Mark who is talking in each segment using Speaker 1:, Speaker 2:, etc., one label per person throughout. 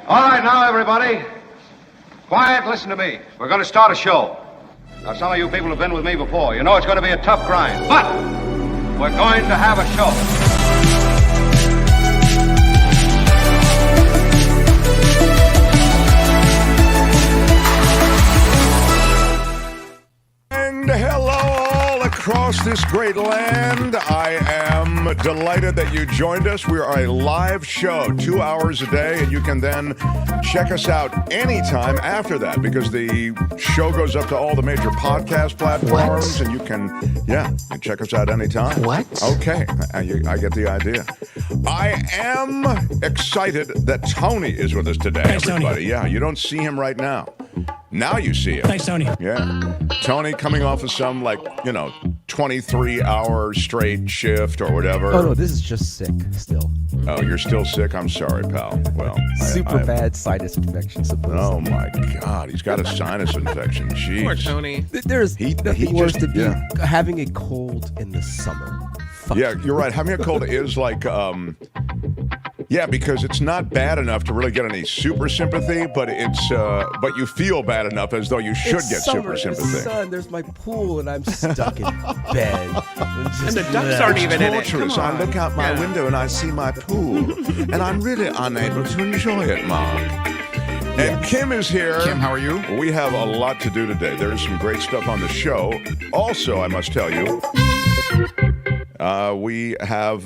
Speaker 1: All right, now, everybody. Quiet, listen to me. We're going to start a show. Now, some of you people have been with me before. You know it's going to be a tough grind, but we're going to have a show.
Speaker 2: And hello all across this great land. I am delighted that you joined us. We are a live show, 2 hours a day, and you can then check us out anytime after that because the show goes up to all the major podcast platforms. What? And you can check us out anytime.
Speaker 3: What?
Speaker 2: Okay, I get the idea. I am excited that Tony is with us today,
Speaker 4: Thanks,
Speaker 2: everybody.
Speaker 4: Tony.
Speaker 2: Yeah, you don't see him right now. Now you see him.
Speaker 4: Thanks, Tony.
Speaker 2: Yeah. Tony coming off of some, 23-hour straight shift or whatever.
Speaker 3: Oh, no, this is just sick still.
Speaker 2: Oh, you're still sick? I'm sorry, pal. Well,
Speaker 3: Super bad sinus infection, supposedly.
Speaker 2: Oh, my God. He's got a sinus infection. Jeez.
Speaker 5: Poor Tony.
Speaker 3: There's nothing worse to be having a cold in the summer.
Speaker 2: Yeah, you're right. Having a cold is like, because it's not bad enough to really get any super sympathy, but it's, but you feel bad enough as though you should get
Speaker 3: summer,
Speaker 2: super sympathy.
Speaker 3: There's sun, there's my pool, and I'm stuck in bed.
Speaker 5: And the ducks aren't even in it.
Speaker 2: Torturous.
Speaker 5: Come on.
Speaker 2: I look out my window and I see my pool, and I'm really unable to enjoy it, Mark. And Kim is here.
Speaker 6: Kim, how are you?
Speaker 2: We have a lot to do today. There's some great stuff on the show. Also, I must tell you, we have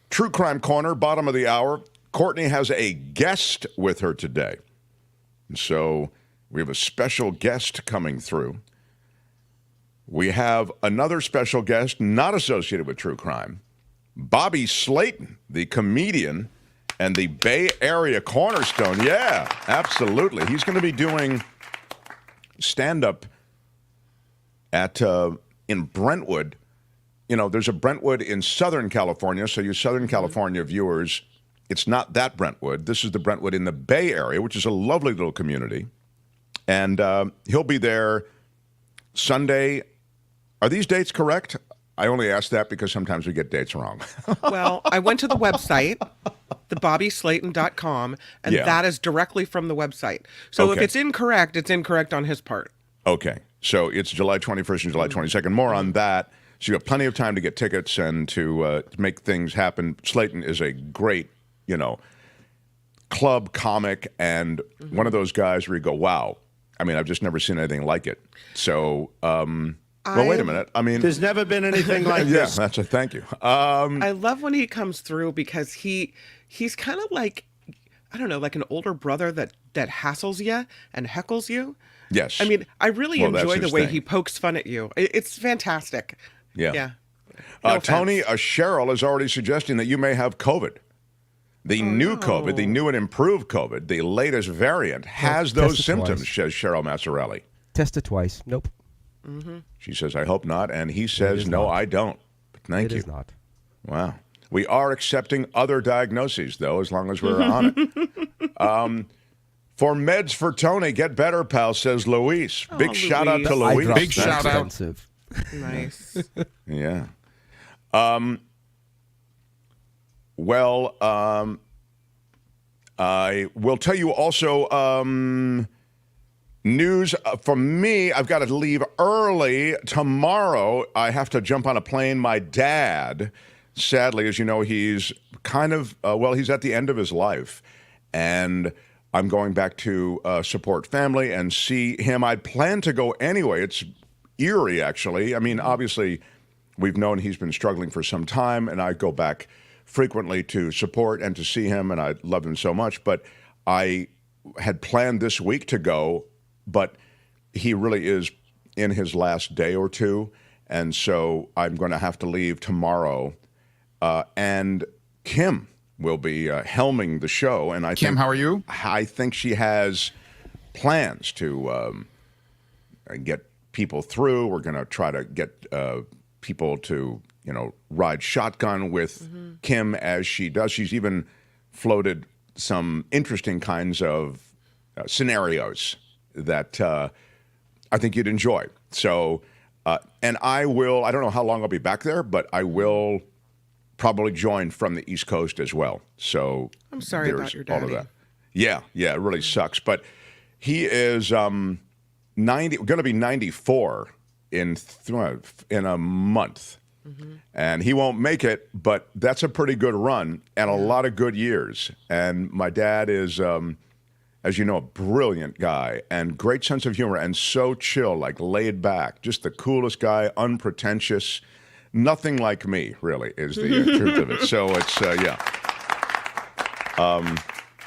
Speaker 2: True Crime Corner, bottom of the hour. Courtney has a guest with her today. So we have a special guest coming through. We have another special guest not associated with true crime, Bobby Slayton, the comedian and the Bay Area cornerstone. Yeah, absolutely. He's going to be doing stand-up at in Brentwood. You know, there's a Brentwood in Southern California, so you Southern California viewers, it's not that Brentwood. This is the Brentwood in the Bay Area, which is a lovely little community. And he'll be there Sunday. Are these dates correct? I only ask that because sometimes we get dates wrong.
Speaker 5: Well, I went to the website, theBobbySlayton.com, and that is directly from the website. So if it's incorrect on his part.
Speaker 2: Okay. So it's July 21st and July 22nd. More on that. So you have plenty of time to get tickets and to make things happen. Slayton is a great, club comic and one of those guys where you go, wow. I mean, I've just never seen anything like it. So, wait a minute. I mean,
Speaker 7: there's never been anything like this.
Speaker 2: Yeah, that's a thank you.
Speaker 5: I love when he comes through because he's kind of like, I don't know, like an older brother that hassles you and heckles you.
Speaker 2: Yes.
Speaker 5: I mean, I really enjoy the way he pokes fun at you. It's fantastic.
Speaker 2: Yeah.
Speaker 5: No
Speaker 2: Tony, Cheryl is already suggesting that you may have COVID. The new COVID, the new and improved COVID, the latest variant, has those symptoms, says Cheryl Massarelli.
Speaker 3: Tested twice. Nope.
Speaker 5: Mm-hmm.
Speaker 2: She says, I hope not. And he says, no, I don't. But thank you.
Speaker 3: It is not.
Speaker 2: Wow. We are accepting other diagnoses, though, as long as we're on it. For meds for Tony, get better, pal, says Luis. Big shout out to Luis.
Speaker 6: Big shout out.
Speaker 5: Nice.
Speaker 2: Yeah. I will tell you also news from me. I've got to leave early tomorrow. I have to jump on a plane. My dad, sadly, as you know, he's kind of, he's at the end of his life. And I'm going back to support family and see him. I'd planned to go anyway. It's eerie, actually. I mean, obviously, we've known he's been struggling for some time, and I go back frequently to support and to see him, and I love him so much. But I had planned this week to go, but he really is in his last day or two, and so I'm going to have to leave tomorrow. And Kim will be helming the show, and
Speaker 6: Kim, how are you?
Speaker 2: I think she has plans to get people through. We're going to try to get people to, ride shotgun with Kim as she does. She's even floated some interesting kinds of scenarios that I think you'd enjoy. So, and I don't know how long I'll be back there, but I will probably join from the East Coast as well. So
Speaker 5: I'm sorry about your daddy.
Speaker 2: All of that. Yeah, it really sucks. But he is 90, going to be 94 in a month. And he won't make it, but that's a pretty good run and a lot of good years. And my dad is, as you know, a brilliant guy and great sense of humor and so chill, like laid back, just the coolest guy, unpretentious. Nothing like me, really, is the truth of it. So it's,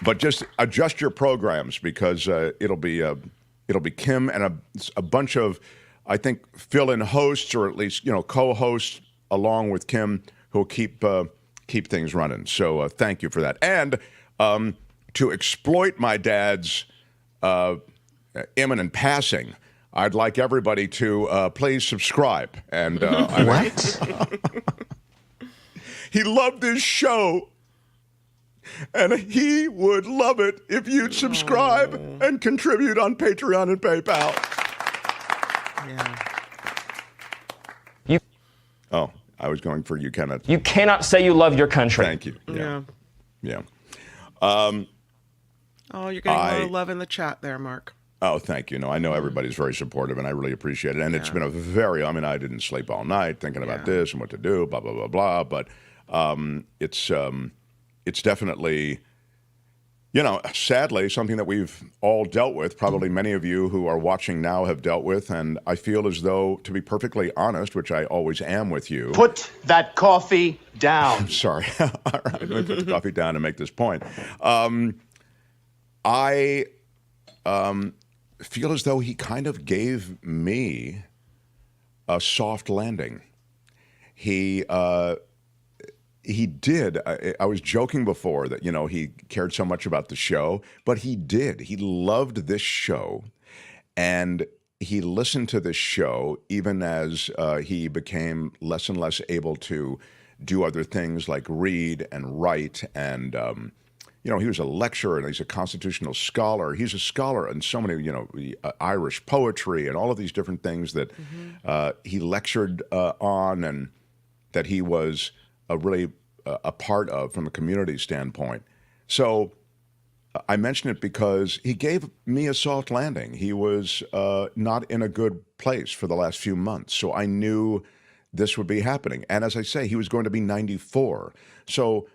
Speaker 2: but just adjust your programs because it'll be Kim and a bunch of, I think, fill-in hosts or at least co-hosts along with Kim who'll keep things running. So thank you for that. And to exploit my dad's imminent passing, I'd like everybody to please subscribe. And what? He loved this show. And he would love it if you'd subscribe and contribute on Patreon and PayPal.
Speaker 5: Yeah.
Speaker 2: Oh, I was going for you cannot.
Speaker 4: You cannot say you love your country.
Speaker 2: Thank you. Yeah.
Speaker 5: Oh, you're getting a lot of love in the chat there, Mark.
Speaker 2: Oh, thank you. No, I know everybody's very supportive, and I really appreciate it. And it's been I didn't sleep all night thinking about this and what to do, blah, blah, blah, blah. But it's definitely, sadly, something that we've all dealt with. Probably many of you who are watching now have dealt with. And I feel as though, to be perfectly honest, which I always am with you.
Speaker 6: Put that coffee down.
Speaker 2: I'm sorry. All right, let me put the coffee down and make this point. I feel as though he kind of gave me a soft landing. He did. I was joking before that, he cared so much about the show, but he did. He loved this show, and he listened to this show even as he became less and less able to do other things like read and write. And, he was a lecturer and he's a constitutional scholar. He's a scholar in so many, Irish poetry and all of these different things that he lectured on and that he was really a part of from a community standpoint. So I mention it because he gave me a soft landing. He was not in a good place for the last few months. So I knew this would be happening. And as I say, he was going to be 94. So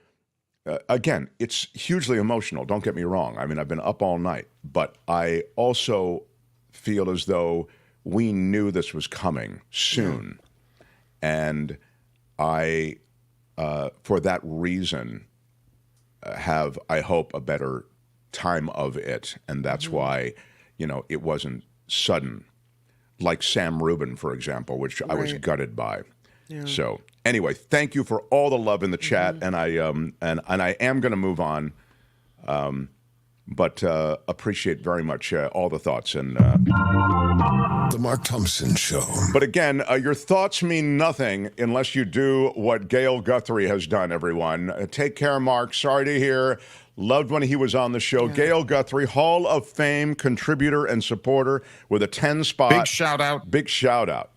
Speaker 2: again, it's hugely emotional. Don't get me wrong. I mean, I've been up all night, but I also feel as though we knew this was coming soon. And I, for that reason, have, I hope, a better time of it. And that's why, it wasn't sudden. Like Sam Rubin, for example, which I was gutted by. Yeah. So anyway, thank you for all the love in the chat, and I am going to move on, but appreciate very much all the thoughts and
Speaker 7: the Mark Thompson Show.
Speaker 2: But again, your thoughts mean nothing unless you do what Gail Guthrie has done. Everyone, take care, Mark. Sorry to hear. Loved when he was on the show. Yeah. Gail Guthrie, Hall of Fame contributor and supporter with a 10 spot.
Speaker 7: Big shout out.
Speaker 2: Big shout out.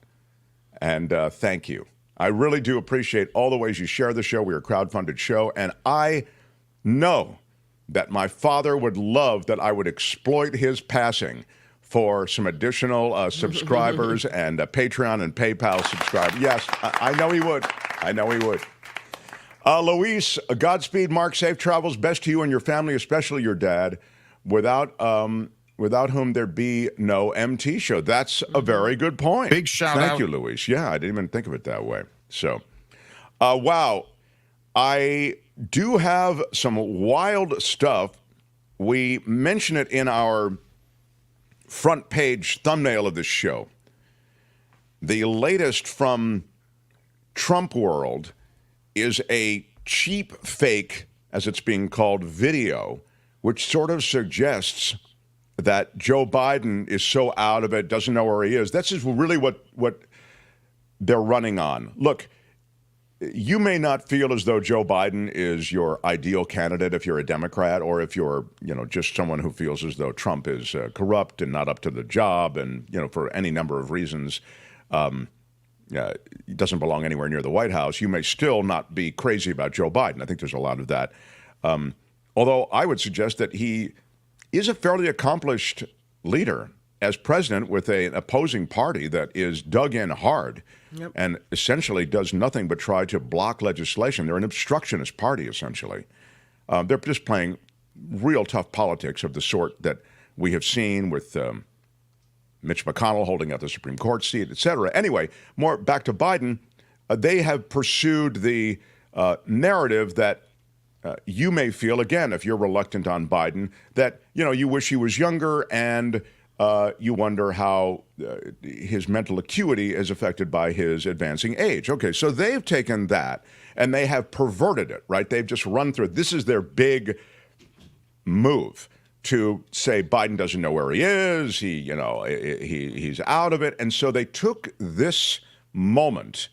Speaker 2: And thank you. I really do appreciate all the ways you share the show. We're a crowdfunded show. And I know that my father would love that I would exploit his passing for some additional subscribers and Patreon and PayPal subscribers. Yes, I know he would. I know he would. Luis, Godspeed, Mark, safe travels. Best to you and your family, especially your dad. Without whom there'd be no MT show. That's a very good point.
Speaker 7: Big shout out.
Speaker 2: Thank you, Luis. Yeah, I didn't even think of it that way. So, wow. I do have some wild stuff. We mention it in our front page thumbnail of this show. The latest from Trump World is a cheap fake, as it's being called, video, which sort of suggests that Joe Biden is so out of it, doesn't know where he is. That's just really what they're running on. Look, you may not feel as though Joe Biden is your ideal candidate if you're a Democrat, or if you're, just someone who feels as though Trump is corrupt and not up to the job, and for any number of reasons, he doesn't belong anywhere near the White House. You may still not be crazy about Joe Biden. I think there's a lot of that. Although I would suggest that he is a fairly accomplished leader as president with an opposing party that is dug in hard and essentially does nothing but try to block legislation. They're an obstructionist party, essentially. They're just playing real tough politics of the sort that we have seen with Mitch McConnell holding up the Supreme Court seat, et cetera. Anyway, more back to Biden. They have pursued the narrative that you may feel, again, if you're reluctant on Biden, that, you wish he was younger and you wonder how his mental acuity is affected by his advancing age. Okay, so they've taken that and they have perverted it, right? They've just run through it. This is their big move to say Biden doesn't know where he is. He's out of it. And so they took this moment,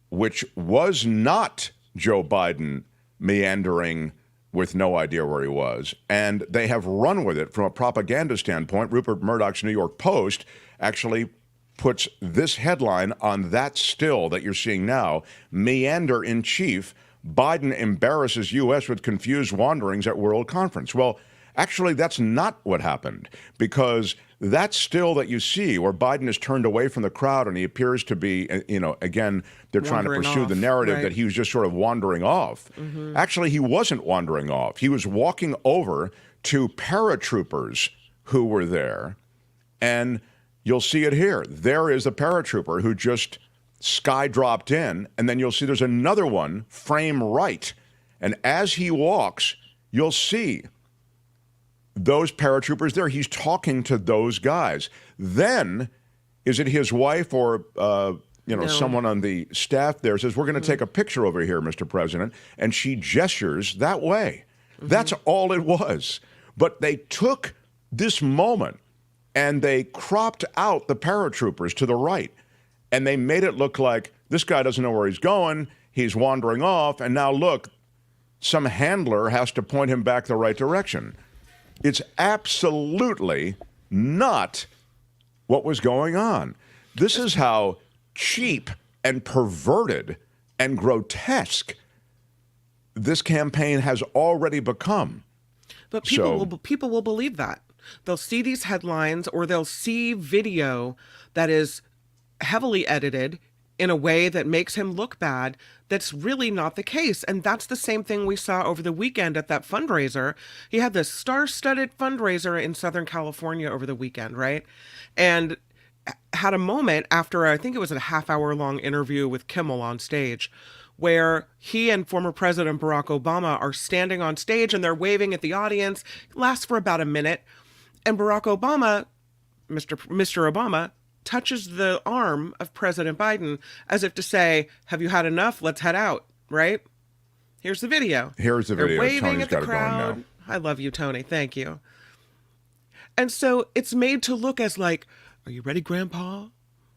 Speaker 2: which was not Joe Biden meandering with no idea where he was, and they have run with it from a propaganda standpoint. Rupert Murdoch's New York Post actually puts this headline on that still that you're seeing now: "Meander in chief, Biden embarrasses U.S. with confused wanderings at World Conference." Well, actually, that's not what happened, because that still that you see where Biden is turned away from the crowd and he appears to be, again, they're trying to pursue the narrative that he was just sort of wandering off. Actually, he wasn't wandering off. He was walking over to paratroopers who were there, and you'll see it here. There is a paratrooper who just sky dropped in, and then you'll see there's another one frame right. And as he walks, you'll see those paratroopers there. He's talking to those guys. Then, is it his wife or someone on the staff there says, "We're going to take a picture over here, Mr. President," and she gestures that way. That's all it was. But they took this moment and they cropped out the paratroopers to the right, and they made it look like this guy doesn't know where he's going. He's wandering off, and now look, some handler has to point him back the right direction. It's absolutely not what was going on. This is how cheap and perverted and grotesque this campaign has already become.
Speaker 5: But people will believe that. They'll see these headlines, or they'll see video that is heavily edited in a way that makes him look bad. That's really not the case. And that's the same thing we saw over the weekend at that fundraiser. He had this star-studded fundraiser in Southern California over the weekend, right? And had a moment after, I think it was a half-hour-long interview with Kimmel on stage, where he and former President Barack Obama are standing on stage and they're waving at the audience. It lasts for about a minute. And Barack Obama, Mr. Obama, touches the arm of President Biden as if to say, "Have you had enough? Let's head out," right? Here's the video.
Speaker 2: Here's the video.
Speaker 5: They're waving
Speaker 2: Tony's
Speaker 5: at the
Speaker 2: got it going
Speaker 5: crowd.
Speaker 2: now.
Speaker 5: I love you, Tony. Thank you. And so it's made to look as like, "Are you ready, Grandpa?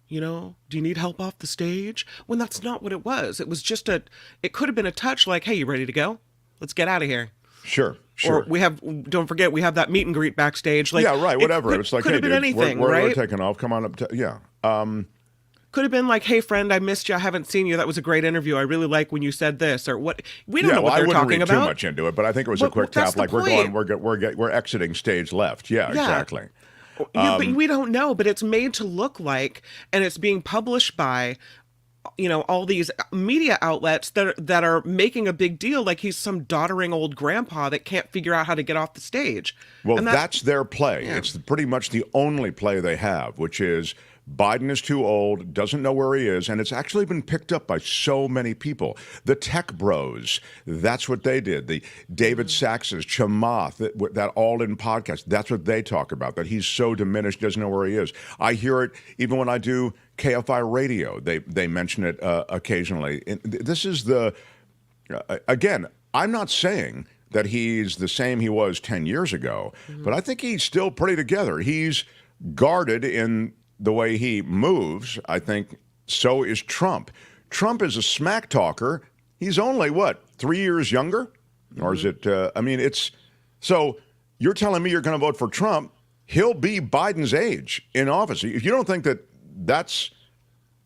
Speaker 5: Do you need help off the stage?" When that's not what it was. It was just it could have been a touch like, "Hey, you ready to go? Let's get out of here."
Speaker 2: Sure.
Speaker 5: Or don't forget, we have that meet and greet backstage. Like,
Speaker 2: yeah, right, whatever. It's like,
Speaker 5: could
Speaker 2: hey,
Speaker 5: have been
Speaker 2: dude,
Speaker 5: anything,
Speaker 2: we're
Speaker 5: right?
Speaker 2: taking off. Come on up.
Speaker 5: Could have been like, "Hey, friend, I missed you. I haven't seen you. That was a great interview. I really like when you said this," or what. We don't know what they're talking about.
Speaker 2: I wouldn't read too much into it, but I think it was a quick tap. Like, we're exiting stage left. Yeah, exactly.
Speaker 5: But we don't know, but it's made to look like, and it's being published by, all these media outlets that are making a big deal, like he's some doddering old grandpa that can't figure out how to get off the stage.
Speaker 2: Well, that's their play. Yeah. It's pretty much the only play they have, which is Biden is too old, doesn't know where he is, and it's actually been picked up by so many people. The tech bros, that's what they did. The David Saxes, Chamath, that all-in podcast, that's what they talk about, that he's so diminished, doesn't know where he is. I hear it even when I do KFI radio. They mention it occasionally. This is again, I'm not saying that he's the same he was 10 years ago, but I think he's still pretty together. He's guarded in the way he moves. I think so is Trump. Trump is a smack talker. He's only, 3 years younger? Or is it, so you're telling me you're going to vote for Trump. He'll be Biden's age in office. If you don't think that that's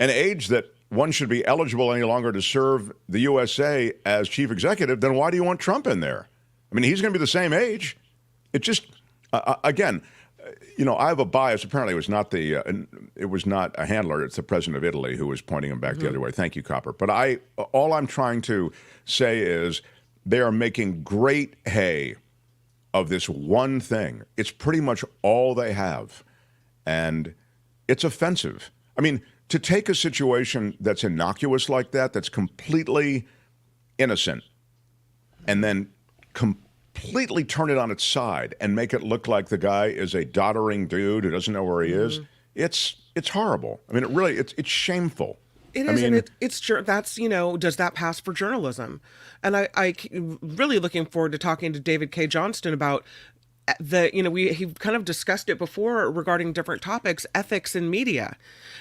Speaker 2: an age that one should be eligible any longer to serve the USA as chief executive, then why do you want Trump in there? I mean, he's going to be the same age. it just, again, I have a bias. Apparently, it was not a handler. It's the president of Italy who was pointing him back the other way. Thank you, Copper. But all I'm trying to say is they are making great hay of this one thing. It's pretty much all they have, and it's offensive. I mean, to take a situation that's innocuous like that, that's completely innocent, and then completely turn it on its side and make it look like the guy is a doddering dude who doesn't know where he is. It's horrible. I mean, it's shameful.
Speaker 5: It is, and it's that's does that pass for journalism? And I really looking forward to talking to David K. Johnston about he kind of discussed it before regarding different topics, ethics in media,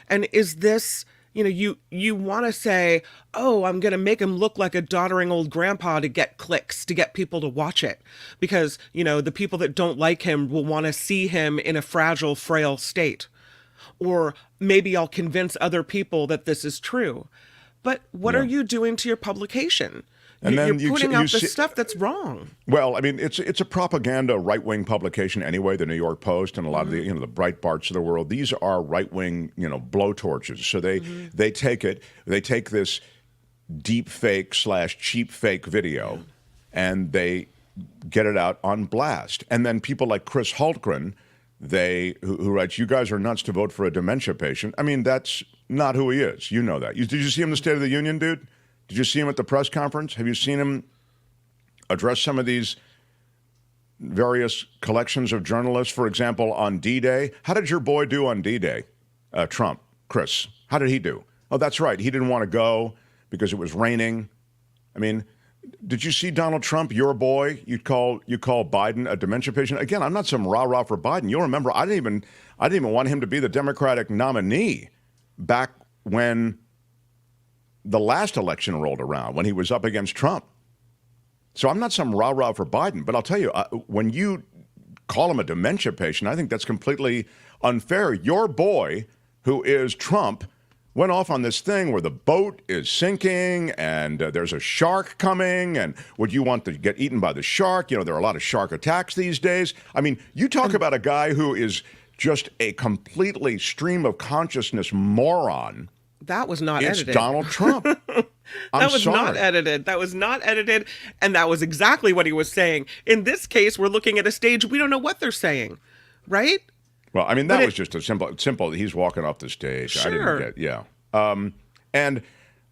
Speaker 5: and is this. You want to say, oh, I'm going to make him look like a doddering old grandpa to get clicks, to get people to watch it. Because, the people that don't like him will want to see him in a fragile, frail state. Or maybe I'll convince other people that this is true. But what are you doing to your publication? And then you're putting out the stuff that's wrong.
Speaker 2: Well, I mean, it's a propaganda right-wing publication anyway, the New York Post and a lot of the the Breitbarts of the world. These are right-wing blowtorches. So they take this deep fake / cheap fake video and they get it out on blast. And then people like Chris Hultgren, who writes, "You guys are nuts to vote for a dementia patient." I mean, that's not who he is. You know that. Did you see him in the State of the Union, dude? Did you see him at the press conference? Have you seen him address some of these various collections of journalists? For example, on D-Day. How did your boy do on D-Day? Trump, Chris. How did he do? Oh, that's right. He didn't want to go because it was raining. I mean, did you see Donald Trump, your boy? You call Biden a dementia patient? Again, I'm not some rah-rah for Biden. You'll remember I didn't even want him to be the Democratic nominee back when the last election rolled around, when he was up against Trump. So I'm not some rah-rah for Biden, but I'll tell you, when you call him a dementia patient, I think that's completely unfair. Your boy, who is Trump, went off on this thing where the boat is sinking and there's a shark coming, and would you want to get eaten by the shark? There are a lot of shark attacks these days. I mean, you talk about a guy who is just a completely stream of consciousness moron.
Speaker 5: That was not edited.
Speaker 2: It's Donald Trump.
Speaker 5: That was not edited. That was not edited. And that was exactly what he was saying. In this case, we're looking at a stage. We don't know what they're saying. Right?
Speaker 2: Well, I mean, that was just a simple. He's walking off the stage.
Speaker 5: Sure.
Speaker 2: And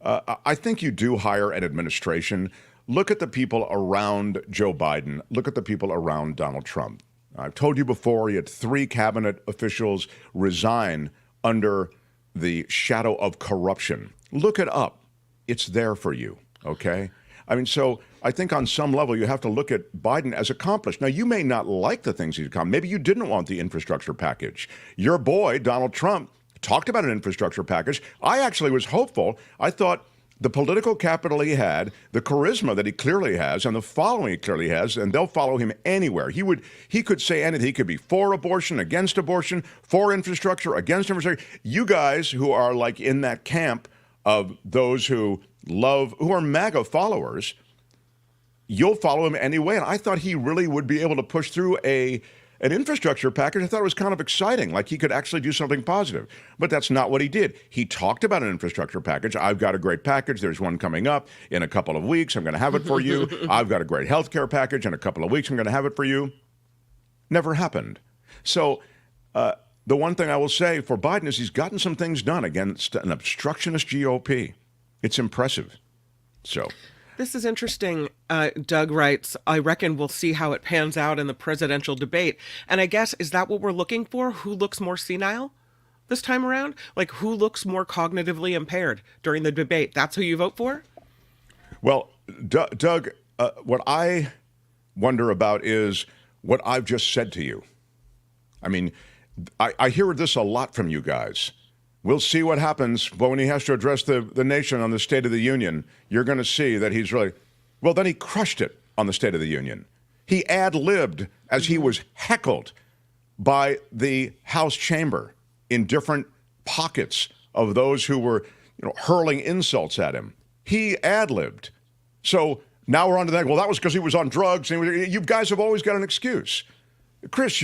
Speaker 2: I think you do hire an administration. Look at the people around Joe Biden. Look at the people around Donald Trump. I've told you before, he had 3 cabinet officials resign under the shadow of corruption. Look it up. It's there for you, okay? I mean, so I think on some level you have to look at Biden as accomplished. Now, you may not like the things he's accomplished. Maybe you didn't want the infrastructure package. Your boy, Donald Trump, talked about an infrastructure package. I actually was hopeful. I thought the political capital he had, the charisma that he clearly has, and the following he clearly has, and they'll follow him anywhere. He could say anything. He could be for abortion, against abortion, for infrastructure, against infrastructure. You guys who are like in that camp of those who are MAGA followers, you'll follow him anyway. And I thought he really would be able to push through an infrastructure package. I thought it was kind of exciting, like he could actually do something positive. But that's not what he did. He talked about an infrastructure package. I've got a great package. There's one coming up in a couple of weeks. I'm going to have it for you. I've got a great health care package. In a couple of weeks, I'm going to have it for you. Never happened. So the one thing I will say for Biden is he's gotten some things done against an obstructionist GOP. It's impressive. So
Speaker 5: this is interesting. Doug writes, I reckon we'll see how it pans out in the presidential debate. And I guess, is that what we're looking for? Who looks more senile this time around? Like, who looks more cognitively impaired during the debate? That's who you vote for?
Speaker 2: Well, Doug, what I wonder about is what I've just said to you. I mean, I hear this a lot from you guys. We'll see what happens, but when he has to address the nation on the State of the Union, you're going to see that he's really... Well, then he crushed it on the State of the Union. He ad-libbed as he was heckled by the House chamber in different pockets of those who were hurling insults at him. He ad-libbed. So now we're on to that. Well, that was because he was on drugs. And you guys have always got an excuse. Chris,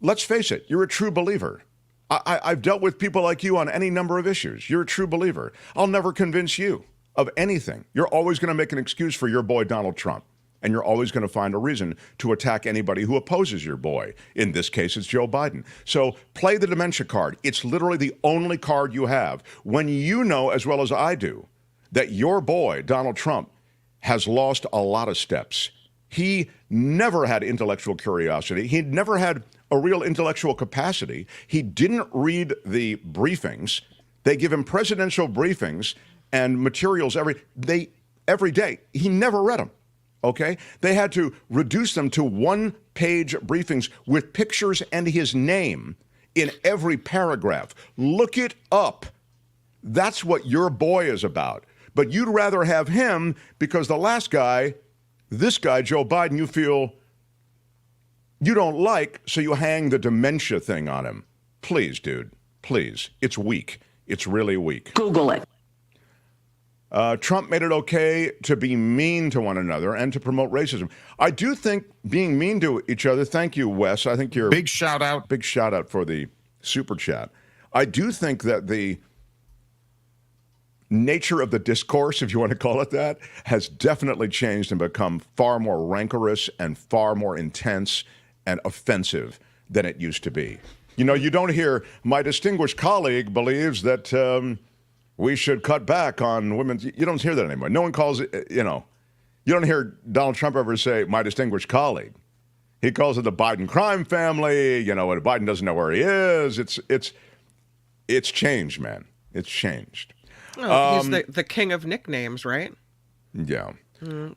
Speaker 2: let's face it, you're a true believer. I've dealt with people like you on any number of issues. You're a true believer. I'll never convince you of anything. You're always going to make an excuse for your boy, Donald Trump. And you're always going to find a reason to attack anybody who opposes your boy. In this case, it's Joe Biden. So play the dementia card. It's literally the only card you have. When you know, as well as I do, that your boy, Donald Trump, has lost a lot of steps. He never had intellectual curiosity. He never had a real intellectual capacity. He didn't read the briefings. They give him presidential briefings and materials every day. He never read them, okay? They had to reduce them to one-page briefings with pictures and his name in every paragraph. Look it up. That's what your boy is about. But you'd rather have him because the last guy, this guy, Joe Biden, you feel you don't like, so you hang the dementia thing on him. Please, dude, please. It's weak. It's really weak.
Speaker 8: Google it.
Speaker 2: Trump made it okay to be mean to one another and to promote racism. I do think being mean to each other, thank you, Wes. I think you're...
Speaker 7: Big shout out.
Speaker 2: Big shout out for the super chat. I do think that the nature of the discourse, if you want to call it that, has definitely changed and become far more rancorous and far more intense and offensive than it used to be. You know, you don't hear, my distinguished colleague believes that we should cut back on women's... You don't hear that anymore. No one calls it, you know. You don't hear Donald Trump ever say, my distinguished colleague. He calls it the Biden crime family. You know, and Biden doesn't know where he is. It's changed, man. It's changed.
Speaker 5: Oh, he's the king of nicknames, right?
Speaker 2: Yeah.
Speaker 5: I'm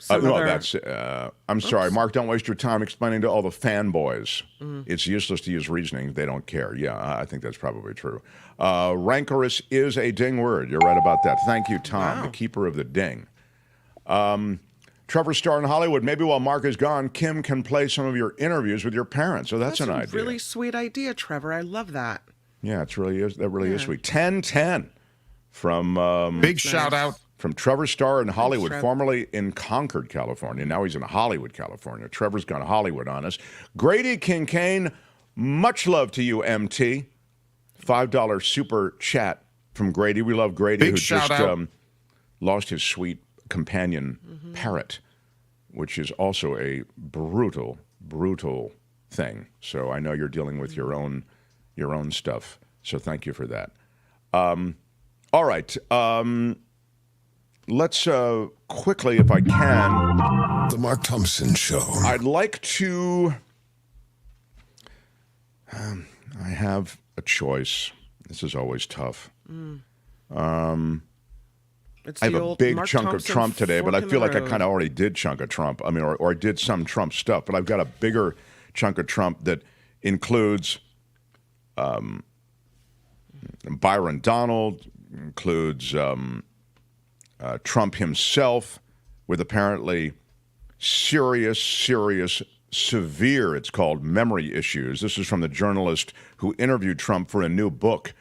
Speaker 2: sorry, Mark, don't waste your time explaining to all the fanboys. It's useless to use reasoning. They don't care. Yeah, I think that's probably true. Rancorous is a ding word. You're right about that. Thank you, Tom, the keeper of the ding. Trevor Starr in Hollywood. Maybe while Mark is gone, Kim can play some of your interviews with your parents. So that's an idea.
Speaker 5: That's a really sweet idea, Trevor. I love that.
Speaker 2: Yeah, that really is sweet. 1010 from...
Speaker 7: Big shout out.
Speaker 2: From Trevor Starr in Hollywood, formerly in Concord, California. Now he's in Hollywood, California. Trevor's gone Hollywood on us. Grady Kincaid, much love to you, MT. $5 super chat from Grady. We love Grady,
Speaker 7: Big
Speaker 2: who
Speaker 7: shout
Speaker 2: just
Speaker 7: out.
Speaker 2: Lost his sweet companion parrot, which is also a brutal, brutal thing. So I know you're dealing with your own stuff. So thank you for that. All right. Let's quickly, if I can...
Speaker 7: The Mark Thompson Show.
Speaker 2: I'd like to... I have a choice. This is always tough. I have a big
Speaker 5: Mark
Speaker 2: chunk
Speaker 5: Thompson
Speaker 2: of Trump today, but I feel like I
Speaker 5: road.
Speaker 2: kind of already did chunk of Trump. I mean, or I did some Trump stuff, but I've got a bigger chunk of Trump that includes Byron Donald, includes... Trump himself with apparently severe, it's called, memory issues. This is from the journalist who interviewed Trump for a new book.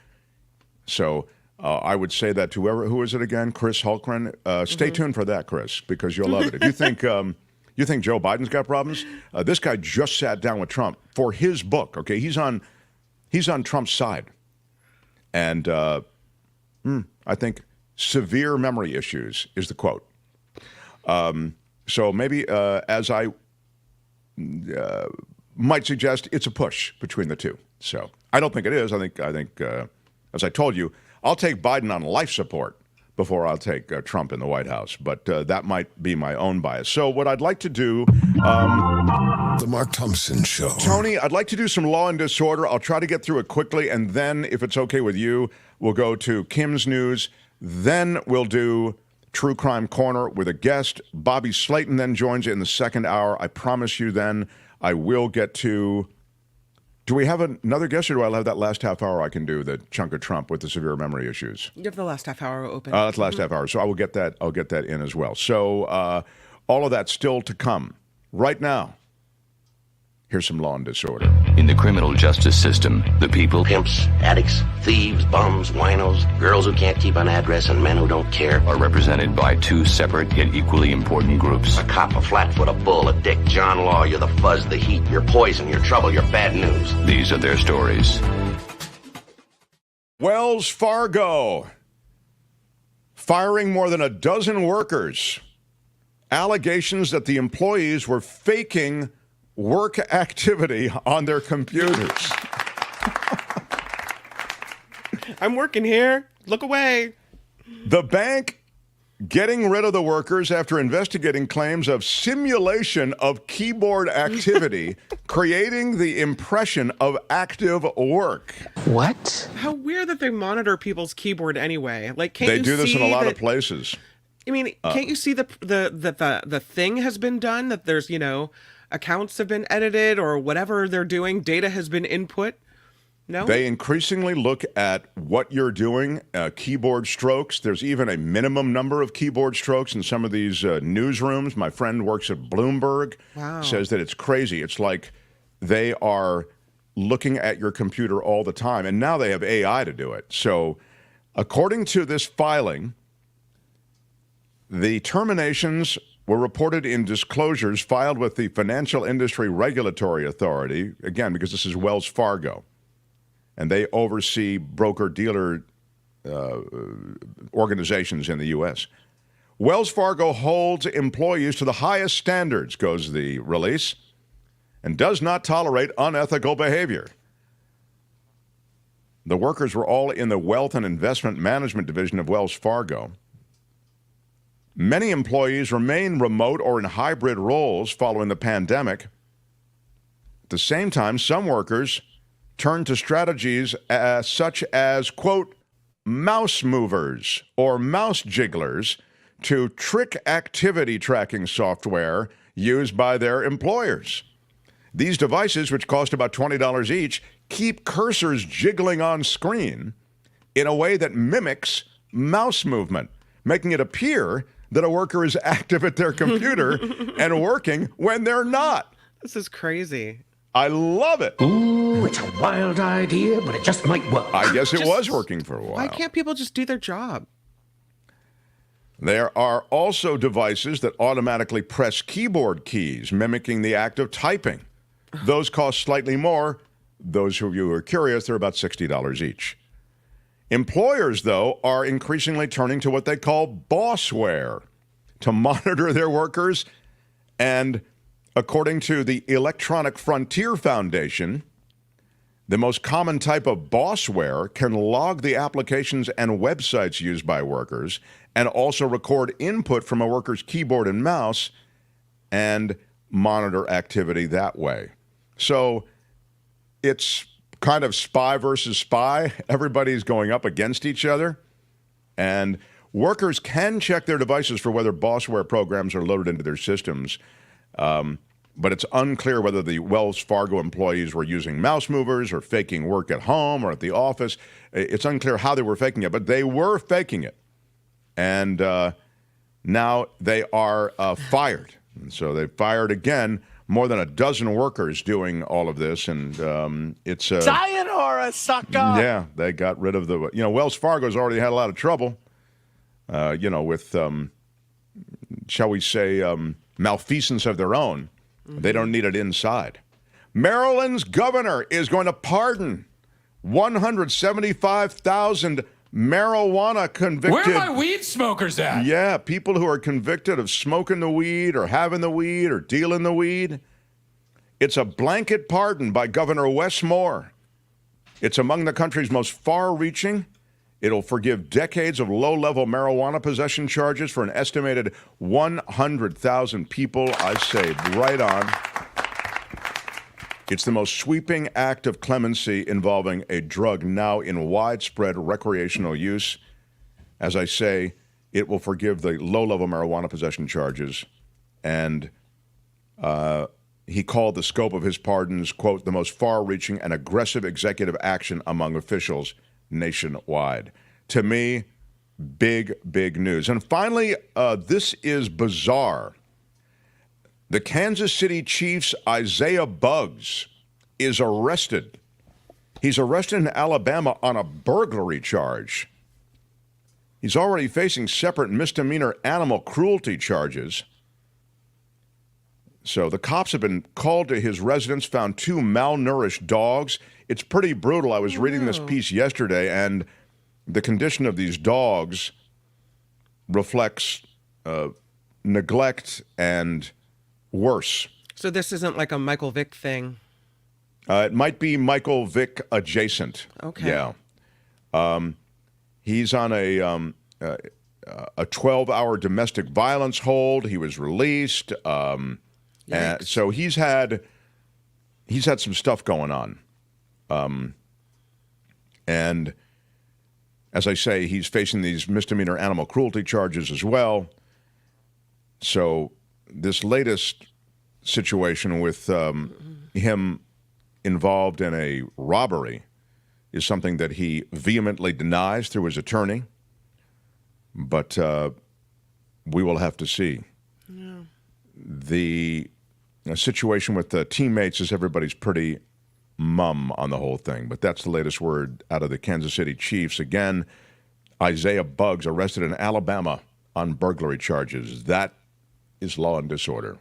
Speaker 2: So I would say that to who is it again? Chris Hultgren. Stay tuned for that, Chris, because you'll love it. If you think Joe Biden's got problems, this guy just sat down with Trump for his book. Okay, he's on Trump's side, and I think. Severe memory issues is the quote. So maybe, as I might suggest, it's a push between the two. So I don't think it is. I think, as I told you, I'll take Biden on life support before I'll take Trump in the White House. But that might be my own bias. So what I'd like to do...
Speaker 7: The Mark Thompson Show.
Speaker 2: Tony, I'd like to do some law and disorder. I'll try to get through it quickly. And then, if it's okay with you, we'll go to Kim's News. Then we'll do True Crime Corner with a guest. Bobby Slayton then joins in the second hour. I promise you then I will get to... Do we have another guest, or do I have that last half hour I can do the chunk of Trump with the severe memory issues?
Speaker 5: You have the last half hour open.
Speaker 2: That's the last half hour. So I will get that. I'll get that in as well. So all of that still to come. Right now, Here's some law and disorder.
Speaker 8: In the criminal justice system, the people,
Speaker 9: pimps, addicts, thieves, bums, winos, girls who can't keep an address, and men who don't care,
Speaker 8: are represented by two separate yet equally important groups.
Speaker 9: A cop, a flatfoot, a bull, a dick, John Law. You're the fuzz, the heat, you're poison, you're trouble, you're bad news.
Speaker 8: These are their stories.
Speaker 2: Wells Fargo firing more than a dozen workers. Allegations that the employees were faking work activity on their computers.
Speaker 5: I'm working here. Look away.
Speaker 2: The bank getting rid of the workers after investigating claims of simulation of keyboard activity, creating the impression of active work.
Speaker 6: What?
Speaker 5: How weird that they monitor people's keyboard anyway. Like, can't
Speaker 2: They
Speaker 5: you
Speaker 2: do this in a
Speaker 5: see
Speaker 2: lot
Speaker 5: that-
Speaker 2: of places.
Speaker 5: I mean, can't you see the thing has been done, that there's, accounts have been edited or whatever they're doing, data has been input? No?
Speaker 2: They increasingly look at what you're doing, keyboard strokes. There's even a minimum number of keyboard strokes in some of these newsrooms. My friend works at Bloomberg, says that it's crazy. It's like they are looking at your computer all the time, and now they have AI to do it. So according to this filing, the terminations were reported in disclosures filed with the Financial Industry Regulatory Authority, again, because this is Wells Fargo, and they oversee broker-dealer organizations in the U.S. Wells Fargo holds employees to the highest standards, goes the release, and does not tolerate unethical behavior. The workers were all in the Wealth and Investment Management Division of Wells Fargo. Many employees remain remote or in hybrid roles following the pandemic. At the same time, some workers turn to strategies such as, quote, mouse movers or mouse jigglers to trick activity tracking software used by their employers. These devices, which cost about $20 each, keep cursors jiggling on screen in a way that mimics mouse movement, making it appear that a worker is active at their computer and working when they're not.
Speaker 5: This is crazy.
Speaker 2: I love it.
Speaker 10: Ooh, it's a wild idea, but it just might work.
Speaker 2: I guess it was working for a while.
Speaker 5: Why can't people just do their job?
Speaker 2: There are also devices that automatically press keyboard keys, mimicking the act of typing. Those cost slightly more. Those of you who are curious, they're about $60 each. Employers, though, are increasingly turning to what they call bossware to monitor their workers. And according to the Electronic Frontier Foundation, the most common type of bossware can log the applications and websites used by workers and also record input from a worker's keyboard and mouse and monitor activity that way. So it's kind of spy versus spy. Everybody's going up against each other. And workers can check their devices for whether bossware programs are loaded into their systems. But it's unclear whether the Wells Fargo employees were using mouse movers or faking work at home or at the office. It's unclear how they were faking it, but they were faking it. And now they are fired. And so they fired again more than a dozen workers doing all of this, and it's
Speaker 6: sayonara, sucker.
Speaker 2: Yeah, they got rid of the. Wells Fargo's already had a lot of trouble. With shall we say malfeasance of their own. Mm-hmm. They don't need it inside. Maryland's governor is going to pardon 175,000 marijuana convicted.
Speaker 11: Where are my weed smokers at?
Speaker 2: Yeah, people who are convicted of smoking the weed or having the weed or dealing the weed. It's a blanket pardon by Governor Wes Moore. It's among the country's most far-reaching. It'll forgive decades of low-level marijuana possession charges for an estimated 100,000 people. I say right on. It's the most sweeping act of clemency involving a drug now in widespread recreational use. As I say, it will forgive the low-level marijuana possession charges. And he called the scope of his pardons, quote, the most far-reaching and aggressive executive action among officials nationwide. To me, big, big news. And finally, this is bizarre. The Kansas City Chiefs' Isaiah Buggs is arrested. He's arrested in Alabama on a burglary charge. He's already facing separate misdemeanor animal cruelty charges. So the cops have been called to his residence, found 2 malnourished dogs. It's pretty brutal. I was reading this piece yesterday, and the condition of these dogs reflects neglect and worse.
Speaker 5: So this isn't like a Michael Vick thing?
Speaker 2: It might be Michael Vick adjacent.
Speaker 5: Okay.
Speaker 2: Yeah. He's on a 12-hour domestic violence hold. He was released. And so he's had some stuff going on. And as I say, he's facing these misdemeanor animal cruelty charges as well. So this latest situation with him involved in a robbery is something that he vehemently denies through his attorney. But we will have to see. Yeah. The situation with the teammates is everybody's pretty mum on the whole thing. But that's the latest word out of the Kansas City Chiefs. Again, Isaiah Buggs arrested in Alabama on burglary charges. That is law and disorder.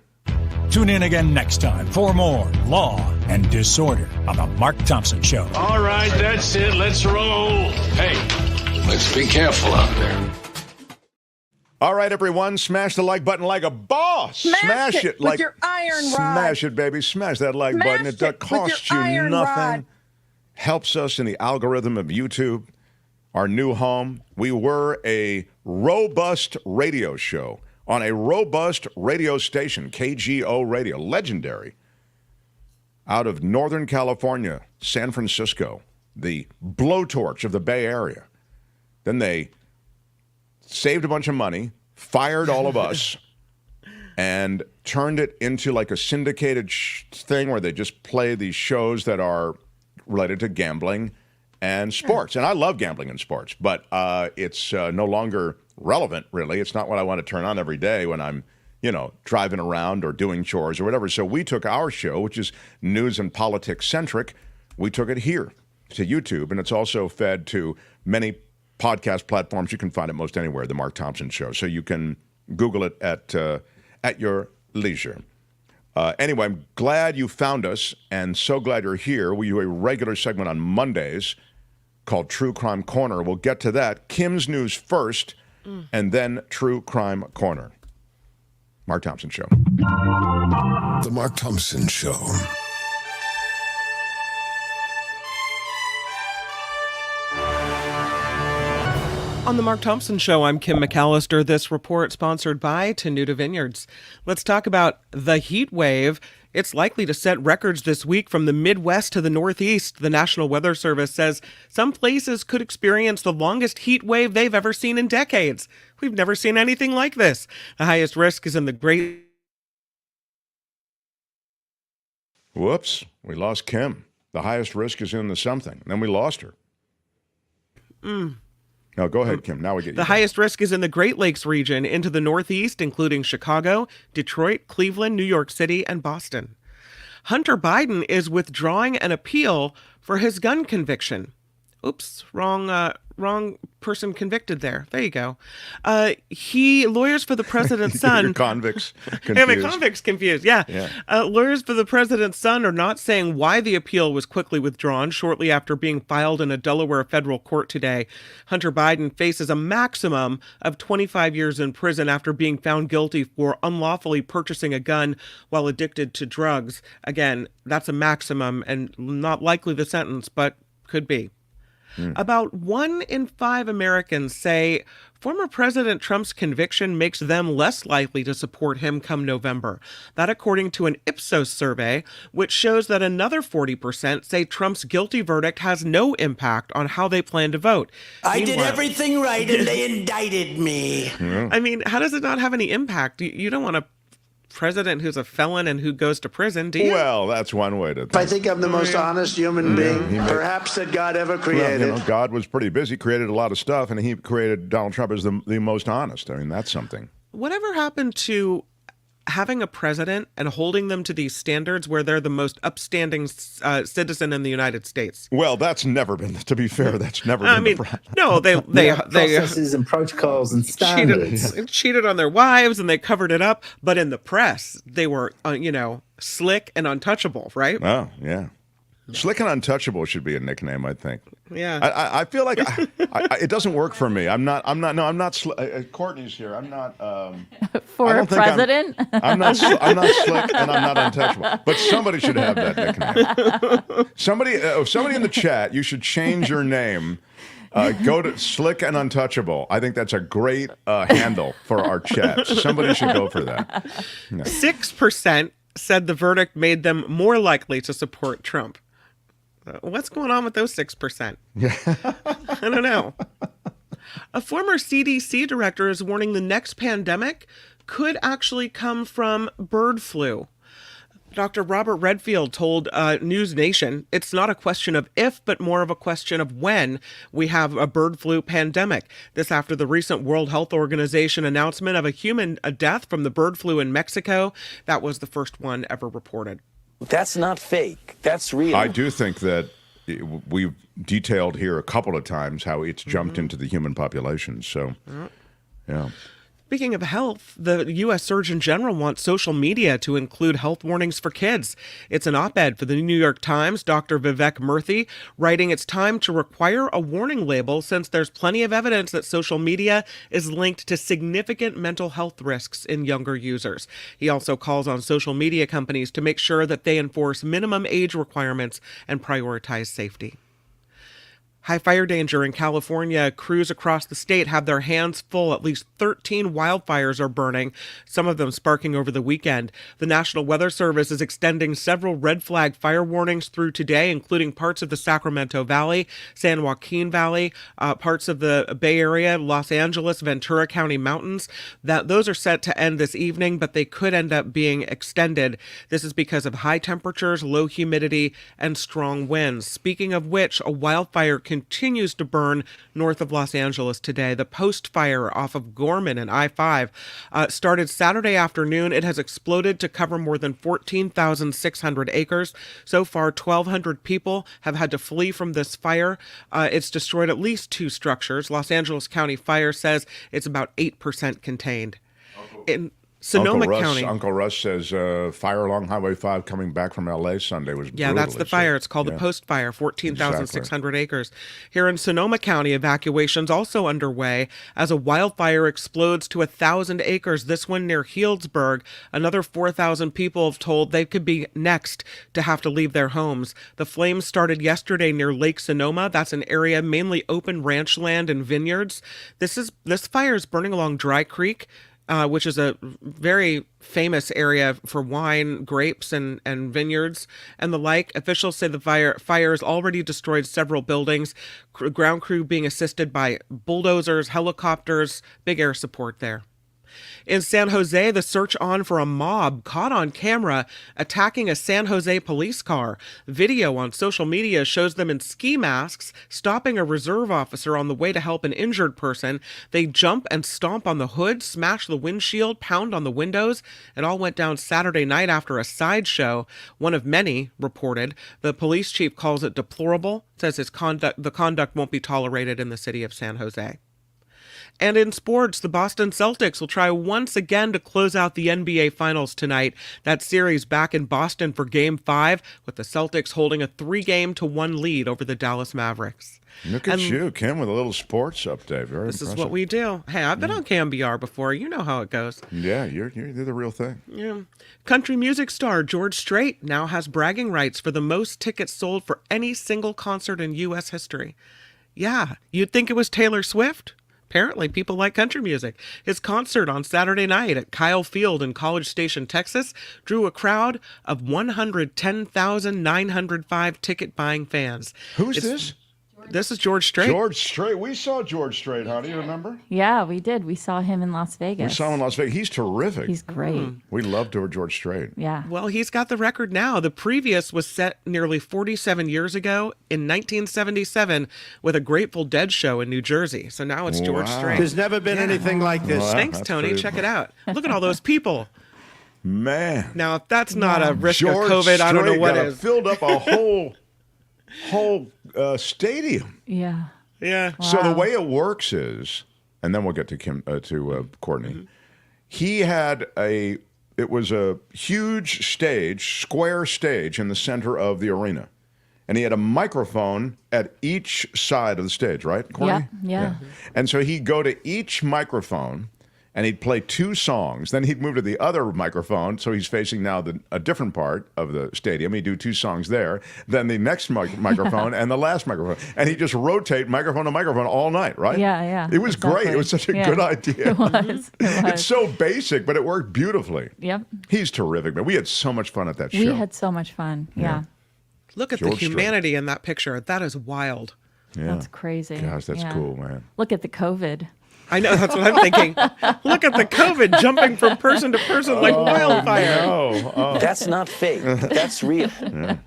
Speaker 11: Tune in again next time for more Law and Disorder on The Mark Thompson Show.
Speaker 12: All right, that's it. Let's roll. Hey, let's be careful out there.
Speaker 2: All right, everyone, smash the like button like a boss. Smash it like
Speaker 13: with your iron rod.
Speaker 2: Smash it, baby. Smash that like button. It costs you nothing. Rod. Helps us in the algorithm of YouTube, our new home. We were a robust radio show on a robust radio station, KGO Radio, legendary, out of Northern California, San Francisco, the blowtorch of the Bay Area. Then they saved a bunch of money, fired all of us, and turned it into like a syndicated thing where they just play these shows that are related to gambling and sports. And I love gambling and sports, but it's no longer relevant, really. It's not what I want to turn on every day when I'm, driving around or doing chores or whatever. So we took our show, which is news and politics centric, we took it here to YouTube, and it's also fed to many podcast platforms. You can find it most anywhere, The Mark Thompson Show. So you can Google it at your leisure. Anyway, I'm glad you found us, and so glad you're here. We do a regular segment on Mondays called True Crime Corner. We'll get to that. Kim's News first, and then True Crime Corner. Mark Thompson Show.
Speaker 7: The Mark Thompson Show.
Speaker 5: On the Mark Thompson Show, I'm Kim McAllister. This report sponsored by Tenuta Vineyards. Let's talk about the heat wave. It's likely to set records this week from the Midwest to the Northeast. The National Weather Service says some places could experience the longest heat wave they've ever seen in decades. We've never seen anything like this. The highest risk is in the Great...
Speaker 2: Whoops, we lost Kim. The highest risk is in the something. Then we lost her. No, go ahead, Kim. Now we get you.
Speaker 5: The highest risk is in the Great Lakes region into the Northeast, including Chicago, Detroit, Cleveland, New York City, and Boston. Hunter Biden is withdrawing an appeal for his gun conviction. Oops, wrong person convicted there. There you go. Lawyers for the president's son.
Speaker 2: Your convicts confused.
Speaker 5: Yeah, my convicts confused. Yeah. Lawyers for the president's son are not saying why the appeal was quickly withdrawn shortly after being filed in a Delaware federal court today. Hunter Biden faces a maximum of 25 years in prison after being found guilty for unlawfully purchasing a gun while addicted to drugs. Again, that's a maximum and not likely the sentence, but could be. About 1 in 5 Americans say former President Trump's conviction makes them less likely to support him come November. That according to an Ipsos survey, which shows that another 40% say Trump's guilty verdict has no impact on how they plan to vote.
Speaker 6: I did everything right and they indicted me.
Speaker 5: I mean, how does it not have any impact? You don't want a president who's a felon and who goes to prison, do you?
Speaker 2: Well, that's one way to think.
Speaker 6: I think I'm the most honest human being, perhaps, that God ever created.
Speaker 2: Well, God was pretty busy, created a lot of stuff, and he created Donald Trump as the most honest. I mean, that's something.
Speaker 5: Whatever happened to having a president and holding them to these standards where they're the most upstanding citizen in the United States.
Speaker 2: Well, that's never been, to be fair, that's never been the problem.
Speaker 5: No, they
Speaker 13: processes and protocols and standards.
Speaker 5: Cheated on their wives and they covered it up. But in the press, they were, slick and untouchable, right?
Speaker 2: Oh, yeah. Slick and untouchable should be a nickname, I think.
Speaker 5: Yeah.
Speaker 2: I feel like it doesn't work for me. I'm not. Courtney's here. I'm not.
Speaker 14: For president?
Speaker 2: I'm not slick and I'm not untouchable. But somebody should have that nickname. Somebody in the chat, you should change your name. Go to Slick and Untouchable. I think that's a great handle for our chat. Somebody should go for that.
Speaker 5: 6% said the verdict made them more likely to support Trump. What's going on with those 6%? I don't know. A former CDC director is warning the next pandemic could actually come from bird flu. Dr. Robert Redfield told News Nation, it's not a question of if, but more of a question of when we have a bird flu pandemic. This after the recent World Health Organization announcement of a human death from the bird flu in Mexico. That was the first one ever reported.
Speaker 15: That's not fake. That's real.
Speaker 2: I do think that we've detailed here a couple of times how it's jumped into the human population. So, yeah.
Speaker 5: Speaking of health, the U.S. Surgeon General wants social media to include health warnings for kids. It's an op-ed for the New York Times. Dr. Vivek Murthy writing it's time to require a warning label since there's plenty of evidence that social media is linked to significant mental health risks in younger users. He also calls on social media companies to make sure that they enforce minimum age requirements and prioritize safety. High fire danger in California. Crews across the state have their hands full. At least 13 wildfires are burning, some of them sparking over the weekend. The National Weather Service is extending several red flag fire warnings through today, including parts of the Sacramento Valley, San Joaquin Valley, parts of the Bay Area, Los Angeles, Ventura County mountains. Those are set to end this evening, but they could end up being extended. This is because of high temperatures, low humidity, and strong winds. Speaking of which, a wildfire continues to burn north of Los Angeles today. The Post fire off of Gorman and I-5 started Saturday afternoon. It has exploded to cover more than 14,600 acres. So far, 1,200 people have had to flee from this fire. It's destroyed at least 2 structures. Los Angeles County Fire says it's about 8% contained. In Sonoma County.
Speaker 2: Uncle Russ says fire along Highway 5 coming back from L.A. Sunday was brutal.
Speaker 5: Yeah, that's the fire. It's called the Post fire, 14,600 acres. Here in Sonoma County, evacuations also underway as a wildfire explodes to 1,000 acres. This one near Healdsburg. Another 4,000 people have told they could be next to have to leave their homes. The flames started yesterday near Lake Sonoma. That's an area mainly open ranch land and vineyards. This fire is burning along Dry Creek, which is a very famous area for wine, grapes, and vineyards and the like. Officials say the fire has already destroyed several buildings, ground crew being assisted by bulldozers, helicopters, big air support there. In San Jose, the search on for a mob caught on camera attacking a San Jose police car. Video on social media shows them in ski masks stopping a reserve officer on the way to help an injured person. They jump and stomp on the hood, smash the windshield, pound on the windows. It all went down Saturday night after a sideshow, one of many reported. The police chief calls it deplorable, says the conduct won't be tolerated in the city of San Jose. And in sports, the Boston Celtics will try once again to close out the NBA Finals tonight. That series back in Boston for Game 5, with the Celtics holding a 3-1 lead over the Dallas Mavericks.
Speaker 2: Look at you, Kim, with a little sports update. Very
Speaker 5: This
Speaker 2: impressive.
Speaker 5: is what we do. Hey, I've been on KMBR before. You know how it goes.
Speaker 2: Yeah, you're the real thing.
Speaker 5: Yeah. Country music star George Strait now has bragging rights for the most tickets sold for any single concert in U.S. history. Yeah, you'd think it was Taylor Swift. Apparently, people like country music. His concert on Saturday night at Kyle Field in College Station, Texas, drew a crowd of 110,905 ticket-buying fans.
Speaker 2: Who's this?
Speaker 5: This is George Strait.
Speaker 2: George Strait. We saw George Strait, huh? Do you remember?
Speaker 14: Yeah, we did. We saw him in Las Vegas.
Speaker 2: We saw him in Las Vegas. He's terrific.
Speaker 14: He's great.
Speaker 2: We love George Strait.
Speaker 14: Yeah.
Speaker 5: Well, he's got the record now. The previous was set nearly 47 years ago in 1977 with a Grateful Dead show in New Jersey. So now it's George Strait.
Speaker 6: There's never been anything like this.
Speaker 5: Thanks, Tony. Check it out. Look at all those people.
Speaker 2: Man.
Speaker 5: Now, if that's not a risk
Speaker 2: George
Speaker 5: of COVID, I don't know
Speaker 2: Strait
Speaker 5: what
Speaker 2: got
Speaker 5: is.
Speaker 2: filled up a whole stadium.
Speaker 14: Yeah.
Speaker 5: Yeah.
Speaker 2: So the way it works is, and then we'll get to Courtney.
Speaker 5: Mm-hmm.
Speaker 2: He had it was a huge stage, square stage in the center of the arena. And he had a microphone at each side of the stage, right, Courtney?
Speaker 14: Yeah.
Speaker 2: And so he'd go to each microphone and he'd play 2 songs. Then he'd move to the other microphone. So he's facing now a different part of the stadium. He'd do 2 songs there. Then the next microphone and the last microphone. And he'd just rotate microphone to microphone all night, right?
Speaker 14: Yeah.
Speaker 2: It was great. It was such a good idea.
Speaker 14: It was.
Speaker 2: It's so basic, but it worked beautifully.
Speaker 14: Yep.
Speaker 2: He's terrific, man. We had so much fun at that show.
Speaker 14: We had so much fun. Yeah.
Speaker 5: Look at
Speaker 2: George
Speaker 5: the humanity in that picture. That is wild.
Speaker 2: Yeah.
Speaker 14: That's crazy.
Speaker 2: Gosh, that's cool, man.
Speaker 14: Look at the COVID.
Speaker 5: I know, that's what I'm thinking. Look at the COVID jumping from person to person like wildfire.
Speaker 2: No.
Speaker 15: That's not fake. That's real.
Speaker 2: Yeah.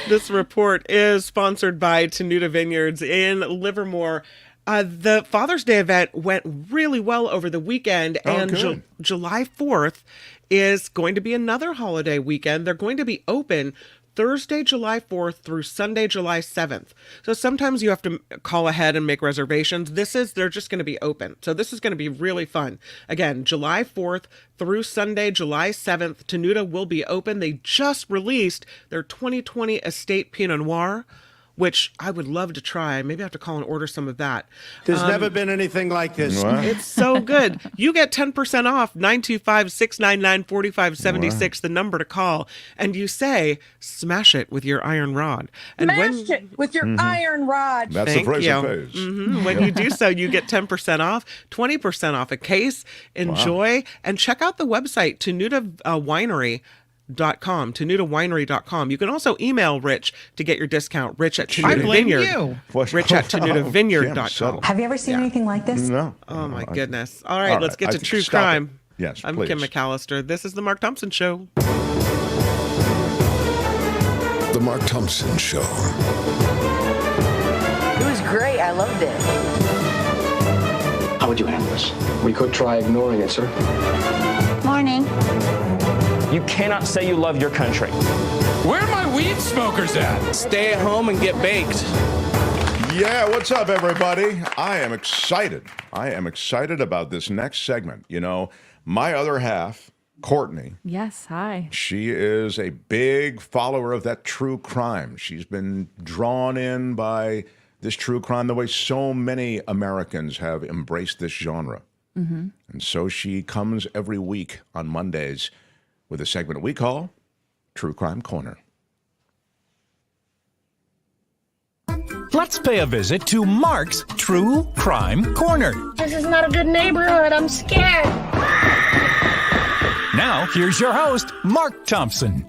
Speaker 5: This report is sponsored by Tenuta Vineyards in Livermore. The Father's Day event went really well over the weekend, and July 4th is going to be another holiday weekend. They're going to be open Thursday, July 4th through Sunday, July 7th. So sometimes you have to call ahead and make reservations. They're just going to be open. So this is going to be really fun. Again, July 4th through Sunday, July 7th, Tenuta will be open. They just released their 2020 Estate Pinot Noir, which I would love to try. Maybe I have to call and order some of that.
Speaker 6: There's never been anything like this.
Speaker 5: It's so good. You get 10% off, 925-699-4576, the number to call. And you say, smash it with your iron rod. And
Speaker 16: Smash it with your iron rod.
Speaker 2: That's the phrase it pays.
Speaker 5: When you do so, you get 10% off, 20% off a case. Enjoy. And check out the website, Tenuta Winery. TenutaWinery.com. You can also email Rich to get your discount. Rich at Tenuta Vineyard. Rich at TenutaVineyard.com.
Speaker 16: Have you ever seen anything like this?
Speaker 2: No.
Speaker 5: Oh my goodness. All right, let's get to true crime.
Speaker 2: Yes,
Speaker 5: I'm
Speaker 2: please.
Speaker 5: Kim McAllister. This is the Mark Thompson Show.
Speaker 7: The Mark Thompson Show.
Speaker 16: It was great. I loved it.
Speaker 12: How would you handle this? We could try ignoring it, sir.
Speaker 16: Morning.
Speaker 4: You cannot say you love your country.
Speaker 11: Where are my weed smokers at?
Speaker 15: Stay at home and get baked.
Speaker 2: Yeah, what's up, everybody? I am excited. About this next segment. You know, my other half, Courtney.
Speaker 14: Yes, hi.
Speaker 2: She is a big follower of that true crime. She's been drawn in by this true crime the way so many Americans have embraced this genre.
Speaker 14: Mm-hmm.
Speaker 2: And so she comes every week on Mondays with a segment we call True Crime Corner.
Speaker 11: Let's pay a visit to Mark's True Crime Corner.
Speaker 16: This is not a good neighborhood. I'm scared.
Speaker 11: Now, here's your host, Mark Thompson.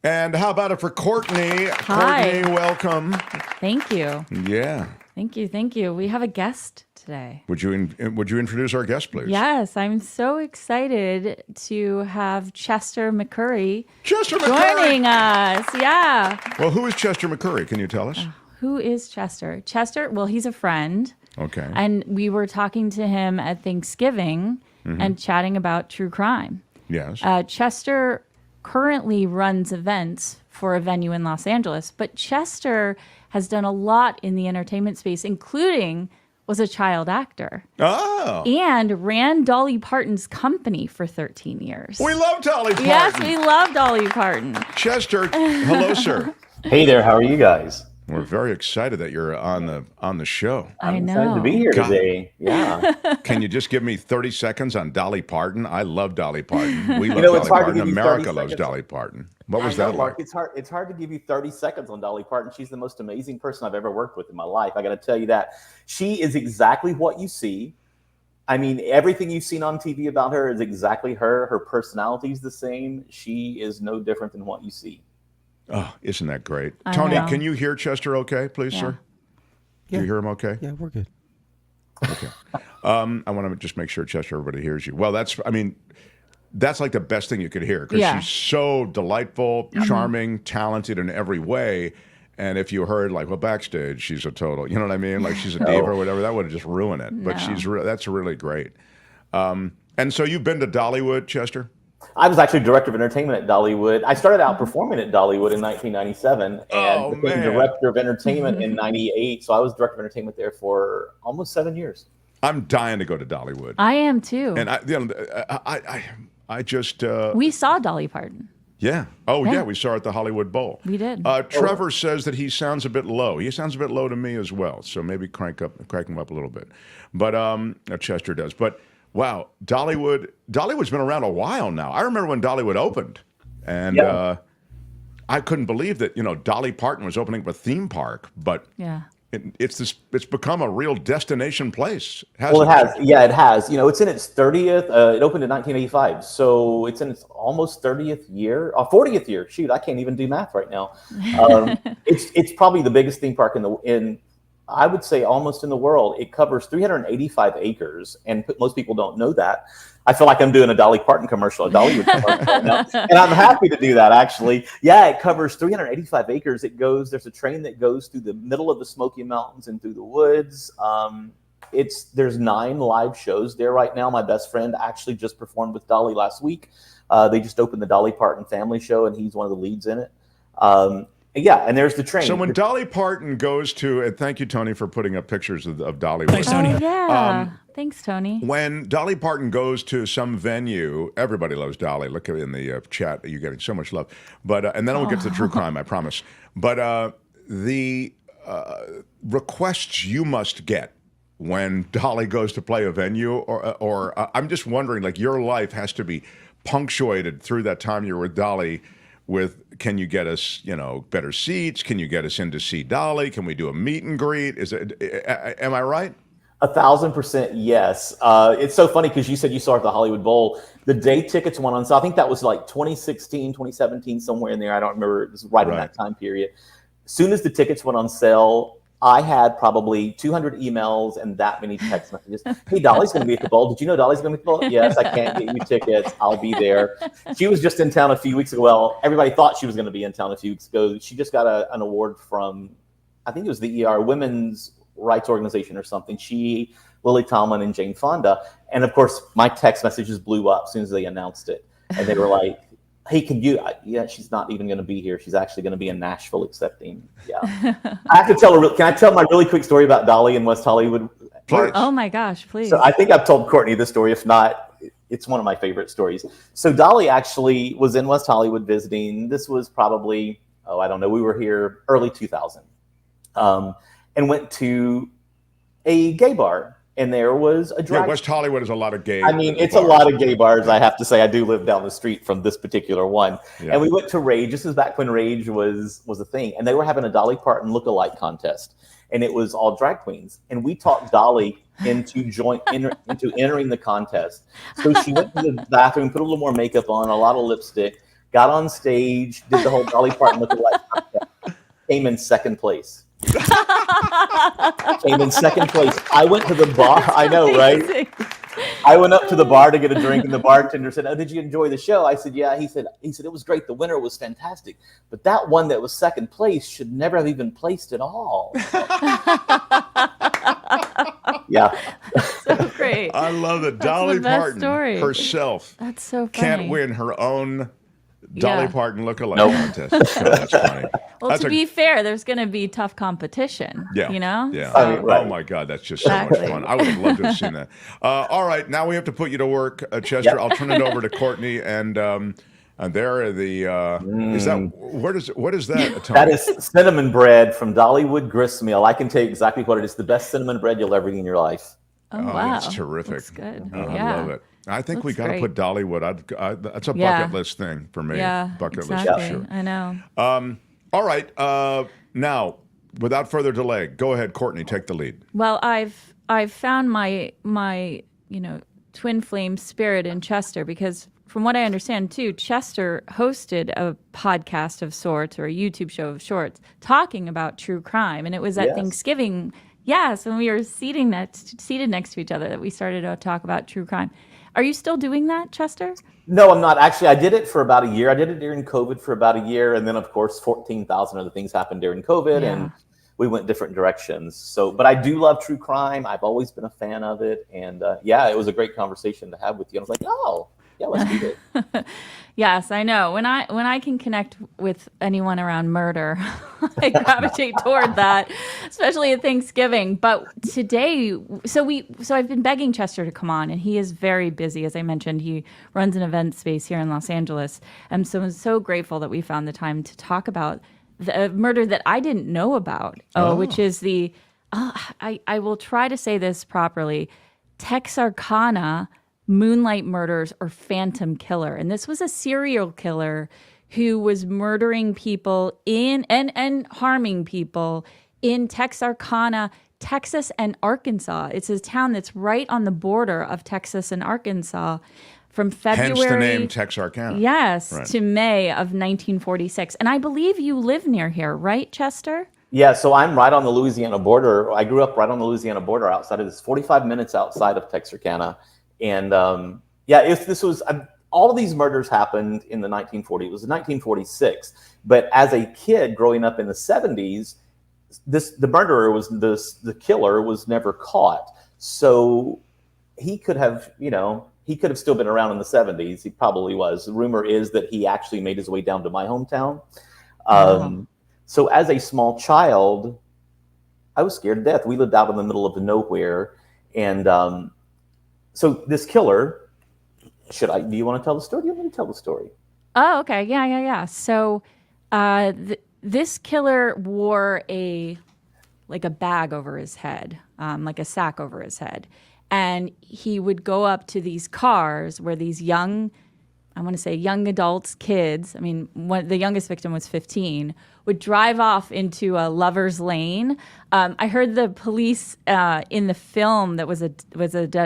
Speaker 2: And how about it for Courtney?
Speaker 14: Hi.
Speaker 2: Courtney, welcome.
Speaker 14: Thank you.
Speaker 2: Yeah.
Speaker 14: Thank you. We have a guest today.
Speaker 2: Would you introduce our guest, please?
Speaker 14: Yes, I'm so excited to have Chester McCurry
Speaker 2: joining
Speaker 14: us. Yeah.
Speaker 2: Well, who is Chester McCurry? Can you tell us?
Speaker 14: Who is Chester? Chester, well, he's a friend.
Speaker 2: Okay.
Speaker 14: And we were talking to him at Thanksgiving and chatting about true crime.
Speaker 2: Yes.
Speaker 14: Chester currently runs events for a venue in Los Angeles, but Chester has done a lot in the entertainment space, including was a child actor.
Speaker 2: Oh.
Speaker 14: And ran Dolly Parton's company for 13 years.
Speaker 2: We love Dolly Parton.
Speaker 14: Yes, we love Dolly Parton.
Speaker 2: Chester, hello, sir.
Speaker 17: Hey there, how are you guys?
Speaker 2: We're very excited that you're on the show.
Speaker 17: I'm excited to be here today. Yeah.
Speaker 2: Can you just give me 30 seconds on Dolly Parton? I love Dolly Parton. We love
Speaker 17: it's
Speaker 2: Dolly
Speaker 17: hard to
Speaker 2: Parton.
Speaker 17: give you
Speaker 2: America
Speaker 17: 30
Speaker 2: loves
Speaker 17: seconds.
Speaker 2: Dolly Parton. What was
Speaker 17: I know,
Speaker 2: that
Speaker 17: Mark,
Speaker 2: like?
Speaker 17: it's hard to give you 30 seconds on Dolly Parton. She's the most amazing person I've ever worked with in my life. I got to tell you that. She is exactly what you see. I mean, everything you've seen on TV about her is exactly her. Her personality is the same. She is no different than what you see.
Speaker 2: Oh, isn't that great?
Speaker 14: I
Speaker 2: Tony,
Speaker 14: know.
Speaker 2: can you hear Chester okay, please, sir?
Speaker 3: Yeah.
Speaker 2: You hear him okay?
Speaker 3: Yeah, we're good.
Speaker 2: Okay. I want to just make sure, Chester, everybody hears you. Well, that's like the best thing you could hear because she's so delightful, charming, talented in every way. And if you heard backstage, she's a total, you know what I mean? Like she's a diva or whatever, that would have just ruined it. But that's really great. And so you've been to Dollywood, Chester?
Speaker 17: I was actually director of entertainment at Dollywood. I started out performing at Dollywood in 1997 and became director of entertainment in 98. So I was director of entertainment there for almost 7 years.
Speaker 2: I'm dying to go to Dollywood.
Speaker 14: I am too.
Speaker 2: And I just
Speaker 14: we saw Dolly Parton.
Speaker 2: Yeah. Oh, yeah. We saw her at the Hollywood Bowl.
Speaker 14: We did.
Speaker 2: Trevor says that he sounds a bit low. He sounds a bit low to me as well. So maybe crank him up a little bit. But Chester does. But wow, Dollywood's been around a while now. I remember when Dollywood opened, and I couldn't believe that Dolly Parton was opening up a theme park. But it's become a real destination place.
Speaker 17: Well, it has. Yeah, it has. It's in its 30th. It opened in 1985, so it's in its almost 30th year, 40th year. Shoot, I can't even do math right now. It's probably the biggest theme park in I would say almost in the world. It covers 385 acres, and most people don't know that. I feel like I'm doing a Dolly Parton commercial, a Dollywood commercial right now, and I'm happy to do that, actually. Yeah, it covers 385 acres. There's a train that goes through the middle of the Smoky Mountains and through the woods. There's 9 live shows there right now. My best friend actually just performed with Dolly last week. They just opened the Dolly Parton Family Show, and he's one of the leads in it. And there's the train.
Speaker 2: So when Dolly Parton goes to, and thank you, Tony, for putting up pictures of Dollywood.
Speaker 14: Thanks, Tony. Thanks, Tony.
Speaker 2: When Dolly Parton goes to some venue, everybody loves Dolly. Look in the chat, you're getting so much love. But and then we'll get to the true crime, I promise. But the requests you must get when Dolly goes to play a venue, or I'm just wondering, like your life has to be punctuated through that time you're with Dolly. Can you get us, better seats? Can you get us in to see Dolly? Can we do a meet and greet? Am I right?
Speaker 17: 1,000% yes. It's so funny because you said you saw her at the Hollywood Bowl. The day tickets went on sale. I think that was like 2016, 2017, somewhere in there. I don't remember. It was right in that time period. As soon as the tickets went on sale, I had probably 200 emails and that many text messages. Hey, Dolly's going to be at the bowl. Did you know Dolly's going to be at the bowl? Yes, I can't get you tickets. I'll be there. She was just in town a few weeks ago. Well, everybody thought she was going to be in town a few weeks ago. She just got an award from, I think it was the Women's Rights Organization or something. She, Lily Tomlin, and Jane Fonda. And of course, my text messages blew up as soon as they announced it. And they were like, hey, she's not even going to be here. She's actually going to be in Nashville accepting. Yeah. I have to can I tell my really quick story about Dolly in West Hollywood?
Speaker 2: Please.
Speaker 14: Oh my gosh, please.
Speaker 17: So I think I've told Courtney this story. If not, it's one of my favorite stories. So Dolly actually was in West Hollywood visiting. This was probably, I don't know. We were here early 2000 and went to a gay bar. And there was a drag.
Speaker 2: Yeah, West Hollywood is a lot of gay.
Speaker 17: I mean, it's bars. A lot of gay bars. I have to say, I do live down the street from this particular one. Yeah. And we went to Rage. This is back when Rage was a thing, and they were having a Dolly Parton lookalike contest, and it was all drag queens. And we talked Dolly into entering the contest. So she went to the bathroom, put a little more makeup on, a lot of lipstick, got on stage, did the whole Dolly Parton lookalike contest, came in second place. Came in second place. I went to the bar. I know, right? I went up to the bar to get a drink, and the bartender said, "Oh, did you enjoy the show?" I said, "Yeah." He said it was great. The winner was fantastic, but that one that was second place should never have even placed at all. Yeah,
Speaker 14: so great.
Speaker 2: I love that. Dolly Parton herself.
Speaker 14: That's so funny.
Speaker 2: Can't win her own Dolly Parton lookalike contest. So that's funny.
Speaker 14: Well, to be fair, there's going to be tough competition. Yeah.
Speaker 2: Yeah.
Speaker 14: So,
Speaker 2: Oh my God, that's just so much fun. I would have loved to have seen that. All right, now we have to put you to work, Chester. Yep. I'll turn it over to Courtney, and there are the. Is that what is that?
Speaker 17: That is cinnamon bread from Dollywood Gristmill. I can tell you exactly what it is. The best cinnamon bread you'll ever eat in your life.
Speaker 14: Oh wow,
Speaker 2: it's terrific.
Speaker 14: That's good.
Speaker 2: I love it. I think we got to put Dollywood. That's a bucket list thing for me.
Speaker 14: Yeah,
Speaker 2: bucket
Speaker 14: list for sure. I know.
Speaker 2: All right. Now, without further delay, go ahead, Courtney. Take the lead.
Speaker 14: Well, I've found my twin flame spirit in Chester, because from what I understand too, Chester hosted a podcast of sorts, or a YouTube show of sorts, talking about true crime, and it was at Thanksgiving. Yes, when we were seated next to each other, that we started to talk about true crime. Are you still doing that, Chester?
Speaker 17: No, I'm not. Actually, I did it for about a year. I did it during COVID for about a year. And then, of course, 14,000 other things happened during COVID, and we went different directions. So, but I do love true crime. I've always been a fan of it. And it was a great conversation to have with you. I was like, oh, Yeah, let's do it.
Speaker 14: Yes, I know. When I can connect with anyone around murder, I gravitate toward that, especially at Thanksgiving. But today, so I've been begging Chester to come on, and he is very busy. As I mentioned, he runs an event space here in Los Angeles. And so I'm so grateful that we found the time to talk about the murder that I didn't know about, which is I will try to say this properly, Texarkana Moonlight Murders or Phantom Killer. And this was a serial killer who was murdering people and harming people in Texarkana, Texas and Arkansas. It's a town that's right on the border of Texas and Arkansas from February.
Speaker 2: Hence the name Texarkana.
Speaker 14: Yes,
Speaker 2: right.
Speaker 14: To May of 1946. And I believe you live near here, right, Chester?
Speaker 17: Yeah, so I'm right on the Louisiana border. I grew up right on the Louisiana border outside of this, 45 minutes outside of Texarkana. And all of these murders happened in the 1940s. It was 1946. But as a kid growing up in the 70s, the killer was never caught. So he could have still been around in the 70s. He probably was. The rumor is that he actually made his way down to my hometown. So as a small child, I was scared to death. We lived out in the middle of nowhere. And so this killer, do you want to tell the story? Do you want me to tell the story?
Speaker 14: Oh, okay. Yeah. So this killer wore a bag over his head, like a sack over his head. And he would go up to these cars where these young adults, kids, the youngest victim was 15, would drive off into a lover's lane. I heard the police in the film that was an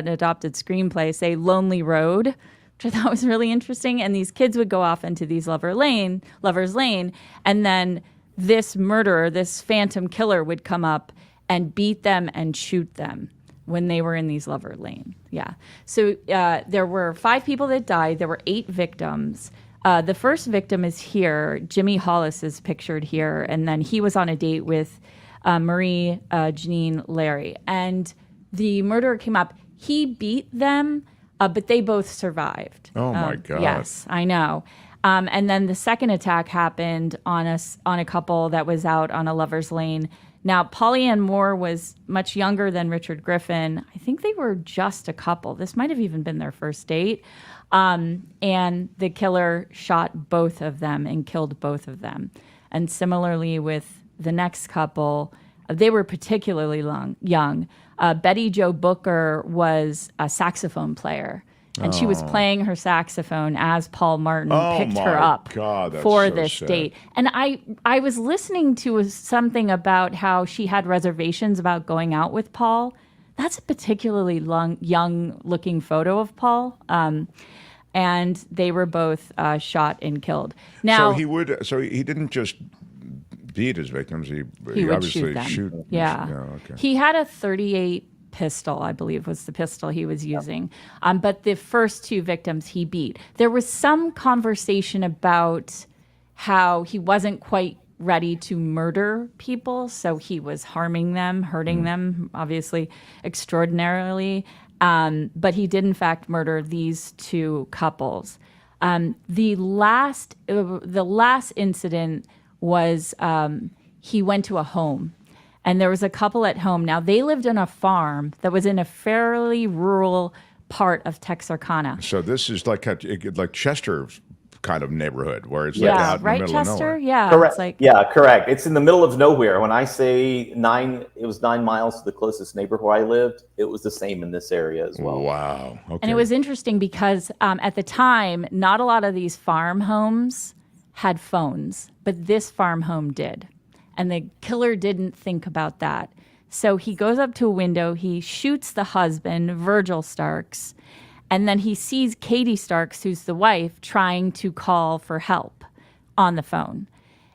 Speaker 14: adopted screenplay say Lonely Road, which I thought was really interesting. And these kids would go off into these lover's lane, and then this murderer, this phantom killer would come up and beat them and shoot them when they were in these lover lane. Yeah. So there were 5 people that died. There were 8 victims. The first victim is here. Jimmy Hollis is pictured here. And then he was on a date with Marie Janine Larry. And the murderer came up. He beat them, but they both survived.
Speaker 2: Oh, my God.
Speaker 14: Yes, I know. And then the second attack happened on a couple that was out on a lover's lane. Now, Polly Ann Moore was much younger than Richard Griffin. I think they were just a couple. This might have even been their first date. And the killer shot both of them and killed both of them. And similarly with the next couple, they were particularly young. Betty Jo Booker was a saxophone player. And she was playing her saxophone as Paul Martin picked her up for this date. And I was listening to something about how she had reservations about going out with Paul. That's a particularly young-looking looking photo of Paul. And they were both shot and killed. Now,
Speaker 2: so he didn't just beat his victims. He
Speaker 14: would
Speaker 2: obviously
Speaker 14: shoot them.
Speaker 2: Yeah. Okay.
Speaker 14: He had a .38 pistol, I believe was the pistol he was using. But the first 2 victims he beat. There was some conversation about how he wasn't quite ready to murder people, so he was harming them, hurting them, obviously extraordinarily. But he did in fact murder these 2 couples. The last incident was he went to a home. And there was a couple at home. Now, they lived on a farm that was in a fairly rural part of Texarkana.
Speaker 2: So this is like Chester's kind of neighborhood where it's
Speaker 14: right,
Speaker 2: out in the middle
Speaker 14: Chester?
Speaker 2: of nowhere.
Speaker 14: Yeah,
Speaker 17: correct. Correct. It's in the middle of nowhere. When I say it was 9 miles to the closest neighbor where I lived. It was the same in this area as well.
Speaker 2: Wow. Okay.
Speaker 14: And it was interesting because at the time, not a lot of these farm homes had phones, but this farm home did. And the killer didn't think about that. So he goes up to a window, he shoots the husband, Virgil Starks, and then he sees Katie Starks, who's the wife, trying to call for help on the phone.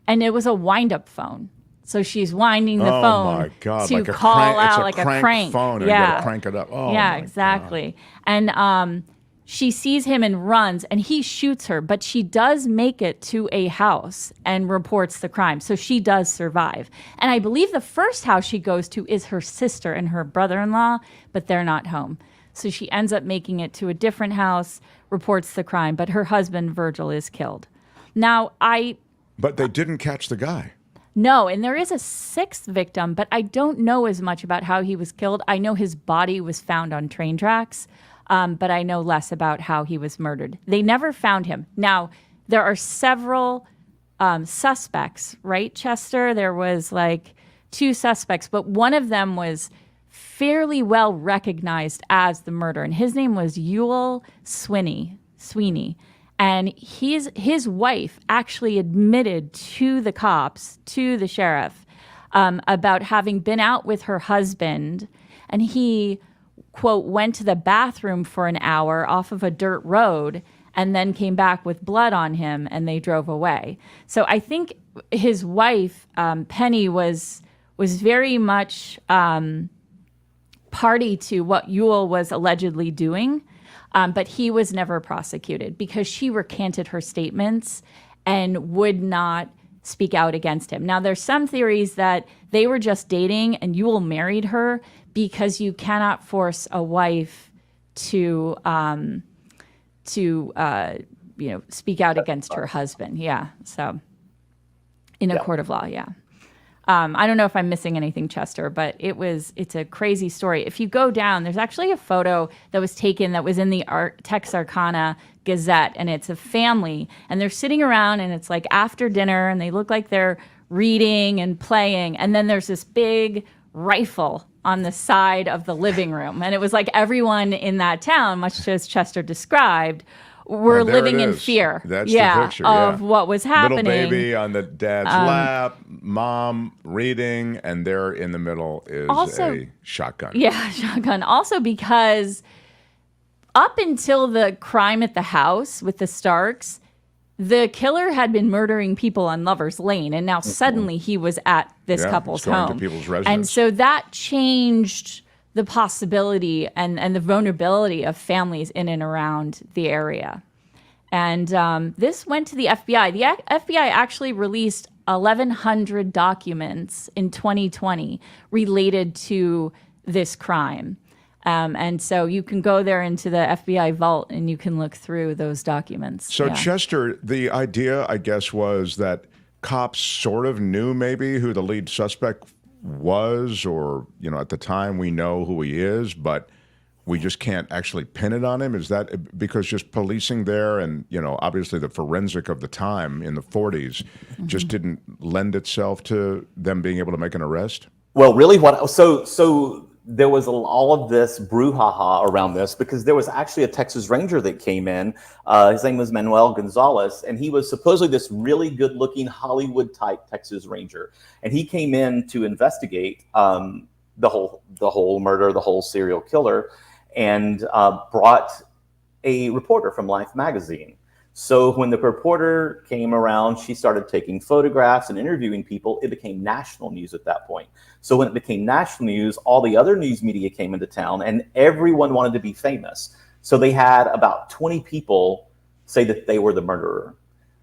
Speaker 14: And it was a wind-up phone. So she's winding the phone
Speaker 2: my God.
Speaker 14: to
Speaker 2: like
Speaker 14: call out
Speaker 2: like
Speaker 14: a crank.
Speaker 2: Phone and you gotta crank it up. Oh,
Speaker 14: yeah,
Speaker 2: my
Speaker 14: exactly.
Speaker 2: God.
Speaker 14: And she sees him and runs, and he shoots her, but she does make it to a house and reports the crime. So she does survive. And I believe the first house she goes to is her sister and her brother-in-law, but they're not home. So she ends up making it to a different house, reports the crime, but her husband, Virgil, is killed. Now,
Speaker 2: But they didn't catch the guy.
Speaker 14: No, and there is a sixth victim, but I don't know as much about how he was killed. I know his body was found on train tracks, but I know less about how he was murdered. They never found him. Now, there are several suspects, right, Chester? There was like 2 suspects, but one of them was fairly well recognized as the murderer, and his name was Ewell Sweeney. And his wife actually admitted to the cops, to the sheriff, about having been out with her husband, and he, quote, went to the bathroom for an hour off of a dirt road and then came back with blood on him, and they drove away. So I think his wife, Penny, was very much party to what Ewell was allegedly doing. But he was never prosecuted because she recanted her statements and would not speak out against him. Now, there's some theories that they were just dating and Ewell married her because you cannot force a wife to speak out against her husband. Yeah. So in a court of law. Yeah. I don't know if I'm missing anything, Chester, but it's a crazy story. If you go down, there's actually a photo that was taken that was in the Texarkana Gazette, and it's a family, and they're sitting around, and it's like after dinner, and they look like they're reading and playing, and then there's this big rifle on the side of the living room, and it was like everyone in that town, much as Chester described, were living in fear.
Speaker 2: That's the picture,
Speaker 14: of what was happening.
Speaker 2: Little baby on the dad's lap, mom reading, and there in the middle is a shotgun.
Speaker 14: Yeah, shotgun. Also because up until the crime at the house with the Starks, the killer had been murdering people on Lover's Lane, and now suddenly he was at this couple's
Speaker 2: going
Speaker 14: home.
Speaker 2: To people's residence.
Speaker 14: And so that changed the possibility and the vulnerability of families in and around the area. And this went to the FBI. The FBI actually released 1,100 documents in 2020 related to this crime. And so you can go there into the FBI vault and you can look through those documents.
Speaker 2: So Chester, the idea, I guess, was that cops sort of knew maybe who the lead suspect was, or, at the time we know who he is, but we just can't actually pin it on him. Is that because just policing there and, obviously the forensic of the time in the 40s just didn't lend itself to them being able to make an arrest?
Speaker 17: Well, really so there was all of this brouhaha around this because there was actually a Texas Ranger that came in. His name was Manuel Gonzalez, and he was supposedly this really good-looking Hollywood-type Texas Ranger. And he came in to investigate the whole murder, the whole serial killer, and brought a reporter from Life magazine. So when the reporter came around, she started taking photographs and interviewing people. It became national news at that point. So when it became national news, all the other news media came into town and everyone wanted to be famous. So they had about 20 people say that they were the murderer.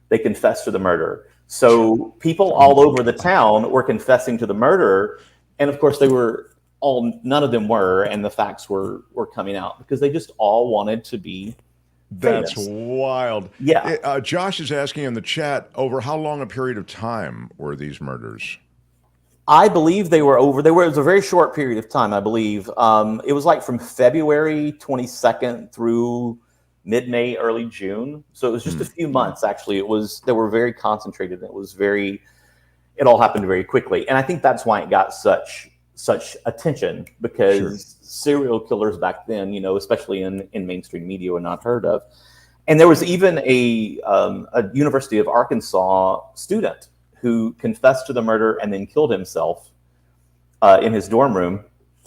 Speaker 17: They confessed to the murder. So people all over the town were confessing to the murderer. And of course none of them were, and the facts were coming out because they just all wanted to be famous.
Speaker 2: That's wild.
Speaker 17: Yeah.
Speaker 2: Josh is asking in the chat, over how long a period of time were these murders?
Speaker 17: I believe it was a very short period of time, I believe. It was like from February 22nd through mid-May, early June. So it was just a few months, actually. They were very concentrated. It all happened very quickly. And I think that's why it got such attention, because serial killers back then, especially in mainstream media, were not heard of. And there was even a University of Arkansas student who confessed to the murder and then killed himself in his dorm room.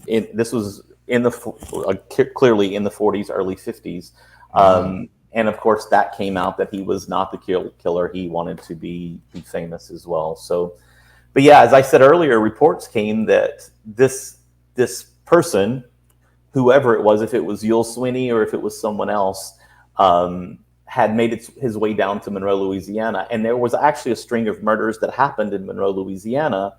Speaker 17: This was clearly in the 40s, early 50s. And of course, that came out that he was not the killer. He wanted to be famous as well. So, but yeah, as I said earlier, reports came that this person, whoever it was, if it was Ewell Sweeney or if it was someone else, had made his way down to Monroe, Louisiana. And there was actually a string of murders that happened in Monroe, Louisiana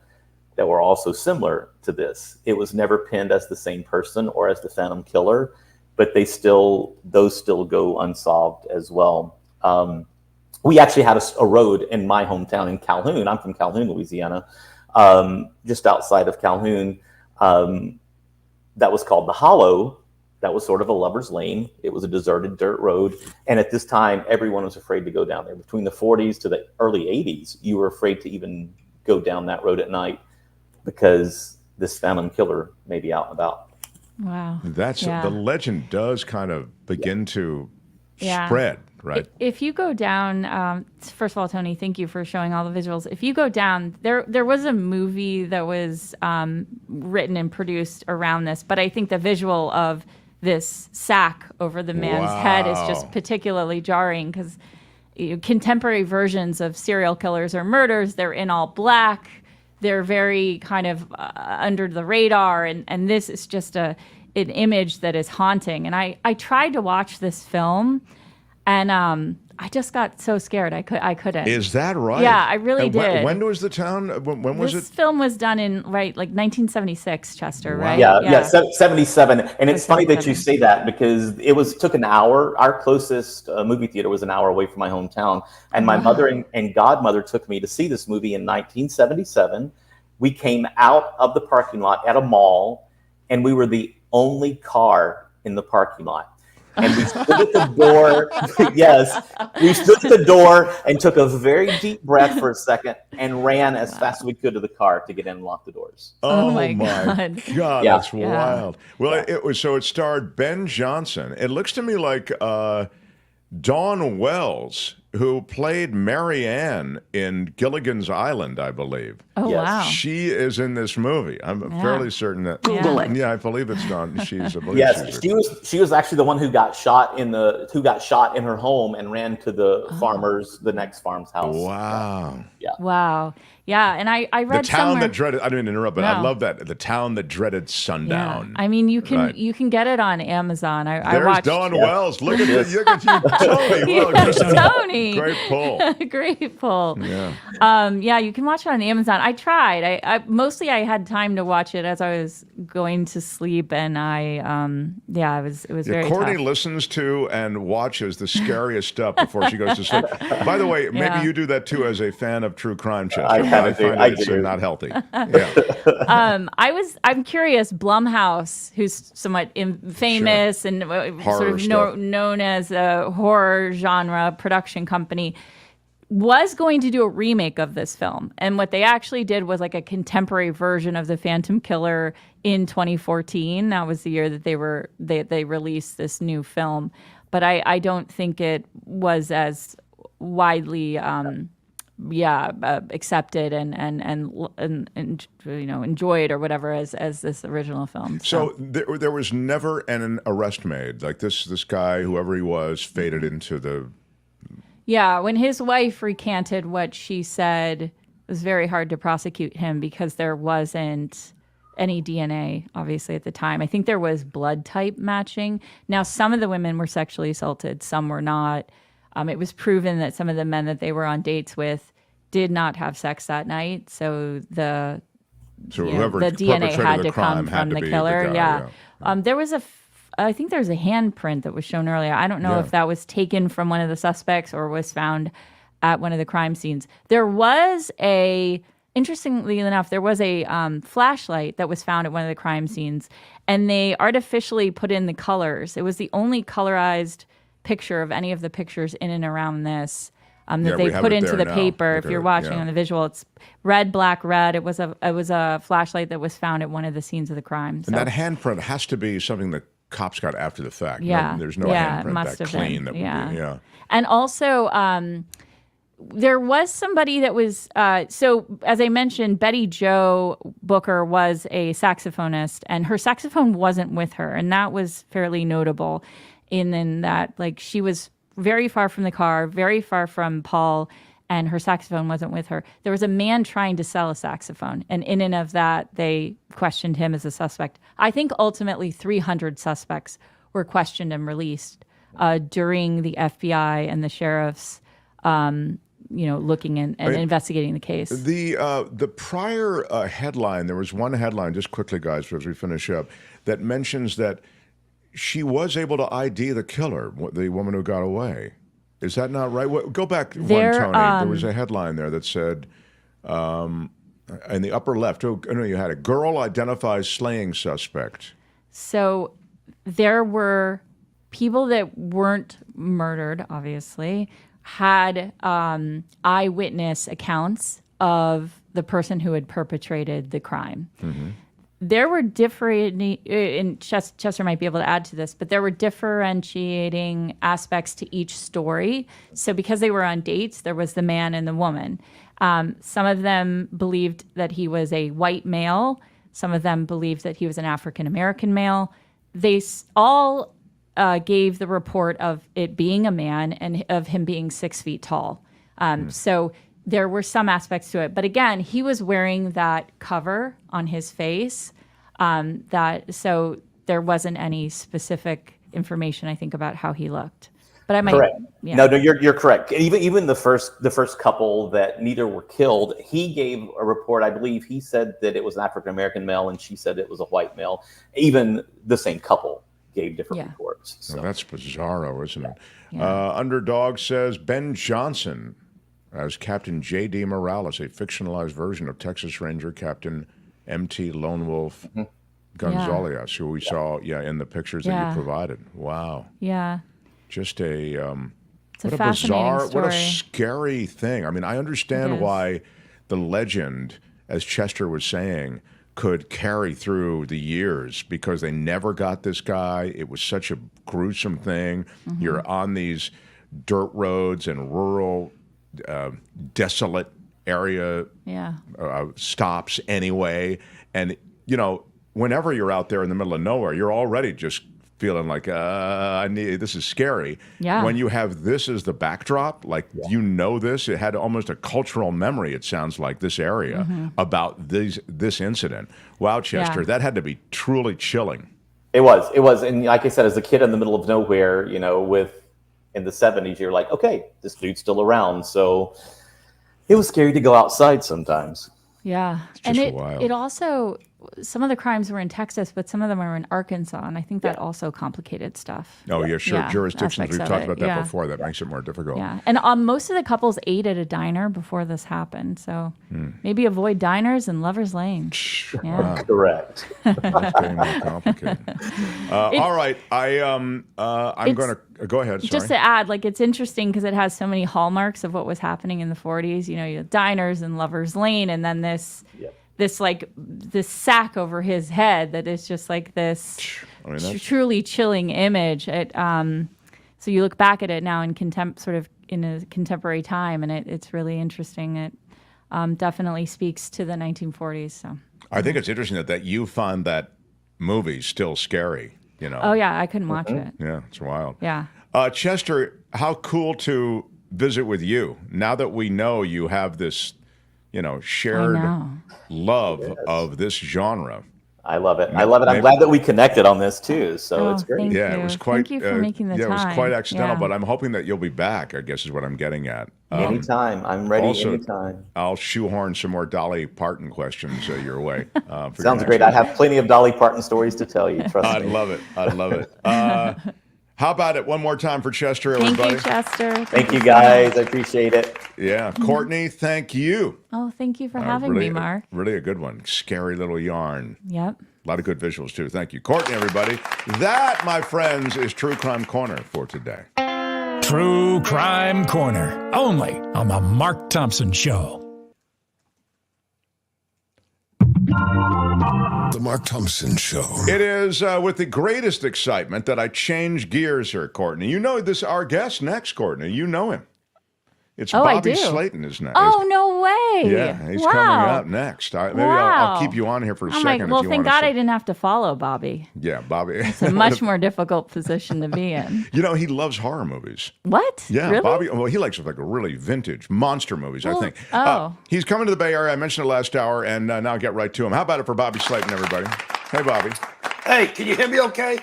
Speaker 17: that were also similar to this. It was never pinned as the same person or as the Phantom Killer. but those still go unsolved as well. We actually had a road in my hometown in Calhoun. I'm from Calhoun, Louisiana, just outside of Calhoun, that was called the Hollow. That was sort of a lover's lane. It was a deserted dirt road. And at this time, everyone was afraid to go down there. Between the 40s to the early 80s, you were afraid to even go down that road at night because this phantom killer may be out and about.
Speaker 14: Wow.
Speaker 2: The legend does kind of begin to spread, right?
Speaker 14: If you go down, first of all, Tony, thank you for showing all the visuals. If you go down, there was a movie that was written and produced around this, but I think the visual of this sack over the man's head is just particularly jarring because contemporary versions of serial killers or murders, they're in all black. They're very kind of under the radar, and this is just an image that is haunting. And I tried to watch this film, and I just got so scared I couldn't.
Speaker 2: Is that right?
Speaker 14: Yeah, I really did.
Speaker 2: When was the town? When was
Speaker 14: this
Speaker 2: it?
Speaker 14: film was done in like 1976, Chester, right?
Speaker 17: Yeah, 77. And it's funny that you say that because took an hour. Our closest movie theater was an hour away from my hometown, and my mother and godmother took me to see this movie in 1977. We came out of the parking lot at a mall, and we were the only car in the parking lot. And we stood at the door. Yes, we stood at the door and took a very deep breath for a second and ran as fast as we could to the car to get in and lock the doors.
Speaker 2: Oh my God,
Speaker 17: Yeah.
Speaker 2: that's wild. Well, it starred Ben Johnson. It looks to me like Dawn Wells, who played Mary Ann in Gilligan's Island, I believe.
Speaker 14: Oh, wow.
Speaker 2: She is in this movie. I'm fairly certain that.
Speaker 16: Google it.
Speaker 2: Yeah, I believe it's Dawn. She's a
Speaker 17: Yes, she was actually the one who got shot in her home and ran to the next farm's house.
Speaker 2: Wow.
Speaker 17: Yeah.
Speaker 14: Wow. Yeah, and I read
Speaker 2: the town
Speaker 14: somewhere,
Speaker 2: that dreaded. I didn't interrupt, but I love that. The town that dreaded sundown.
Speaker 14: I mean, you can get it on Amazon. I watched.
Speaker 2: There's Dawn Wells. Look at this. Look at you, Tony. Well,
Speaker 14: Tony.
Speaker 2: Great pull.
Speaker 14: Great pull.
Speaker 2: Yeah.
Speaker 14: You can watch it on Amazon. I tried. I mostly I had time to watch it as I was going to sleep, and it was very
Speaker 2: Courtney
Speaker 14: tough.
Speaker 2: listens to and watches the scariest stuff before she goes to sleep. By the way, maybe you do that too as a fan of true crime, Chester. I find it's not healthy. Yeah.
Speaker 14: I'm curious. Blumhouse, who's somewhat famous and sort of known as a horror genre production company, was going to do a remake of this film, and what they actually did was like a contemporary version of The Phantom Killer in 2014. That was the year that they released this new film, but I don't think it was as widely accepted and enjoyed or whatever as this original film.
Speaker 2: So there was never an arrest made. Like this guy, whoever he was, faded into the.
Speaker 14: Yeah, when his wife recanted what she said, it was very hard to prosecute him because there wasn't any DNA, obviously, at the time. I think there was blood type matching. Now, some of the women were sexually assaulted, some were not. It was proven that some of the men that they were on dates with did not have sex that night, so the DNA had to come from the killer. There was I think there was a handprint that was shown earlier. I don't know if that was taken from one of the suspects or was found at one of the crime scenes. There was interestingly enough, there was a flashlight that was found at one of the crime scenes, and they artificially put in the colors. It was the only colorized picture of any of the pictures in and around this that they put into the paper. If you're watching on the visual, it's red, black, red. It was a flashlight that was found at one of the scenes of the crime.
Speaker 2: And that handprint has to be something that cops got after the fact.
Speaker 14: Yeah,
Speaker 2: there's no handprint that clean. That would be,
Speaker 14: And also, there was somebody that was so as I mentioned, Betty Jo Booker was a saxophonist, and her saxophone wasn't with her, and that was fairly notable. In that, like, she was very far from the car, very far from Paul, and her saxophone wasn't with her. There was a man trying to sell a saxophone, and in and of that, they questioned him as a suspect. I think ultimately 300 suspects were questioned and released during the FBI and the sheriffs, looking and investigating the case.
Speaker 2: The prior headline, there was one headline, just quickly, guys, as we finish up, that mentions that she was able to ID the killer, the woman who got away. Is that not right? Go back one, Tony. There was a headline there that said, in the upper left, you had a girl identifies slaying suspect.
Speaker 14: So there were people that weren't murdered, obviously, had eyewitness accounts of the person who had perpetrated the crime. Mm-hmm. There were and Chester might be able to add to this, but there were differentiating aspects to each story. So because they were on dates, there was the man and the woman. Some of them believed that he was a white male. Some of them believed that he was an African-American male. They all gave the report of it being a man and of him being 6 feet tall. So there were some aspects to it. But again, he was wearing that cover on his face. So there wasn't any specific information, I think, about how he looked. But I might.
Speaker 17: Correct.
Speaker 14: Yeah.
Speaker 17: No, you're correct. Even the first couple that neither were killed, he gave a report. I believe he said that it was an African American male, and she said it was a white male. Even the same couple gave different reports. So.
Speaker 2: That's bizarro, isn't it?
Speaker 14: Yeah.
Speaker 2: Underdog says Ben Johnson as Captain J.D. Morales, a fictionalized version of Texas Ranger Captain M.T. Lone Wolf Gonzalez, who we saw in the pictures that you provided. Wow.
Speaker 14: Yeah.
Speaker 2: Just a
Speaker 14: what a bizarre,
Speaker 2: what a scary thing. I mean, I understand why the legend, as Chester was saying, could carry through the years because they never got this guy. It was such a gruesome thing. Mm-hmm. You're on these dirt roads and rural, desolate area stops anyway. And, whenever you're out there in the middle of nowhere, you're already just feeling like, this is scary.
Speaker 14: Yeah.
Speaker 2: When you have this as the backdrop, this, it had almost a cultural memory, it sounds like, this area about this incident. Wow, Chester, that had to be truly chilling.
Speaker 17: It was. And like I said, as a kid in the middle of nowhere, in the 70s, you're like, okay, this dude's still around. So it was scary to go outside sometimes.
Speaker 14: Yeah. And it also, some of the crimes were in Texas, but some of them were in Arkansas. And I think that also complicated stuff.
Speaker 2: Oh, yeah, sure.
Speaker 14: Yeah,
Speaker 2: jurisdictions, we've talked about that
Speaker 14: yeah.
Speaker 2: before. That makes it more difficult.
Speaker 14: Yeah. And most of the couples ate at a diner before this happened. So maybe avoid diners and Lover's Lane. Yeah.
Speaker 2: Wow.
Speaker 17: Correct.
Speaker 2: That's getting more complicated. All right. I'm going to go ahead. Sorry.
Speaker 14: Just to add, it's interesting because it has so many hallmarks of what was happening in the 40s. You have diners and Lover's Lane, and then this sack over his head that is just this truly chilling image. So you look back at it now in a contemporary time, and it's really interesting. It definitely speaks to the 1940s. So
Speaker 2: I think it's interesting that you find that movie still scary.
Speaker 14: Oh yeah, I couldn't watch it.
Speaker 2: Yeah, it's wild.
Speaker 14: Yeah.
Speaker 2: Chester, how cool to visit with you now that we know you have this, shared love of this genre.
Speaker 17: I love it. I'm glad that we connected on this too. So it's great.
Speaker 2: Yeah, it was quite.
Speaker 14: Thank you for making the time.
Speaker 2: It was quite accidental, but I'm hoping that you'll be back, I guess is what I'm getting at.
Speaker 17: Anytime. I'm ready
Speaker 2: also,
Speaker 17: anytime.
Speaker 2: I'll shoehorn some more Dolly Parton questions your way.
Speaker 17: Sounds great. I have plenty of Dolly Parton stories to tell you. Trust me.
Speaker 2: I'd love it. How about it one more time for Chester, everybody?
Speaker 14: Thank you, Chester.
Speaker 17: Thank you, guys. I appreciate it.
Speaker 2: Yeah. Courtney, thank you.
Speaker 14: Oh, thank you for having me, Mark.
Speaker 2: Really a good one. Scary little yarn.
Speaker 14: Yep.
Speaker 2: A lot of good visuals, too. Thank you. Courtney, everybody. That, my friends, is True Crime Corner for today.
Speaker 11: True Crime Corner, only on The Mark Thompson Show.
Speaker 7: The Mark Thompson Show.
Speaker 2: It is with the greatest excitement that I change gears here, Courtney. You know our guest next, Courtney. You know him. It's Bobby Slayton is next.
Speaker 14: Oh, no way.
Speaker 2: Yeah, he's coming up next. Maybe I'll keep you on here for a second.
Speaker 14: Well, thank God I didn't have to follow Bobby.
Speaker 2: Yeah, Bobby.
Speaker 14: It's a much more difficult position to be in.
Speaker 2: He loves horror movies.
Speaker 14: What?
Speaker 2: Yeah,
Speaker 14: really?
Speaker 2: Bobby. Well, he likes really vintage monster movies, I think.
Speaker 14: Oh.
Speaker 2: He's coming to the Bay Area. I mentioned it last hour, and now I'll get right to him. How about it for Bobby Slayton, everybody? Hey, Bobby.
Speaker 18: Hey, can you hear me okay?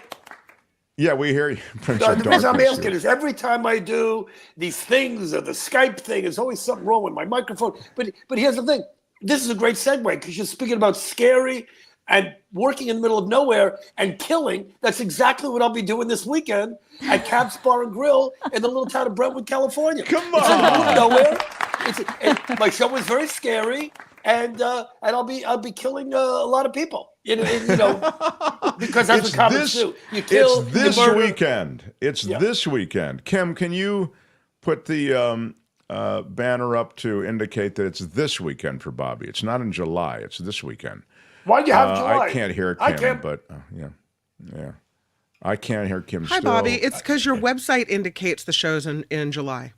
Speaker 2: Yeah, we hear you.
Speaker 18: The reason I'm asking is every time I do these things or the Skype thing, there's always something wrong with my microphone. But here's the thing. This is a great segue because you're speaking about scary and working in the middle of nowhere and killing. That's exactly what I'll be doing this weekend at Cab's Bar and Grill in the little town of Brentwood, California.
Speaker 2: Come
Speaker 18: It's in the middle of
Speaker 2: on.
Speaker 18: nowhere. My show is very scary, and I'll be killing a lot of people. Because that's what comics do. You kill.
Speaker 2: It's this
Speaker 18: you murder.
Speaker 2: weekend. It's this weekend. Kim, can you put the banner up to indicate that it's this weekend for Bobby? It's not in July. It's this weekend.
Speaker 18: Why'd you have July?
Speaker 2: I can't hear Kim, but yeah. I can't hear Kim.
Speaker 5: Hi,
Speaker 2: still.
Speaker 5: Bobby. It's because your website indicates the show's in July.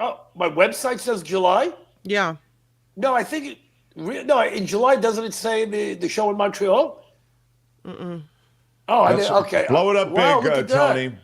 Speaker 18: Oh, my website says July?
Speaker 5: Yeah.
Speaker 18: No, I think in July, doesn't it say the show in Montreal?
Speaker 5: Mm-mm.
Speaker 18: Oh, okay.
Speaker 2: Blow it up
Speaker 18: Wow,
Speaker 2: big,
Speaker 18: look at
Speaker 2: Tony.
Speaker 18: that.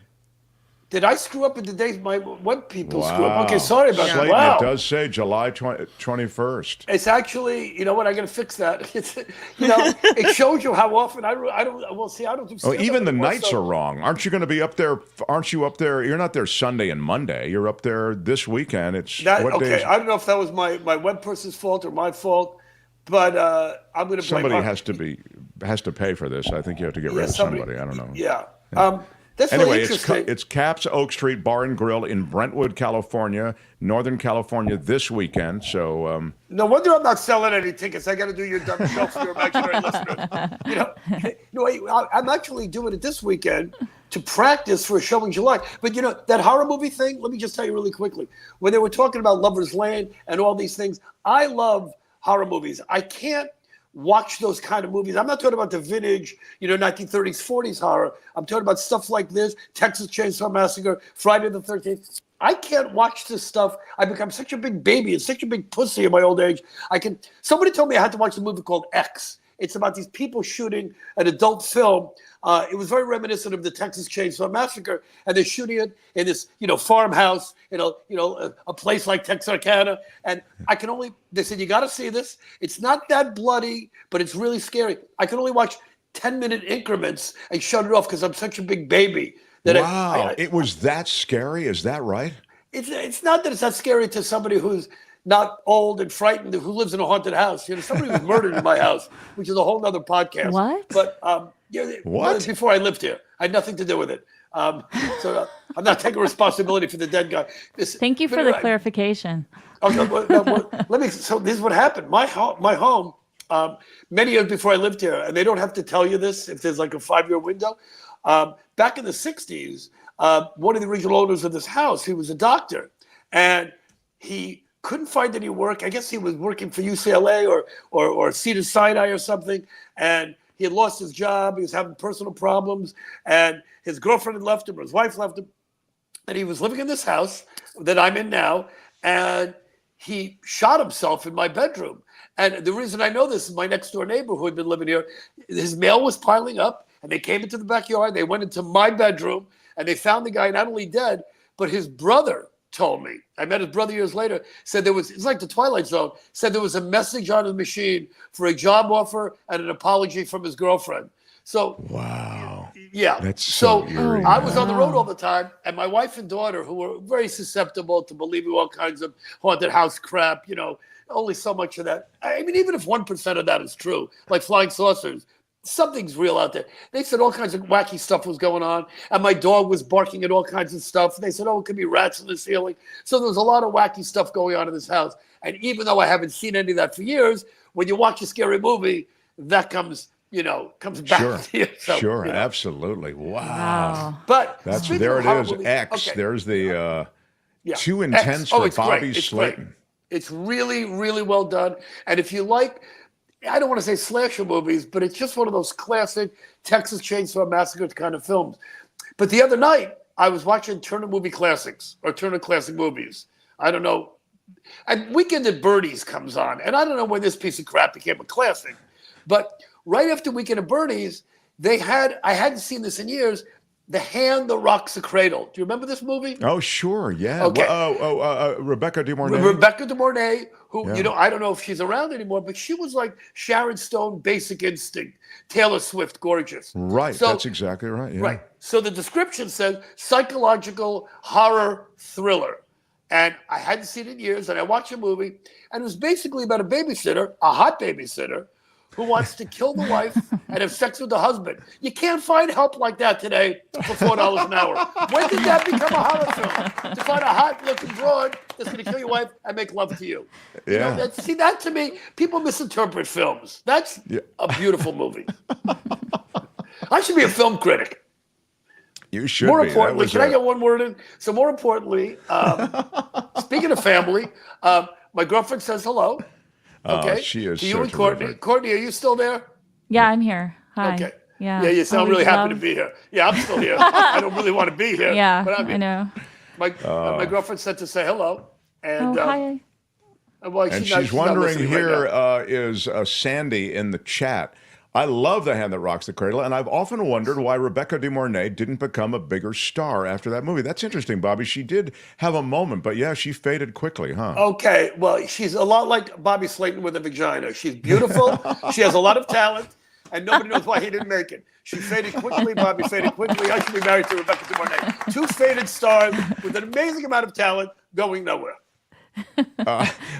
Speaker 18: Did I screw up in the days my web people
Speaker 2: Wow.
Speaker 18: screw up? Okay, sorry about
Speaker 2: Slayton,
Speaker 18: that. Wow.
Speaker 2: it does say July 21st.
Speaker 18: It's actually, you know what? I got to fix that. It's, it shows you how often I don't. Well, see, I don't do.
Speaker 2: Oh,
Speaker 18: stand-up
Speaker 2: even the
Speaker 18: anymore,
Speaker 2: nights
Speaker 18: so-
Speaker 2: are wrong. Aren't you going to be up there? Aren't you up there? You're not there Sunday and Monday. You're up there this weekend. It's what day is it?
Speaker 18: I don't know if that was my web person's fault or my fault, but I'm going to blame
Speaker 2: Somebody has to pay for this. I think you have to get rid of somebody. I don't know.
Speaker 18: Yeah. That's
Speaker 2: Anyway,
Speaker 18: really interesting.
Speaker 2: it's Caps Oak Street Bar and Grill in Brentwood, California, Northern California this weekend. So
Speaker 18: No wonder I'm not selling any tickets. I got to do your dumb show for your imaginary listeners. I'm actually doing it this weekend to practice for a show in July. But that horror movie thing. Let me just tell you really quickly. When they were talking about Lover's Lane and all these things, I love horror movies. I can't watch those kind of movies. I'm not talking about the vintage, 1930s, 40s horror. I'm talking about stuff like this, Texas Chainsaw Massacre, Friday the 13th. I can't watch this stuff. I become such a big baby and such a big pussy in my old age. Somebody told me I had to watch a movie called X. It's about these people shooting an adult film. It was very reminiscent of the Texas Chainsaw Massacre, and they're shooting it in this, farmhouse, a place like Texarkana. And they said, you got to see this. It's not that bloody, but it's really scary. I can only watch 10-minute increments and shut it off because I'm such a big baby.
Speaker 2: Wow, it was that scary? Is that right?
Speaker 18: It's not that it's not scary to somebody who's not old and frightened, who lives in a haunted house. Somebody was murdered in my house, which is a whole nother podcast.
Speaker 14: What?
Speaker 18: But
Speaker 2: what?
Speaker 18: Before I lived here, I had nothing to do with it. So I'm not taking responsibility for the dead guy.
Speaker 14: Thank you for the clarification.
Speaker 18: Okay, let me. So this is what happened. My home. Many years before I lived here, and they don't have to tell you this if there's like a 5-year window. Back in the 60s, one of the original owners of this house, he was a doctor, and he couldn't find any work. I guess he was working for UCLA or Cedars-Sinai or something, and he had lost his job. He was having personal problems, and his girlfriend had left him, or his wife left him, and he was living in this house that I'm in now, and he shot himself in my bedroom. And the reason I know this is my next door neighbor who had been living here, his mail was piling up, and they came into the backyard. They went into my bedroom, and they found the guy not only dead, but his brother told me. I met his brother years later, said it's like the Twilight Zone, said there was a message on his machine for a job offer and an apology from his girlfriend. So,
Speaker 2: wow.
Speaker 18: Yeah.
Speaker 2: That's so eerie.
Speaker 18: I was on the road all the time, and my wife and daughter, who were very susceptible to believing all kinds of haunted house crap, only so much of that. I mean, even if 1% of that is true, like flying saucers, something's real out there. They said all kinds of wacky stuff was going on, and my dog was barking at all kinds of stuff. They said, it could be rats in the ceiling. So there was a lot of wacky stuff going on in this house. And even though I haven't seen any of that for years, when you watch a scary movie, that comes back to you. So,
Speaker 2: sure, absolutely. Wow.
Speaker 18: But
Speaker 2: there it is.
Speaker 18: movies,
Speaker 2: X.
Speaker 18: okay.
Speaker 2: There's the Too
Speaker 18: X.
Speaker 2: Intense for
Speaker 18: it's
Speaker 2: Bobby
Speaker 18: great. It's
Speaker 2: Slayton.
Speaker 18: Great. It's really, really well done. And if you like, I don't want to say slasher movies, but it's just one of those classic Texas Chainsaw Massacre kind of films. But the other night, I was watching Turner Movie Classics or Turner Classic Movies. I don't know. And Weekend at Bernie's comes on. And I don't know when this piece of crap became a classic. But right after Weekend at Bernie's, I hadn't seen this in years, The Hand That Rocks the Cradle. Do you remember this movie?
Speaker 2: Oh, sure, yeah.
Speaker 18: Okay.
Speaker 2: Rebecca De Mornay.
Speaker 18: Rebecca De Mornay, who, I don't know if she's around anymore, but she was like Sharon Stone, Basic Instinct, Taylor Swift, gorgeous.
Speaker 2: Right, that's exactly right. Yeah.
Speaker 18: Right. So the description says psychological horror thriller. And I hadn't seen it in years, and I watched a movie, and it was basically about a babysitter, a hot babysitter, who wants to kill the wife and have sex with the husband. You can't find help like that today for $4 an hour. When did that become a horror film? To find a hot-looking broad that's going to kill your wife and make love to you.
Speaker 2: Yeah.
Speaker 18: See, that to me, people misinterpret films. That's a beautiful movie. I should be a film critic.
Speaker 2: You should
Speaker 18: More
Speaker 2: be.
Speaker 18: importantly, can I get one word in? So more importantly, speaking of family, my girlfriend says hello. Okay.
Speaker 2: She is
Speaker 18: to you
Speaker 2: so
Speaker 18: and Courtney.
Speaker 2: terrific.
Speaker 18: Courtney, are you still there?
Speaker 14: Yeah, I'm here. Hi.
Speaker 18: Okay.
Speaker 14: Yeah.
Speaker 18: Yeah, you sound really happy to
Speaker 14: love-
Speaker 18: be here. Yeah, I'm still here. I don't really want to be here.
Speaker 14: Yeah,
Speaker 18: but I'm here.
Speaker 14: I know.
Speaker 18: My girlfriend said to say hello. And,
Speaker 14: hi.
Speaker 18: Well,
Speaker 2: And
Speaker 18: she's not
Speaker 2: she's wondering
Speaker 18: listening right now.
Speaker 2: is Sandy in the chat. I love The Hand That Rocks the Cradle, and I've often wondered why Rebecca De Mornay didn't become a bigger star after that movie. That's interesting, Bobby. She did have a moment, but yeah, she faded quickly, huh?
Speaker 18: Okay, well, she's a lot like Bobby Slayton with a vagina. She's beautiful. She has a lot of talent, and nobody knows why he didn't make it. She faded quickly. Bobby faded quickly. I should be married to Rebecca De Mornay. Two faded stars with an amazing amount of talent going nowhere.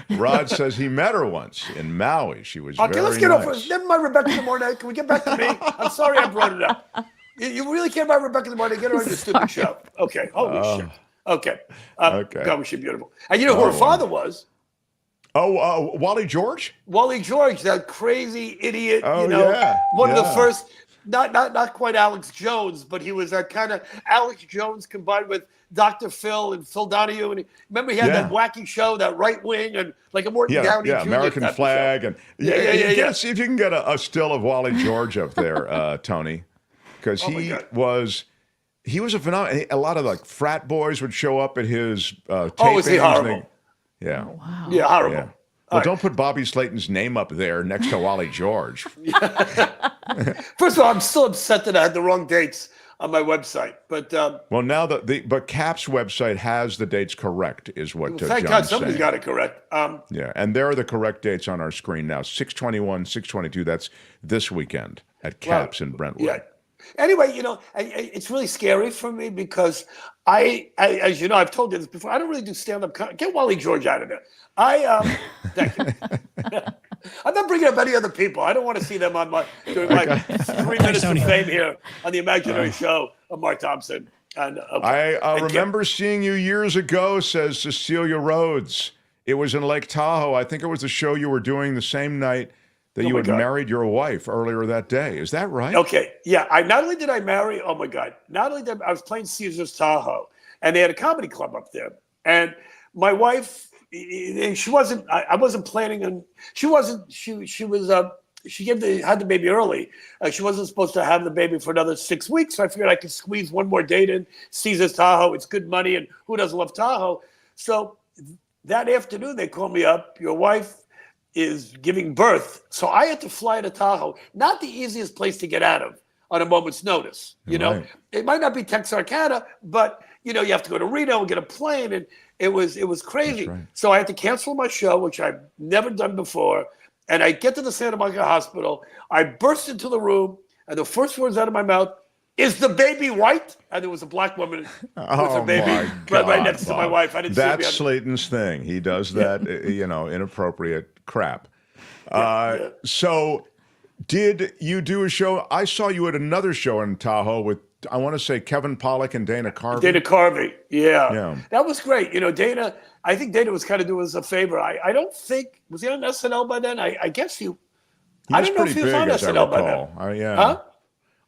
Speaker 2: Rod says he met her once in Maui. She was
Speaker 18: Okay,
Speaker 2: very
Speaker 18: let's get
Speaker 2: nice.
Speaker 18: over it. Never mind Rebecca De Mornay. Can we get back to me? I'm sorry I brought it up. You really care about Rebecca De Mornay? Get her on your stupid show. Okay, holy shit. Okay.
Speaker 2: Okay.
Speaker 18: God, was she beautiful. And you know who her father was?
Speaker 2: Oh, Wally George?
Speaker 18: Wally George, that crazy idiot,
Speaker 2: Oh,
Speaker 18: you know,
Speaker 2: yeah,
Speaker 18: one of the
Speaker 2: yeah.
Speaker 18: first, not quite Alex Jones, but he was that kind of Alex Jones combined with Dr. Phil and Phil Donahue. And remember he had that wacky show, that Right Wing, and like a Morton Downey Jr.
Speaker 2: American
Speaker 18: type of
Speaker 2: flag.
Speaker 18: show.
Speaker 2: And
Speaker 18: Yeah.
Speaker 2: See if you can get a still of Wally George up there, Tony, because he was a phenomenon. A lot of like frat boys would show up at his tapings.
Speaker 18: Oh, was he horrible?
Speaker 2: Yeah.
Speaker 14: Wow.
Speaker 18: Yeah, horrible.
Speaker 2: Yeah. Well, don't put Bobby Slayton's name up there next to Wally George.
Speaker 18: First of all, I'm still upset that I had the wrong dates on my website. But
Speaker 2: Well, now but Cap's website has the dates correct, is what
Speaker 18: thank
Speaker 2: John's
Speaker 18: God somebody's
Speaker 2: saying.
Speaker 18: got it correct.
Speaker 2: Yeah, and there are the correct dates on our screen now. 6/21, 6/22. That's this weekend at Caps in Brentwood.
Speaker 18: Yeah. Anyway, you know, it's really scary for me because as you know, I've told you this before, I don't really do stand-up. Get Wally George out of there. Thank you. I'm not bringing up any other people. I don't want to see them during my 3 minutes of fame here on the imaginary show of Mark Thompson. And
Speaker 2: I remember seeing you years ago, says Cecilia Rhodes. It was in Lake Tahoe. I think it was the show you were doing the same night that you had married your wife earlier that day. Is that right?
Speaker 18: Okay. Yeah. Not only did I marry, oh my God, not only did I was playing Caesar's Tahoe, and they had a comedy club up there. And my wife, she wasn't, I wasn't planning on, she was, she had the baby early. She wasn't supposed to have the baby for another 6 weeks. So I figured I could squeeze one more date in. Caesar's Tahoe, it's good money, and who doesn't love Tahoe? So that afternoon, they called me up. Your wife is giving birth. So I had to fly to Tahoe. Not the easiest place to get out of on a moment's notice. You know, it might not be Texarkana, but you know, you have to go to Reno and get a plane, and it was crazy. Right. So I had to cancel my show, which I've never done before. And I get to the Santa Monica Hospital. I burst into the room, and the first words out of my mouth, "Is the baby white?" And there was a black woman with her baby right next to my wife. I didn't see
Speaker 2: That's Slayton's thing. He does that, you know, inappropriate crap. So did you do a show? I saw you at another show in Tahoe with, I want to say, Kevin Pollak and Dana Carvey.
Speaker 18: Dana Carvey, yeah. That was great. You know, Dana, I think Dana was kind of doing us a favor. I don't think, was he on SNL by then? I guess he I don't know if he was on SNL by then. Huh?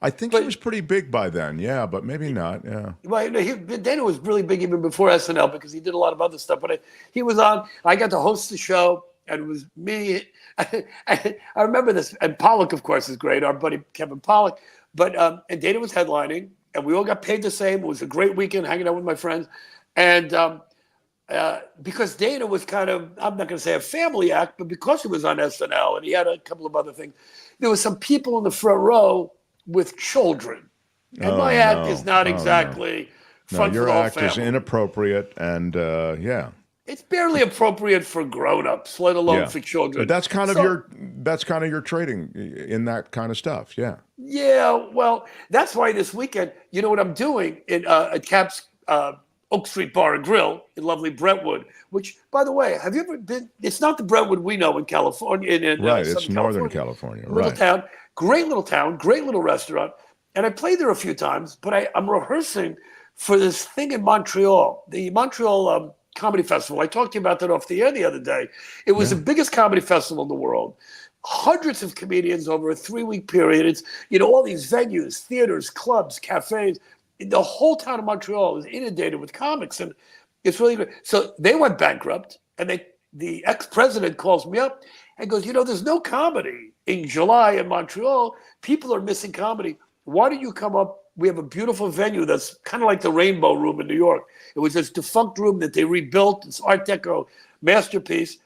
Speaker 2: I think he was pretty big by then, yeah, but maybe not, yeah.
Speaker 18: Well, Dana was really big even before SNL because he did a lot of other stuff. But he was on, I got to host the show, and it was me. I remember this, and Pollak, of course, is great, our buddy Kevin Pollak. But and Dana was headlining, and we all got paid the same. It was a great weekend hanging out with my friends. And because Dana was kind of, I'm not going to say a family act, but because he was on SNL and he had a couple of other things, there were some people in the front row with children. And my act is not exactly fun for the whole family.
Speaker 2: Your act is inappropriate, and yeah.
Speaker 18: It's barely appropriate for grown-ups, let alone for children.
Speaker 2: But that's kind of your trading in that kind of stuff, yeah. Yeah,
Speaker 18: well, that's why this weekend, you know what I'm doing at Cap's Oak Street Bar and Grill in lovely Brentwood, which, by the way, have you ever been? It's not the Brentwood we know in California.
Speaker 2: Right, it's Northern California.
Speaker 18: Little
Speaker 2: Right.
Speaker 18: town, great little town, great little restaurant. And I played there a few times, but I'm rehearsing for this thing in Montreal, the Montreal Comedy Festival. I talked to you about that off the air the other day. It was the biggest comedy festival in the world. Hundreds of comedians over a 3-week period. It's, all these venues, theaters, clubs, cafes. The whole town of Montreal is inundated with comics, and it's really good. So they went bankrupt, and the ex-president calls me up and goes, there's no comedy in July in Montreal. People are missing comedy. Why don't you come up? We have a beautiful venue that's kind of like the Rainbow Room in New York. It was this defunct room that they rebuilt. It's Art Deco masterpiece,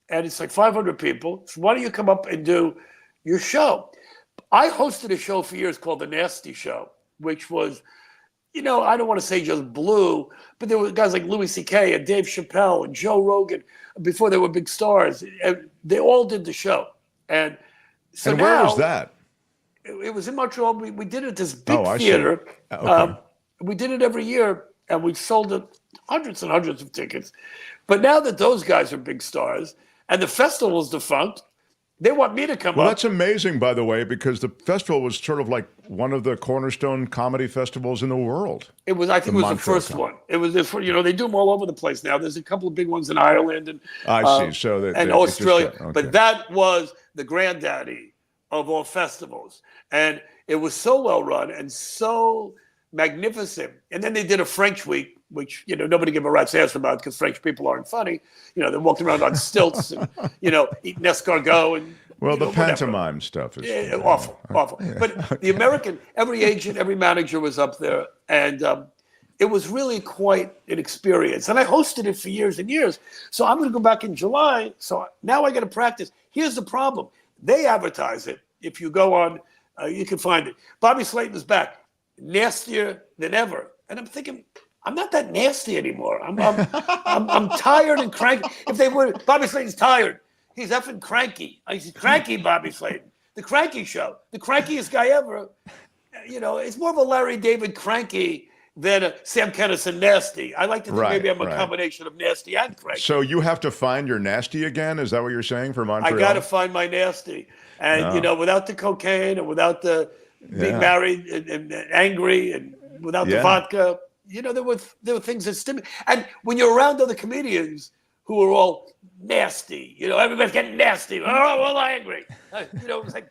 Speaker 18: and it's like 500 people. So why don't you come up and do your show? I hosted a show for years called The Nasty Show, which was, I don't want to say just blue, but there were guys like Louis C.K. and Dave Chappelle and Joe Rogan before they were big stars. And they all did the show. And so
Speaker 2: where was that?
Speaker 18: It was in Montreal. We did it at this big
Speaker 2: I
Speaker 18: theater.
Speaker 2: see. Okay.
Speaker 18: We did it every year, and we sold it hundreds and hundreds of tickets. But now that those guys are big stars and the festival's defunct, they want me to come
Speaker 2: Well,
Speaker 18: up.
Speaker 2: that's amazing, by the way, because the festival was sort of like one of the cornerstone comedy festivals in the world.
Speaker 18: It was, I think, the first one. It was this, they do them all over the place now. There's a couple of big ones in Ireland and
Speaker 2: I see. So
Speaker 18: and Australia.
Speaker 2: okay.
Speaker 18: But that was the granddaddy of all festivals, and it was so well run and so magnificent. And then they did a French week, which nobody gave a rat's ass about because French people aren't funny. They walked around on stilts and eating escargot and
Speaker 2: the pantomime stuff is
Speaker 18: awful. Yeah. But the American, every agent, every manager was up there, and it was really quite an experience. And I hosted it for years and years. So I'm going to go back in July. So now I got to practice. Here's the problem: they advertise it. If you go on, you can find it. Bobby Slayton's back, nastier than ever, and I'm thinking, I'm not that nasty anymore. I'm tired and cranky. If they were, Bobby Slayton's tired. He's effing cranky. He's cranky, Bobby Slayton. The Cranky Show. The crankiest guy ever. It's more of a Larry David cranky than a Sam Kinison nasty. I like to think maybe I'm a combination of nasty and cranky.
Speaker 2: So you have to find your nasty again? Is that what you're saying for Montreal?
Speaker 18: I got to find my nasty. And, without the cocaine and without the being married and angry and without the vodka, there were things that stimulate. And when you're around other comedians who are all nasty, everybody's getting nasty, all angry. It was like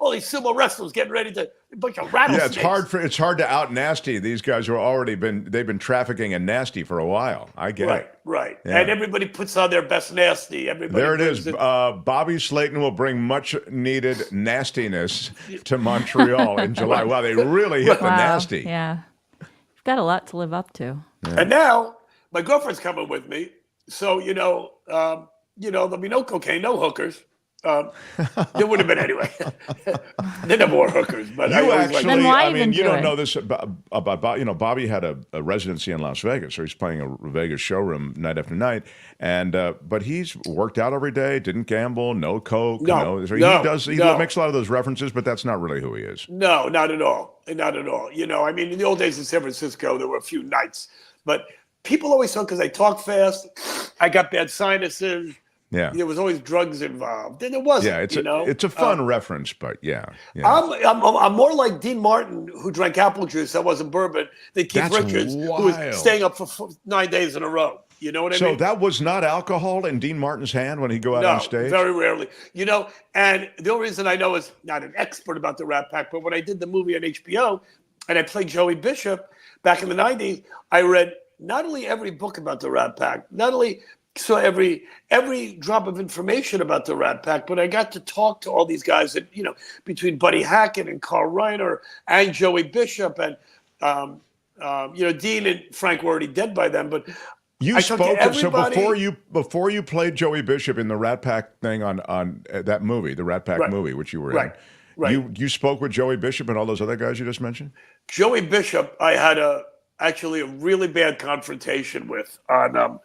Speaker 18: all these sumo wrestlers getting ready to a bunch of rattlesnakes.
Speaker 2: Yeah, it's hard to out nasty. These guys are they've been trafficking in nasty for a while. I get it.
Speaker 18: Right.
Speaker 2: Yeah.
Speaker 18: And everybody puts on their best nasty.
Speaker 2: There it is. Bobby Slayton will bring much needed nastiness to Montreal in July. Wow, they really hit the nasty.
Speaker 14: Yeah. You've got a lot to live up to.
Speaker 2: Yeah.
Speaker 18: And now my girlfriend's coming with me. So, there'll be no cocaine, no hookers. There would have been anyway. There never were hookers, but
Speaker 2: you don't
Speaker 14: it?
Speaker 2: know this about Bobby had a residency in Las Vegas, so he's playing a Vegas showroom night after night, and but he's worked out every day, didn't gamble, no coke, so he makes a lot of those references, but that's not really who he is.
Speaker 18: No, not at all, not at all. In the old days in San Francisco, there were a few nights, but people always thought because I talk fast, I got bad sinuses.
Speaker 2: Yeah,
Speaker 18: there was always drugs involved, and there wasn't.
Speaker 2: Yeah, it's a fun reference, but yeah.
Speaker 18: I'm more like Dean Martin, who drank apple juice that wasn't bourbon, than Keith Richards, who was staying up for 9 days in a row. You know what I mean?
Speaker 2: So that was not alcohol in Dean Martin's hand when he go out on stage?
Speaker 18: No, very rarely. And the only reason I know is not an expert about the Rat Pack, but when I did the movie on HBO and I played Joey Bishop back in the 90s, I read not only every book about the Rat Pack, not only saw every drop of information about the Rat Pack, but I got to talk to all these guys that, between Buddy Hackett and Carl Reiner and Joey Bishop and, Dean and Frank were already dead by then, but
Speaker 2: you spoke so before you played Joey Bishop in the Rat Pack thing on that movie, the Rat Pack movie, which you were in.
Speaker 18: Right.
Speaker 2: You spoke with Joey Bishop and all those other guys you just mentioned?
Speaker 18: Joey Bishop, I had actually a really bad confrontation with on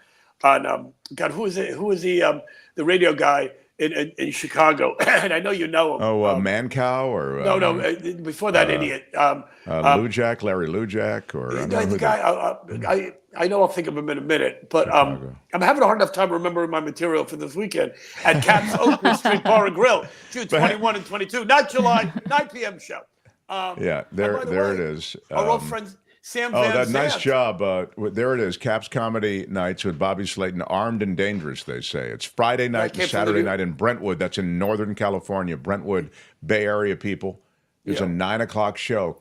Speaker 18: God, who is it? Who is he? The radio guy in Chicago, and I know you know him.
Speaker 2: Oh, Mancow or
Speaker 18: before that idiot.
Speaker 2: Lujak, Larry Lujak, or
Speaker 18: the guy. I know I'll think of him in a minute, but I'm having a hard enough time remembering my material for this weekend at Cap's Oakwood Street Bar and Grill, June 21 and 22, not July, 9 p.m. show.
Speaker 2: There it is.
Speaker 18: Our old friend Sam Van
Speaker 2: that
Speaker 18: Zandt.
Speaker 2: nice job. There it is. Cap's Comedy Nights with Bobby Slayton, Armed and Dangerous, they say. It's Friday night and Saturday night in Brentwood. That's in Northern California, Brentwood, Bay Area people. There's a 9 o'clock show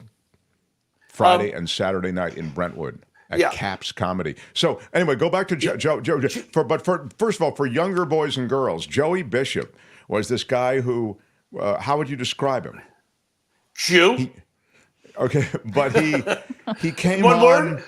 Speaker 2: Friday and Saturday night in Brentwood at Cap's Comedy. So anyway, go back to Joe. But first of all, for younger boys and girls, Joey Bishop was this guy who, how would you describe him?
Speaker 18: Jew.
Speaker 2: Okay, but he came
Speaker 18: one
Speaker 2: on.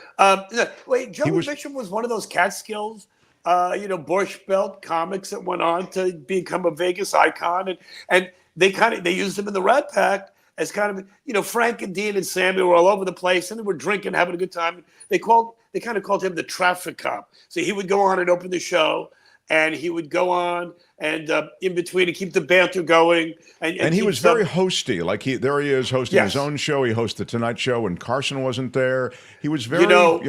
Speaker 18: Wait, Joey Bishop was one of those Catskills, Borscht Belt comics that went on to become a Vegas icon, and they used him in the Rat Pack as kind of, Frank and Dean and Sammy were all over the place, and they were drinking, having a good time. They kind of called him the traffic cop. So he would go on and open the show, and he would go on and in between to keep the banter going. And
Speaker 2: he was very hosty. Like there he is hosting his own show. He hosted the Tonight Show when Carson wasn't there. He was very, I'll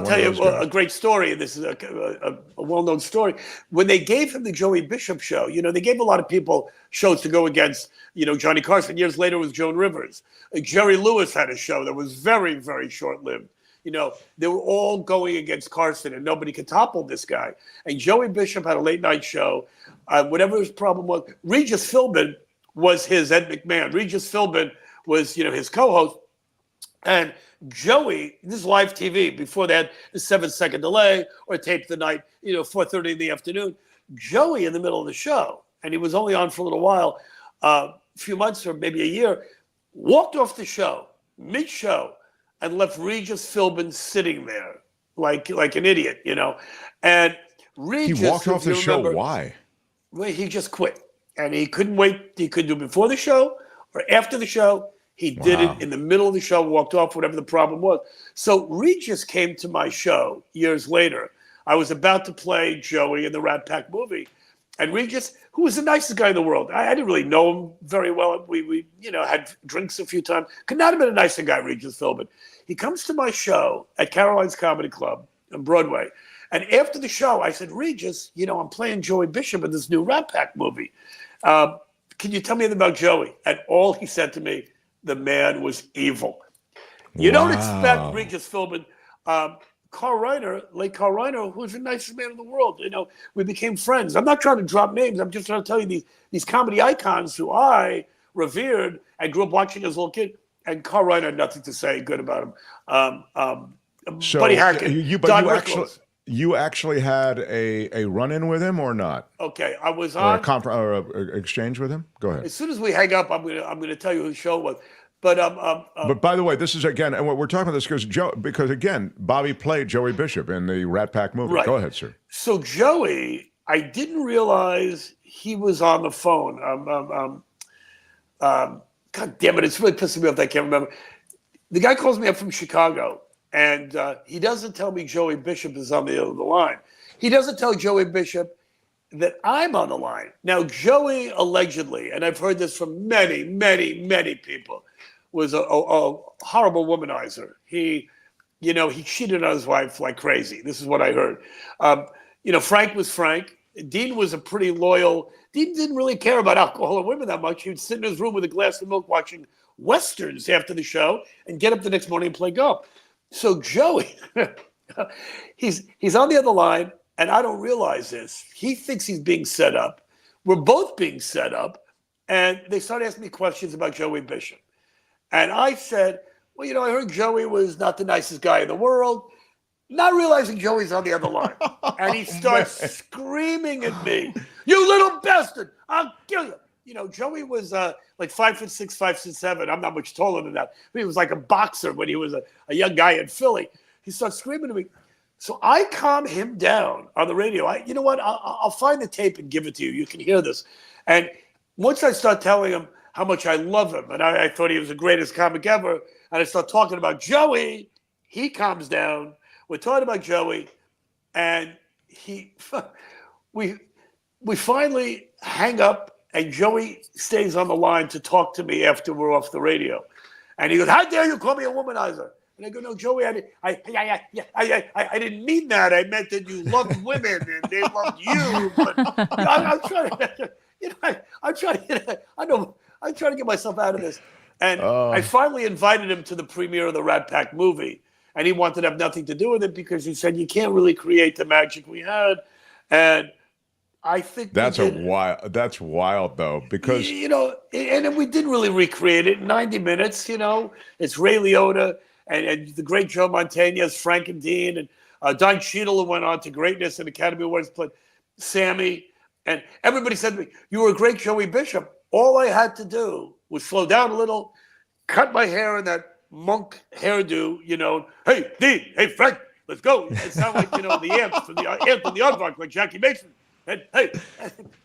Speaker 18: tell you a great story. This is a well-known story. When they gave him the Joey Bishop show, they gave a lot of people shows to go against, Johnny Carson. Years later it was Joan Rivers. Jerry Lewis had a show that was very, very short-lived. They were all going against Carson, and nobody could topple this guy. And Joey Bishop had a late-night show. Whatever his problem was, Regis Philbin was his Ed McMahon. Regis Philbin was, his co-host. And Joey, this is live TV. Before that, the 7-second delay or tape the night, 4:30 in the afternoon. Joey, in the middle of the show, and he was only on for a little while, a few months or maybe a year, walked off the show, mid-show, and left Regis Philbin sitting there like an idiot, And Regis,
Speaker 2: he walked off the show. Why?
Speaker 18: Well, he just quit, and he couldn't wait. He couldn't do it before the show or after the show. He did it in the middle of the show, walked off, whatever the problem was. So Regis came to my show years later. I was about to play Joey in the Rat Pack movie, and Regis, who was the nicest guy in the world, I didn't really know him very well. We had drinks a few times. Could not have been a nicer guy, Regis Philbin. He comes to my show at Caroline's Comedy Club on Broadway. And after the show, I said, Regis, I'm playing Joey Bishop in this new Rat Pack movie. Can you tell me anything about Joey? And all he said to me, the man was evil. You don't expect Regis Philbin. Carl Reiner, who's the nicest man in the world. We became friends. I'm not trying to drop names. I'm just trying to tell you these comedy icons who I revered and grew up watching as a little kid. And Carl Reiner had nothing to say good about him.
Speaker 2: So
Speaker 18: Buddy Hackett,
Speaker 2: you actually had a run-in with him or not?
Speaker 18: Okay, I was on
Speaker 2: or exchange with him. Go ahead.
Speaker 18: As soon as we hang up, I'm gonna tell you who the show was.
Speaker 2: But by the way, this is again, and we're talking about this because again, Bobby played Joey Bishop in the Rat Pack movie.
Speaker 18: Right.
Speaker 2: Go ahead, sir.
Speaker 18: So Joey, I didn't realize he was on the phone. God damn it, it's really pissing me off that I can't remember. The guy calls me up from Chicago, and he doesn't tell me Joey Bishop is on the other line. He doesn't tell Joey Bishop that I'm on the line. Now, Joey allegedly, and I've heard this from many, many, many people, was a horrible womanizer. He cheated on his wife like crazy. This is what I heard. Frank was Frank. Dean was a pretty loyal. Dean didn't really care about alcohol or women that much. He would sit in his room with a glass of milk watching Westerns after the show and get up the next morning and play golf. So Joey, he's on the other line, and I don't realize this. He thinks he's being set up. We're both being set up, and they started asking me questions about Joey Bishop. And I said, well, I heard Joey was not the nicest guy in the world, not realizing Joey's on the other line. And he starts screaming at me, you little bastard, I'll kill you. Joey was like 5'6", 5'7". I'm not much taller than that. But he was like a boxer when he was a young guy in Philly. He starts screaming at me. So I calm him down on the radio. You know what? I'll find the tape and give it to you. You can hear this. And once I start telling him how much I love him, and I thought he was the greatest comic ever, and I start talking about Joey, he calms down. We're talking about Joey, and we finally hang up, and Joey stays on the line to talk to me after we're off the radio. And he goes, "How dare you call me a womanizer?" And I go, "No, Joey, I didn't mean that. I meant that you loved women and they loved you." But I'm trying to, I'm trying to get myself out of this. And I finally invited him to the premiere of the Rat Pack movie, and he wanted to have nothing to do with it because he said you can't really create the magic we had. And I think
Speaker 2: that's wild though, because
Speaker 18: and we didn't really recreate it in 90 minutes. It's Ray Liotta and the great Joe Mantegna as Frank and Dean, and Don Cheadle, who went on to greatness and Academy Awards, played Sammy, and everybody said to me, "You were a great Joey Bishop." All I had to do was slow down a little, cut my hair in that monk hairdo, "Hey, Dean, hey, Frank, let's go." It sounded like, the ants from the Aardvark, like Jackie Mason. And, hey,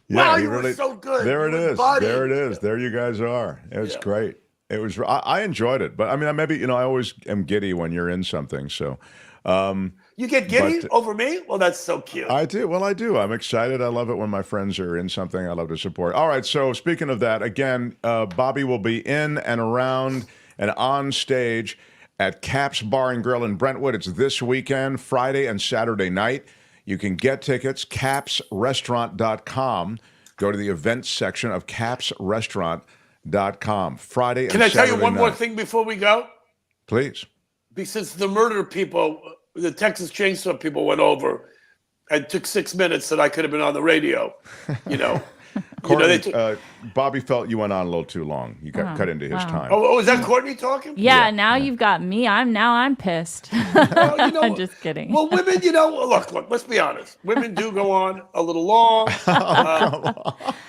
Speaker 18: wow, you were so good.
Speaker 2: There it is. There it is. There you guys are. It was great. It was. I enjoyed it, but I mean, maybe I always am giddy when you're in something. So,
Speaker 18: you get giddy over me? Well, that's so cute.
Speaker 2: I do. Well, I do. I'm excited. I love it when my friends are in something. I love to support. All right. So, speaking of that, again, Bobby will be in and around and on stage at Cap's Bar and Grill in Brentwood. It's this weekend, Friday and Saturday night. You can get tickets, capsrestaurant.com. Go to the events section of capsrestaurant.com. Friday and Saturday night.
Speaker 18: Can I tell you one more thing before we go?
Speaker 2: Please.
Speaker 18: Because the murder people, the Texas Chainsaw people went over and took 6 minutes that I could have been on the radio,
Speaker 2: Courtney, Bobby felt you went on a little too long. You got cut into his time.
Speaker 18: Oh, is that Courtney talking?
Speaker 14: Yeah, now you've got me. I'm pissed. I'm just kidding.
Speaker 18: Well, women, look, let's be honest. Women do go on a little long.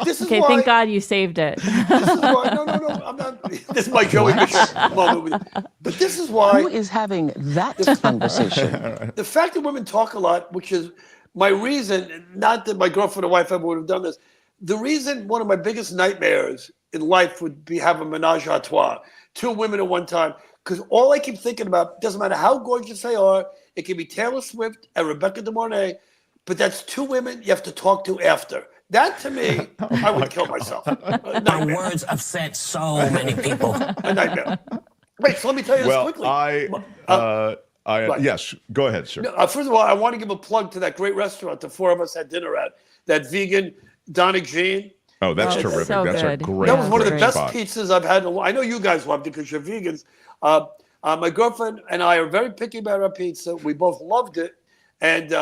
Speaker 18: This is why,
Speaker 14: thank God you saved it.
Speaker 18: This is why, no, I'm not. This is my Joey Bishop moment. But this is why.
Speaker 16: Who is having that conversation?
Speaker 18: The fact that women talk a lot, which is my reason, not that my girlfriend or wife ever would have done this, the reason one of my biggest nightmares in life would be have a menage a trois, 2 women at one time, because all I keep thinking about, doesn't matter how gorgeous they are, it can be Taylor Swift and Rebecca De Mornay, but that's 2 women you have to talk to after. That, to me, I would kill myself.
Speaker 10: My words upset so many people.
Speaker 18: A nightmare. Wait, so let me tell you this quickly.
Speaker 2: Yes, go ahead, sir.
Speaker 18: First of all, I want to give a plug to that great restaurant the 4 of us had dinner at, that vegan Donna Jean.
Speaker 2: Oh, that's terrific.
Speaker 14: So
Speaker 2: that's
Speaker 14: good.
Speaker 2: a great
Speaker 18: That was one of the best
Speaker 2: spot.
Speaker 18: pizzas I've had. I know you guys loved it because you're vegans. My girlfriend and I are very picky about our pizza. We both loved it. And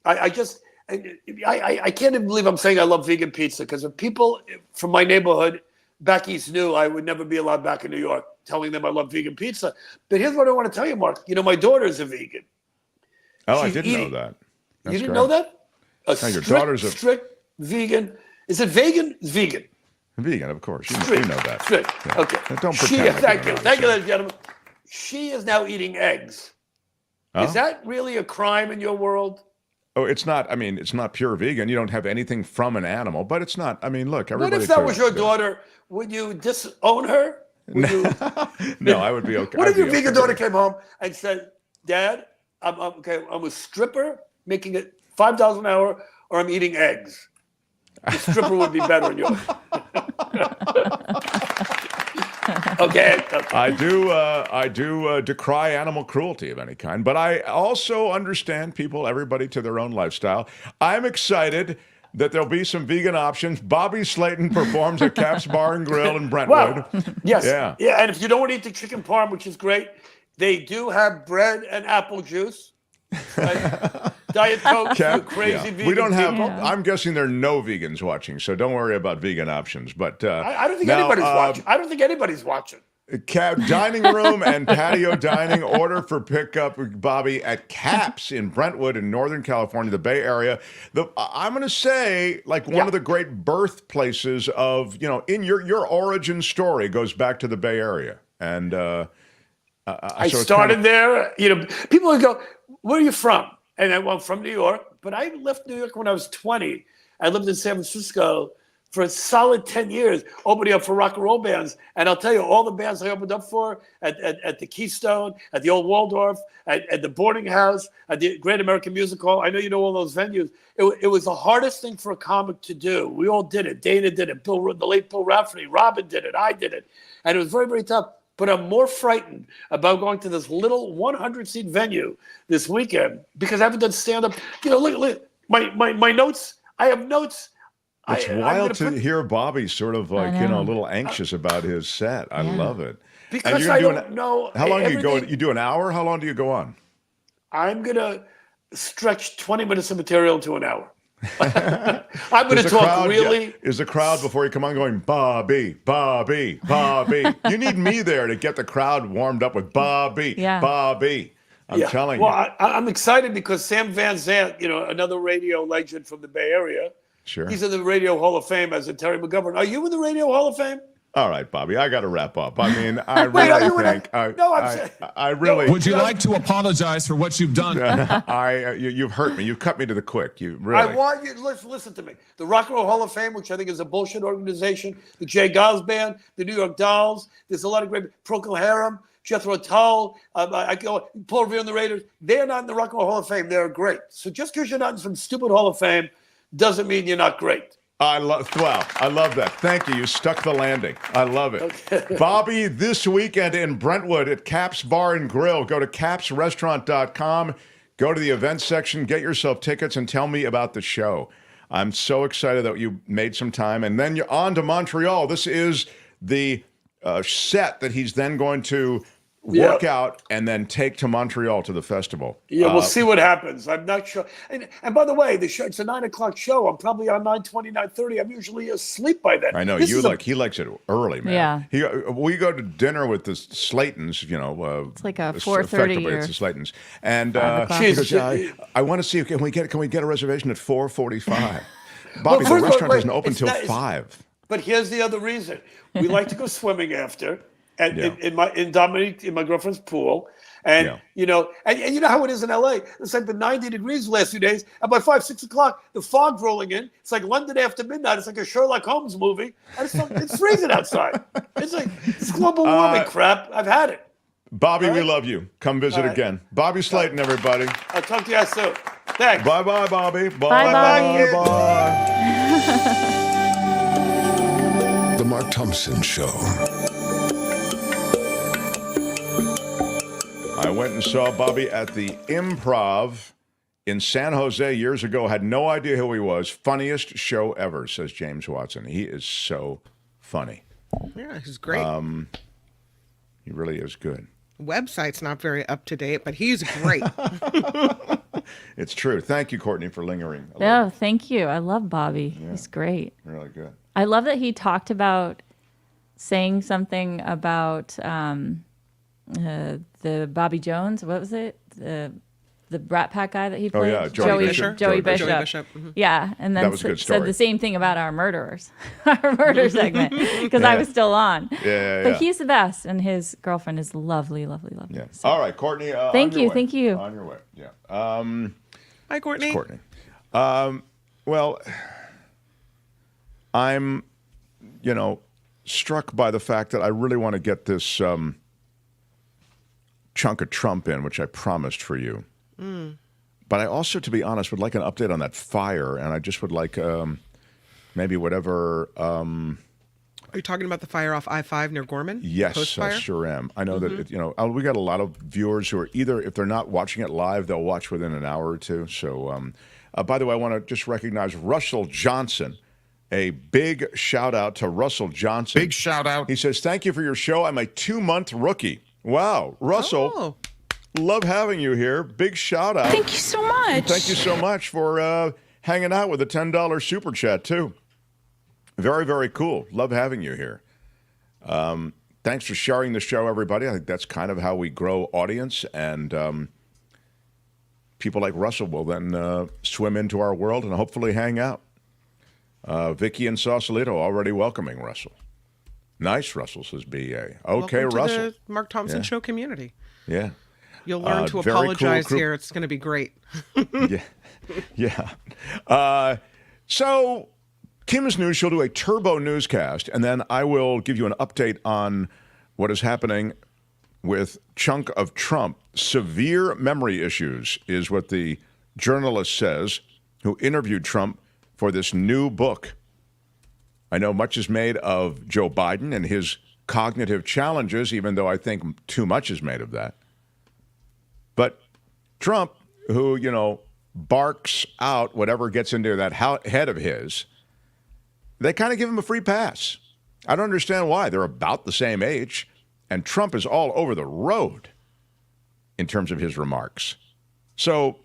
Speaker 18: I can't even believe I'm saying I love vegan pizza, because if people from my neighborhood back east knew, I would never be allowed back in New York telling them I love vegan pizza. But here's what I want to tell you, Mark. My daughter's a vegan.
Speaker 2: Oh, I didn't know that.
Speaker 18: You didn't know that?
Speaker 2: Your daughter's a
Speaker 18: strict vegan. Is it vegan? It's vegan.
Speaker 2: Vegan, of course. You know that.
Speaker 18: Strict.
Speaker 2: Yeah.
Speaker 18: Okay.
Speaker 2: Don't pretend.
Speaker 18: Thank you, ladies and gentlemen. She is now eating eggs.
Speaker 2: Oh?
Speaker 18: Is that really a crime in your world?
Speaker 2: Oh, it's not. I mean, it's not pure vegan. You don't have anything from an animal, but it's not. I mean, look, everybody.
Speaker 18: What if that was your daughter? Would you disown her?
Speaker 2: No, I would be okay.
Speaker 18: What if your vegan daughter came home and said, "Dad, I'm a stripper making it $5 an hour, or I'm eating eggs"? The stripper would be better in yours. Okay.
Speaker 2: I do decry animal cruelty of any kind, but I also understand everybody to their own lifestyle. I'm excited that there'll be some vegan options. Bobby Slayton performs at Cap's Bar and Grill in Brentwood.
Speaker 18: Wow. Yes.
Speaker 2: Yeah.
Speaker 18: Yeah. And if you don't want to eat the chicken parm, which is great, they do have bread and apple juice. Right? Diet Coke for crazy vegan
Speaker 2: We don't have.
Speaker 18: people.
Speaker 2: I'm guessing there are no vegans watching, so don't worry about vegan options. But
Speaker 18: I don't think anybody's watching. I don't think anybody's watching.
Speaker 2: Dining room and patio dining. Order for pickup, Bobby, at Cap's in Brentwood in Northern California, the Bay Area. I'm going to say, like, one of the great birthplaces of, in your origin story goes back to the Bay Area. And
Speaker 18: I started there. People would go, "Where are you from?" And I'm from New York, but I left New York when I was 20. I lived in San Francisco for a solid 10 years, opening up for rock and roll bands. And I'll tell you, all the bands I opened up for at the Keystone, at the Old Waldorf, at the Boarding House, at the Great American Music Hall. I know you know all those venues. It was the hardest thing for a comic to do. We all did it. Dana did it. The late Bill Rafferty. Robin did it. I did it. And it was very, very tough. But I'm more frightened about going to this little 100-seat venue this weekend because I haven't done stand-up. You know, look, my notes. I have notes.
Speaker 2: It's wild to hear Bobby sort of like, a little anxious about his set. I love it.
Speaker 18: Because I don't know.
Speaker 2: How long do you go? You do an hour? How long do you go on?
Speaker 18: I'm going to stretch 20 minutes of material to an hour. I'm going to talk really.
Speaker 2: Yeah. Is the crowd before you come on going, Bobby, Bobby, Bobby? You need me there to get the crowd warmed up with Bobby, Bobby. I'm telling you.
Speaker 18: Well, I'm excited because Sam Van Zandt, another radio legend from the Bay Area.
Speaker 2: Sure.
Speaker 18: He's in the Radio Hall of Fame as in Terry McGovern. Are you in the Radio Hall of Fame?
Speaker 2: All right, Bobby, I got to wrap up. I mean, I really think I really.
Speaker 11: Would you like to apologize for what you've done?
Speaker 2: You've hurt me. You've cut me to the quick. You really.
Speaker 18: I want you to listen to me. The Rock and Roll Hall of Fame, which I think is a bullshit organization. The Jay Giles Band, the New York Dolls. There's a lot of great Procol Harum, Jethro Tull. Paul Revere and the Raiders. They're not in the Rock and Roll Hall of Fame. They're great. So just because you're not in some stupid Hall of Fame doesn't mean you're not great.
Speaker 2: I love that. Thank you. You stuck the landing. I love it. Okay. Bobby, this weekend in Brentwood at Cap's Bar and Grill. Go to capsrestaurant.com. Go to the events section, get yourself tickets, and tell me about the show. I'm so excited that you made some time. And then you're on to Montreal. This is the set that he's then going to work out and then take to Montreal to the festival.
Speaker 18: Yeah, we'll see what happens. I'm not sure. And by the way, the show, it's a 9:00 show. I'm probably on 9:20, 9:30. I'm usually asleep by then.
Speaker 2: I know. He likes it early, man. Yeah. We go to dinner with the Slaytons,
Speaker 14: it's like a 4:30 or
Speaker 2: it's the Slaytons. And he goes, I want to see, can we get a reservation at 4:45? Bobby, the restaurant doesn't open until 5.
Speaker 18: But here's the other reason. We like to go swimming after. In my girlfriend's pool, and you know how it is in LA. It's like been 90 degrees the last few days, and by 5, 6 o'clock, the fog's rolling in. It's like London after midnight. It's like a Sherlock Holmes movie. And it's freezing outside. It's like it's global warming crap. I've had it.
Speaker 2: Bobby, we love you. Come visit again. Bobby Slayton, everybody.
Speaker 18: I'll talk to you guys soon. Thanks.
Speaker 2: Bye, Bobby.
Speaker 14: Bye.
Speaker 7: The Mark Thompson Show.
Speaker 2: I went and saw Bobby at the Improv in San Jose years ago. Had no idea who he was. Funniest show ever, says James Watson. He is so funny.
Speaker 5: Yeah, he's great.
Speaker 2: He really is good.
Speaker 5: Website's not very up to date, but he's great.
Speaker 2: It's true. Thank you, Courtney, for lingering.
Speaker 14: Thank you. I love Bobby. Yeah, he's great.
Speaker 2: Really good.
Speaker 14: I love that he talked about saying something about the Bobby Jones. What was it? The Brat Pack guy that he played.
Speaker 2: Oh yeah, Joey Bishop.
Speaker 14: Mm-hmm. Yeah, and then
Speaker 2: said
Speaker 14: the same thing about our murderers, our murder segment, because I was still on.
Speaker 2: Yeah.
Speaker 14: But he's the best, and his girlfriend is lovely. Yeah.
Speaker 2: So. All right, Courtney.
Speaker 14: Thank you.
Speaker 2: On your way. Yeah.
Speaker 5: Hi, Courtney.
Speaker 2: It's Courtney. Well, I'm, struck by the fact that I really want to get this chunk of Trump in, which I promised for you. But I also, to be honest, would like an update on that fire, and I just would like maybe whatever.
Speaker 5: Are you talking about the fire off I-5 near Gorman?
Speaker 2: Yes, I sure am. I know that we got a lot of viewers who are either, if they're not watching it live, they'll watch within an hour or two. So, by the way, I want to just recognize Russell Johnson. A big shout out to Russell Johnson.
Speaker 11: Big shout out.
Speaker 2: He says, "Thank you for your show. I'm a 2-month rookie." Wow, Russell.
Speaker 5: Oh.
Speaker 2: Love having you here. Big shout out.
Speaker 16: Thank you so much.
Speaker 2: And thank you so much for hanging out with a $10 super chat, too. Very, very cool. Love having you here. Thanks for sharing the show, everybody. I think that's kind of how we grow audience, and people like Russell will then swim into our world and hopefully hang out. Vicky and Sausalito already welcoming Russell. Nice, Russell, says B.A. Okay,
Speaker 5: Welcome
Speaker 2: Russell.
Speaker 5: to the Mark Thompson Show community.
Speaker 2: Yeah.
Speaker 5: You'll learn to apologize here. It's going to be great.
Speaker 2: Yeah. So Kim's News, she'll do a turbo newscast, and then I will give you an update on what is happening with chunk of Trump. Severe memory issues is what the journalist says who interviewed Trump for this new book. I know much is made of Joe Biden and his cognitive challenges, even though I think too much is made of that. But Trump, who, barks out whatever gets into that head of his, they kind of give him a free pass. I don't understand why. They're about the same age, and Trump is all over the road in terms of his remarks. So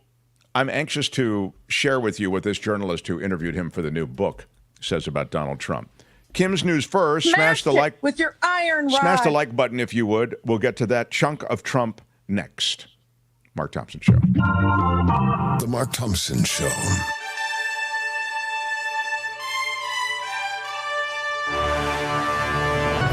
Speaker 2: I'm anxious to share with you what this journalist who interviewed him for the new book says about Donald Trump. Kim's News first. Smash the like
Speaker 16: with your iron rod.
Speaker 2: Smash the like button if you would. We'll get to that chunk of Trump next. Mark Thompson Show.
Speaker 7: The Mark Thompson Show.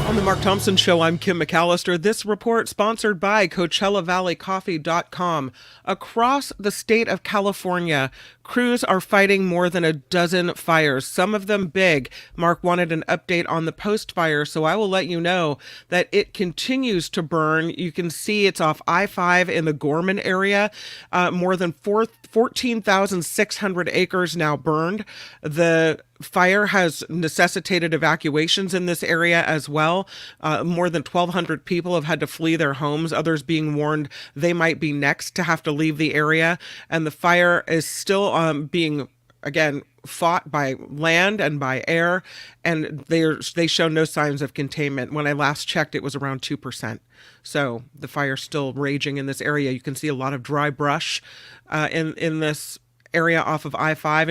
Speaker 5: On the Mark Thompson Show, I'm Kim McAllister. This report sponsored by CoachellaValleyCoffee.com. Across the state of California, crews are fighting more than a dozen fires, some of them big. Mark wanted an update on the post-fire, so I will let you know that it continues to burn. You can see it's off I-5 in the Gorman area. More than 14,600 acres now burned. The fire has necessitated evacuations in this area as well. More than 1,200 people have had to flee their homes, others being warned they might be next to have to leave the area. And the fire is still being, again, fought by land and by air, and they show no signs of containment. When I last checked, it was around 2%. So the fire's still raging in this area. You can see a lot of dry brush in this area off of I-5.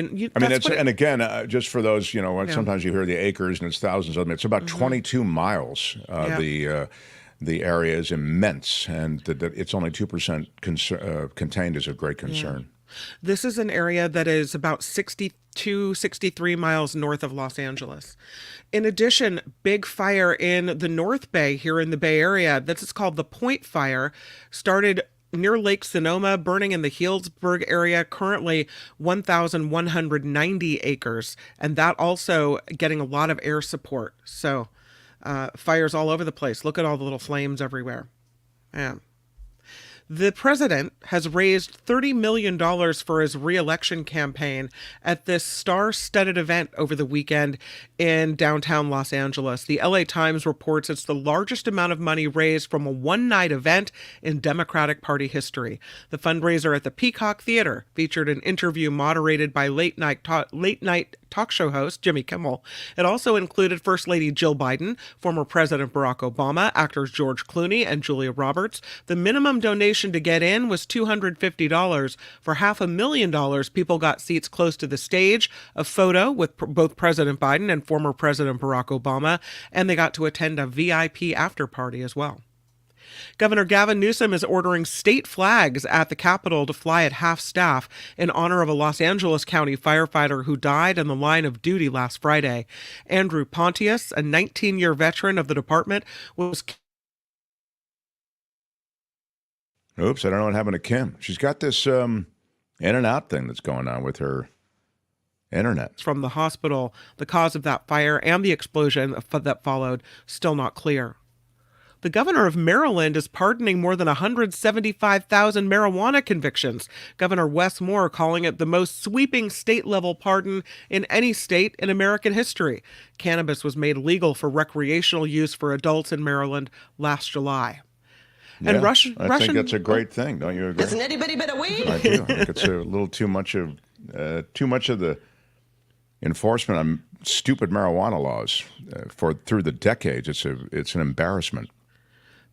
Speaker 5: And
Speaker 2: again, just for those, sometimes you hear the acres and it's thousands of them. It's about 22 miles. The area is immense, and it's only 2% contained is a great concern.
Speaker 5: Yeah. This is an area that is about 62, 63 miles north of Los Angeles. In addition, big fire in the North Bay here in the Bay Area, this is called the Point Fire, started near Lake Sonoma, burning in the Healdsburg area, currently 1,190 acres, and that also getting a lot of air support. So fires all over the place. Look at all the little flames everywhere. Yeah. The president has raised $30 million for his re-election campaign at this star-studded event over the weekend in downtown Los Angeles. The LA Times reports it's the largest amount of money raised from a one-night event in Democratic Party history. The fundraiser at the Peacock Theater featured an interview moderated by late-night talk show host Jimmy Kimmel. It also included First Lady Jill Biden, former President Barack Obama, actors George Clooney and Julia Roberts. The minimum donation to get in was $250. For $500,000, people got seats close to the stage, a photo with both President Biden and former President Barack Obama, and they got to attend a VIP after party as well. Governor Gavin Newsom is ordering state flags at the Capitol to fly at half-staff in honor of a Los Angeles County firefighter who died in the line of duty last Friday. Andrew Pontius, a 19-year veteran of the department, was...
Speaker 2: Oops, I don't know what happened to Kim. She's got this in and out thing that's going on with her internet.
Speaker 5: From the hospital, the cause of that fire and the explosion that followed, still not clear. The governor of Maryland is pardoning more than 175,000 marijuana convictions. Governor Wes Moore calling it the most sweeping state-level pardon in any state in American history. Cannabis was made legal for recreational use for adults in Maryland last July.
Speaker 2: And I think that's a great thing. Don't you agree?
Speaker 16: It's an itty-bitty bit of weed.
Speaker 2: I do. I think it's a little too much of the enforcement on stupid marijuana laws through the decades. It's an embarrassment.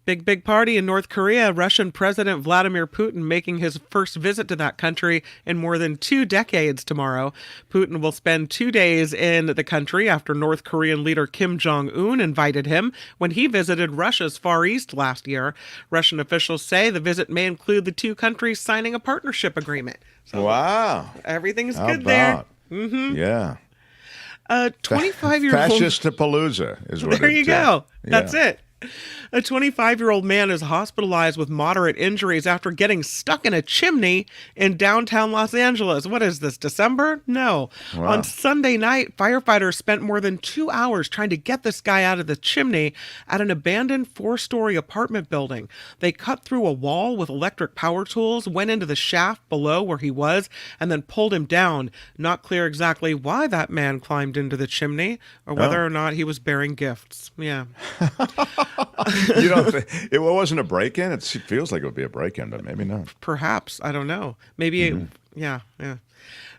Speaker 5: Big party in North Korea. Russian President Vladimir Putin making his first visit to that country in more than 2 decades tomorrow. Putin will spend 2 days in the country after North Korean leader Kim Jong-un invited him when he visited Russia's Far East last year. Russian officials say the visit may include the two countries signing a partnership agreement. So
Speaker 2: wow.
Speaker 5: Everything's good there.
Speaker 2: Mm-hmm. Yeah.
Speaker 5: 25-year-old...
Speaker 2: Fascist-palooza is what
Speaker 5: There you go. That's it. A 25-year-old man is hospitalized with moderate injuries after getting stuck in a chimney in downtown Los Angeles. What is this, December? No.
Speaker 2: Wow.
Speaker 5: On Sunday night, firefighters spent more than 2 hours trying to get this guy out of the chimney at an abandoned 4-story apartment building. They cut through a wall with electric power tools, went into the shaft below where he was, and then pulled him down. Not clear exactly why that man climbed into the chimney or whether or not he was bearing gifts. Yeah.
Speaker 2: You know, it wasn't a break-in. It feels like it would be a break-in, but maybe not.
Speaker 5: Perhaps. I don't know. Maybe, yeah.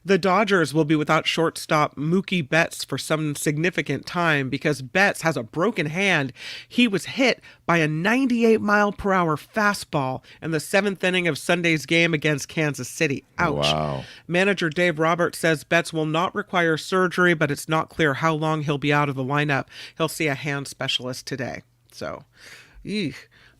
Speaker 5: The Dodgers will be without shortstop Mookie Betts for some significant time because Betts has a broken hand. He was hit by a 98-mile-per-hour fastball in the 7th inning of Sunday's game against Kansas City. Ouch.
Speaker 2: Wow.
Speaker 5: Manager Dave Roberts says Betts will not require surgery, but it's not clear how long he'll be out of the lineup. He'll see a hand specialist today. So,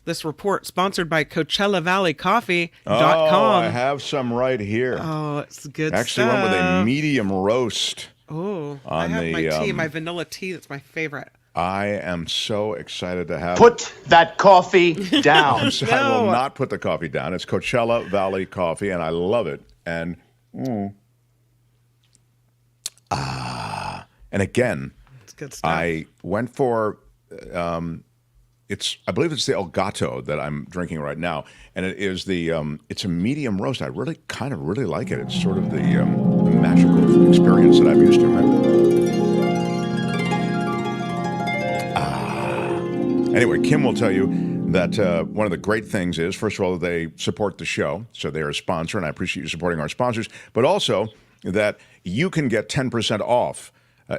Speaker 5: this report sponsored by Coachella Valley Coffee.com.
Speaker 2: Oh, I have some right here.
Speaker 5: Oh, it's good
Speaker 2: Actually,
Speaker 5: stuff.
Speaker 2: one with a medium roast.
Speaker 5: Oh, I have my tea, my vanilla tea. That's my favorite.
Speaker 2: I am so excited to have
Speaker 6: Put that coffee down.
Speaker 2: I will not put the coffee down. It's Coachella Valley Coffee, and I love it. And and again,
Speaker 5: it's good stuff.
Speaker 2: I went for I believe it's the El Gato that I'm drinking right now, and it is it's a medium roast. I really like it. It's sort of the magical experience that I'm used to. Right? Anyway, Kim will tell you that one of the great things is, first of all, they support the show, so they're a sponsor, and I appreciate you supporting our sponsors, but also that you can get 10% off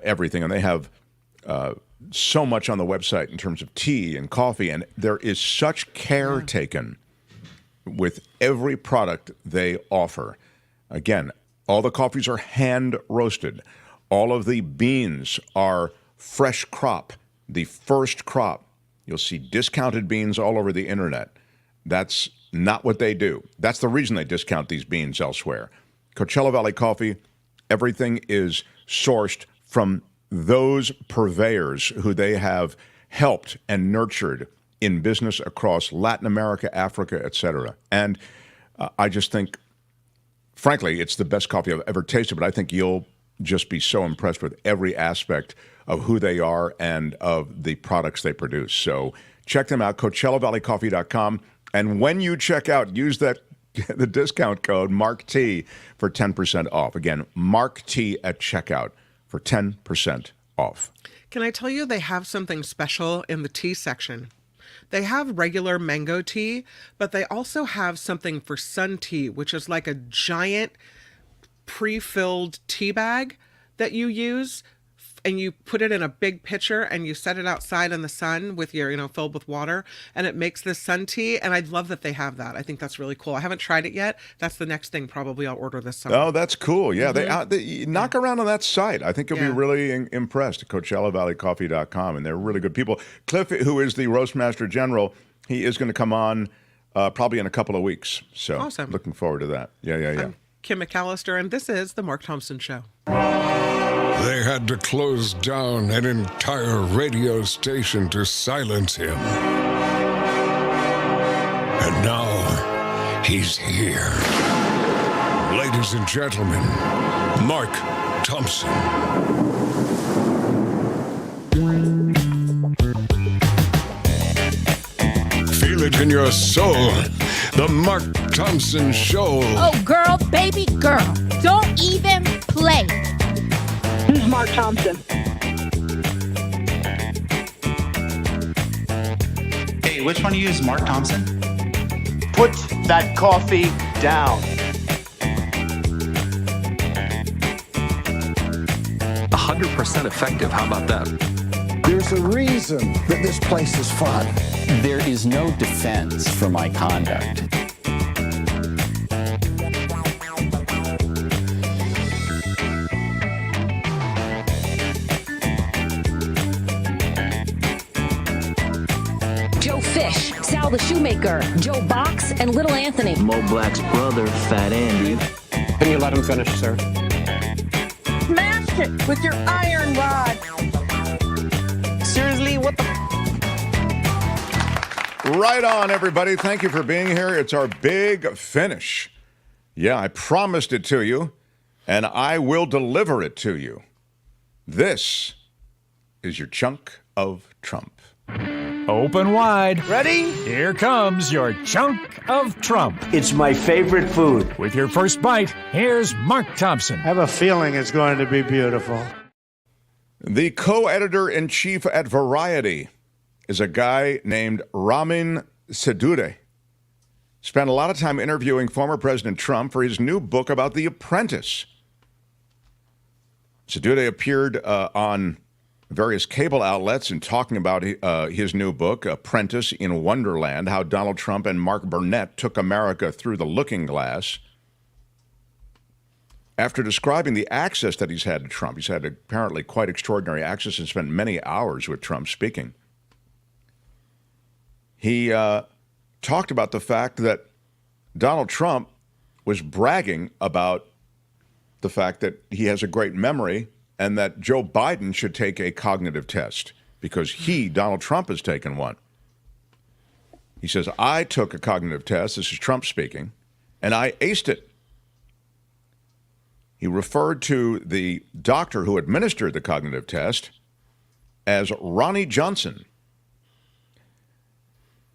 Speaker 2: everything, and they have so much on the website in terms of tea and coffee, and there is such care taken with every product they offer. Again, all the coffees are hand roasted. All of the beans are fresh crop, the first crop. You'll see discounted beans all over the internet. That's not what they do. That's the reason they discount these beans elsewhere. Coachella Valley Coffee, everything is sourced from those purveyors who they have helped and nurtured in business across Latin America, Africa, etc. And I just think, frankly, it's the best coffee I've ever tasted, but I think you'll just be so impressed with every aspect of who they are and of the products they produce. So check them out, CoachellaValleyCoffee.com. And when you check out, use the discount code MarkT for 10% off. Again, MarkT at checkout for 10% off.
Speaker 5: Can I tell you they have something special in the tea section? They have regular mango tea, but they also have something for sun tea, which is like a giant pre-filled tea bag that you use, and you put it in a big pitcher and you set it outside in the sun with your, filled with water, and it makes this sun tea. And I love that they have that. I think that's really cool. I haven't tried it yet. That's the next thing probably I'll order this summer.
Speaker 2: Oh, that's cool. Yeah, they knock around on that site. I think you'll be really impressed at CoachellaValleyCoffee.com, and they're really good people. Cliff, who is the Roastmaster General, he is going to come on probably in a couple of weeks. So
Speaker 5: awesome.
Speaker 2: Looking forward to that. Yeah.
Speaker 5: I'm Kim McAllister, and this is The Mark Thompson Show.
Speaker 7: They had to close down an entire radio station to silence him. And now, he's here. Ladies and gentlemen, Mark Thompson. Feel it in your soul. The Mark Thompson Show.
Speaker 16: Oh, girl, baby girl, don't even play. This is Mark Thompson.
Speaker 19: Hey, which one of you is Mark Thompson?
Speaker 6: Put that coffee down.
Speaker 20: 100% effective. How about that?
Speaker 21: There's a reason that this place is fun.
Speaker 22: There is no defense for my conduct.
Speaker 23: Joe Fish, Sal the Shoemaker, Joe Box, and Little Anthony.
Speaker 24: Mo Black's brother, Fat Andy.
Speaker 25: Can you let him finish, sir?
Speaker 16: Smash it with your iron rod.
Speaker 25: Seriously, what the?
Speaker 2: Right on, everybody. Thank you for being here. It's our big finish. Yeah, I promised it to you, and I will deliver it to you. This is your chunk of Trump.
Speaker 11: Open wide.
Speaker 18: Ready?
Speaker 11: Here comes your chunk of Trump.
Speaker 18: It's my favorite food.
Speaker 11: With your first bite, here's Mark Thompson.
Speaker 6: I have a feeling it's going to be beautiful.
Speaker 2: The co-editor-in-chief at Variety is a guy named Ramin Sedure. Spent a lot of time interviewing former President Trump for his new book about The Apprentice. Sedure appeared on various cable outlets and talking about his new book, Apprentice in Wonderland, how Donald Trump and Mark Burnett took America through the looking glass. After describing the access that he's had to Trump, he's had apparently quite extraordinary access and spent many hours with Trump speaking. He talked about the fact that Donald Trump was bragging about the fact that he has a great memory and that Joe Biden should take a cognitive test because Donald Trump, has taken one. He says, I took a cognitive test, this is Trump speaking, and I aced it. He referred to the doctor who administered the cognitive test as Ronnie Johnson.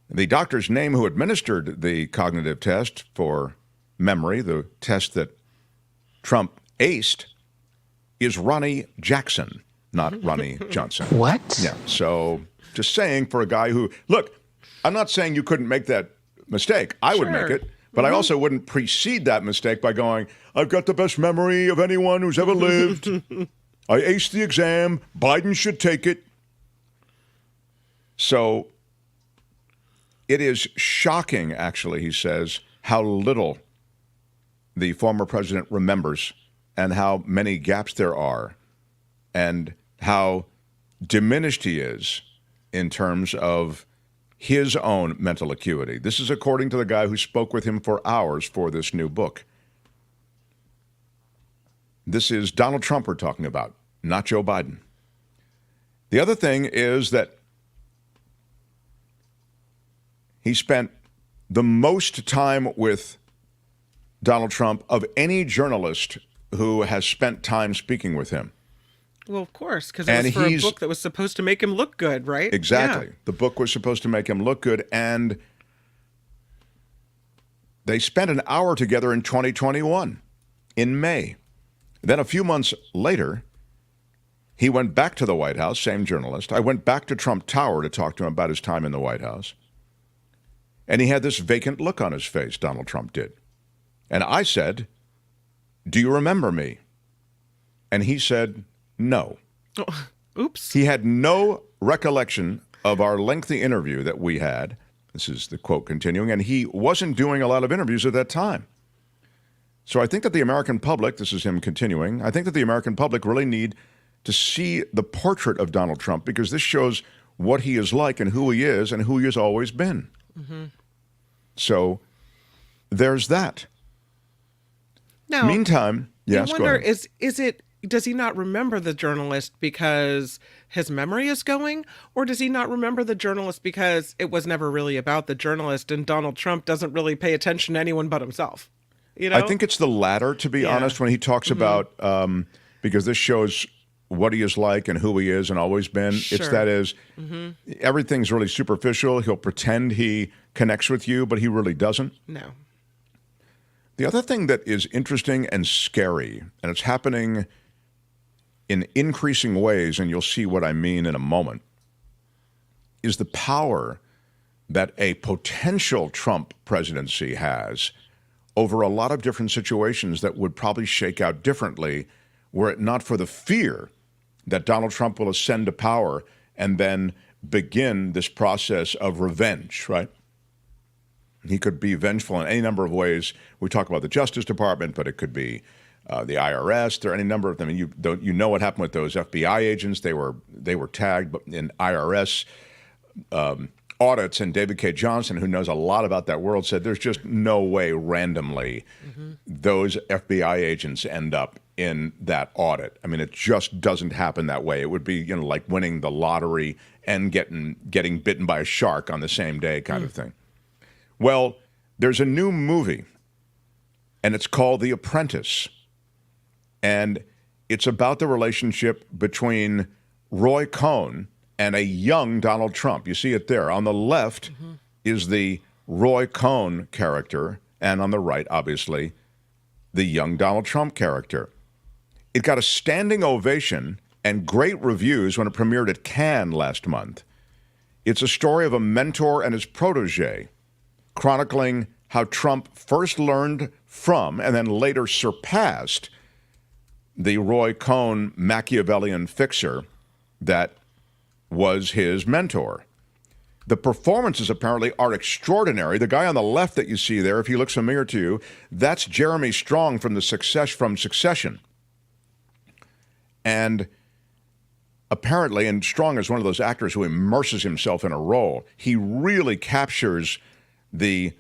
Speaker 2: The doctor's name who administered the cognitive test for memory, the test that Trump aced, is Ronnie Jackson, not Ronnie Johnson.
Speaker 10: What?
Speaker 2: Yeah, so just saying for a guy who, look, I'm not saying you couldn't make that mistake. I would make it, but I also wouldn't precede that mistake by going, I've got the best memory of anyone who's ever lived. I aced the exam. Biden should take it. So it is shocking, actually, he says, how little the former president remembers and how many gaps there are and how diminished he is in terms of his own mental acuity. This is according to the guy who spoke with him for hours for this new book. This is Donald Trump we're talking about, not Joe Biden. The other thing is that he spent the most time with Donald Trump of any journalist who has spent time speaking with him.
Speaker 5: Well, of course, because it was for a book that was supposed to make him look good, right?
Speaker 2: Exactly.
Speaker 5: Yeah.
Speaker 2: The book was supposed to make him look good, and they spent an hour together in 2021, in May. Then a few months later, he went back to the White House, same journalist. I went back to Trump Tower to talk to him about his time in the White House. And he had this vacant look on his face, Donald Trump did. And I said, do you remember me? And he said, no.
Speaker 5: Oh, oops.
Speaker 2: He had no recollection of our lengthy interview that we had. This is the quote continuing. And he wasn't doing a lot of interviews at that time. So I think that the American public, this is him continuing, I think that the American public really need to see the portrait of Donald Trump because this shows what he is like and who he is and who he has always been. Mm-hmm. So there's that.
Speaker 5: Now,
Speaker 2: meantime, yes,
Speaker 5: I wonder, does he not remember the journalist because his memory is going? Or does he not remember the journalist because it was never really about the journalist and Donald Trump doesn't really pay attention to anyone but himself? You know?
Speaker 2: I think it's the latter, to be honest, when he talks about, because this shows what he is like and who he is and always been.
Speaker 5: Sure.
Speaker 2: It's that is, everything's really superficial. He'll pretend he connects with you, but he really doesn't.
Speaker 5: No.
Speaker 2: The other thing that is interesting and scary, and it's happening in increasing ways, and you'll see what I mean in a moment, is the power that a potential Trump presidency has over a lot of different situations that would probably shake out differently were it not for the fear that Donald Trump will ascend to power and then begin this process of revenge, right? He could be vengeful in any number of ways. We talk about the Justice Department, but it could be the IRS. There are any number of them. And you know what happened with those FBI agents. They were tagged in IRS audits, and David K. Johnson, who knows a lot about that world, said there's just no way randomly those FBI agents end up in that audit. I mean, it just doesn't happen that way. It would be, like winning the lottery and getting bitten by a shark on the same day kind of thing. Well, there's a new movie, and it's called The Apprentice. And it's about the relationship between Roy Cohn and a young Donald Trump. You see it there. On the left is the Roy Cohn character, and on the right, obviously, the young Donald Trump character. It got a standing ovation and great reviews when it premiered at Cannes last month. It's a story of a mentor and his protege, chronicling how Trump first learned from and then later surpassed the Roy Cohn Machiavellian fixer that was his mentor. The performances apparently are extraordinary. The guy on the left that you see there, if he looks familiar to you, that's Jeremy Strong from Succession. And apparently, and Strong is one of those actors who immerses himself in a role. He really captures the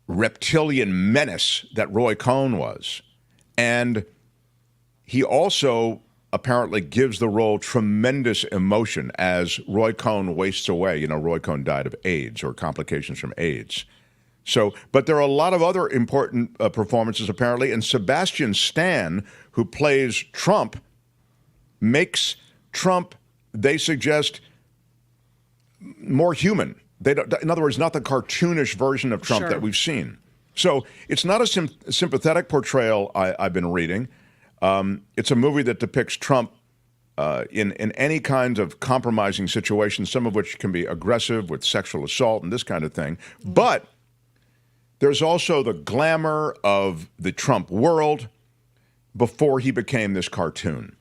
Speaker 2: reptilian menace that Roy Cohn was. And he also apparently gives the role tremendous emotion as Roy Cohn wastes away. Roy Cohn died of AIDS or complications from AIDS. So, but there are a lot of other important performances apparently, and Sebastian Stan, who plays Trump, makes Trump, they suggest, more human. In other words, not the cartoonish version of Trump that we've seen. So it's not a sympathetic portrayal I've been reading. It's a movie that depicts Trump in any kind of compromising situation, some of which can be aggressive with sexual assault and this kind of thing. But there's also the glamour of the Trump world before he became this cartoon.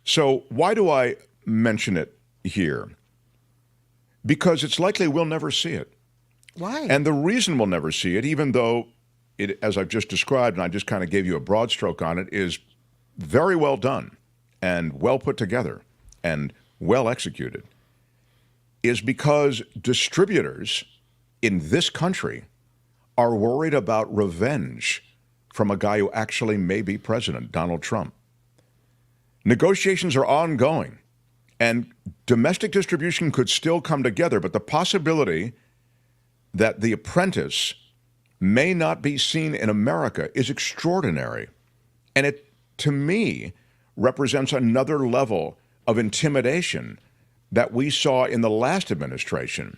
Speaker 2: So why do I mention it here? Because it's likely we'll never see it.
Speaker 5: Why?
Speaker 2: And the reason we'll never see it, even though it, as I've just described, and I just kind of gave you a broad stroke on it, is very well done and well put together and well executed, is because distributors in this country are worried about revenge from a guy who actually may be president, Donald Trump. Negotiations are ongoing, and domestic distribution could still come together, but the possibility that The Apprentice may not be seen in America is extraordinary. And it, to me, represents another level of intimidation that we saw in the last administration.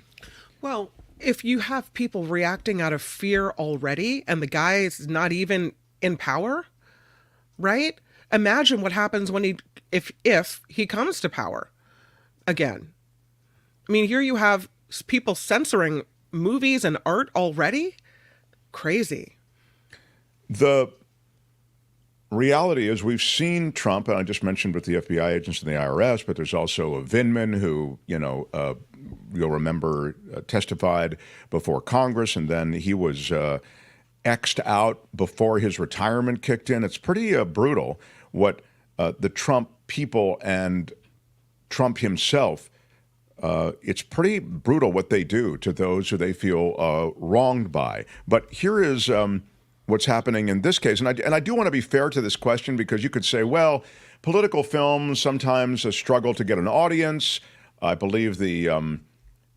Speaker 5: Well, if you have people reacting out of fear already and the guy is not even in power, right? Imagine what happens when if he comes to power again. I mean, here you have people censoring movies and art already. Crazy.
Speaker 2: The reality is we've seen Trump, and I just mentioned with the FBI agents and the IRS, but there's also a Vindman who, you'll remember testified before Congress, and then he was X'd out before his retirement kicked in. It's pretty brutal what the Trump people and Trump himself, it's pretty brutal what they do to those who they feel wronged by. But here is what's happening in this case. And I do want to be fair to this question, because you could say, well, political films sometimes struggle to get an audience. I believe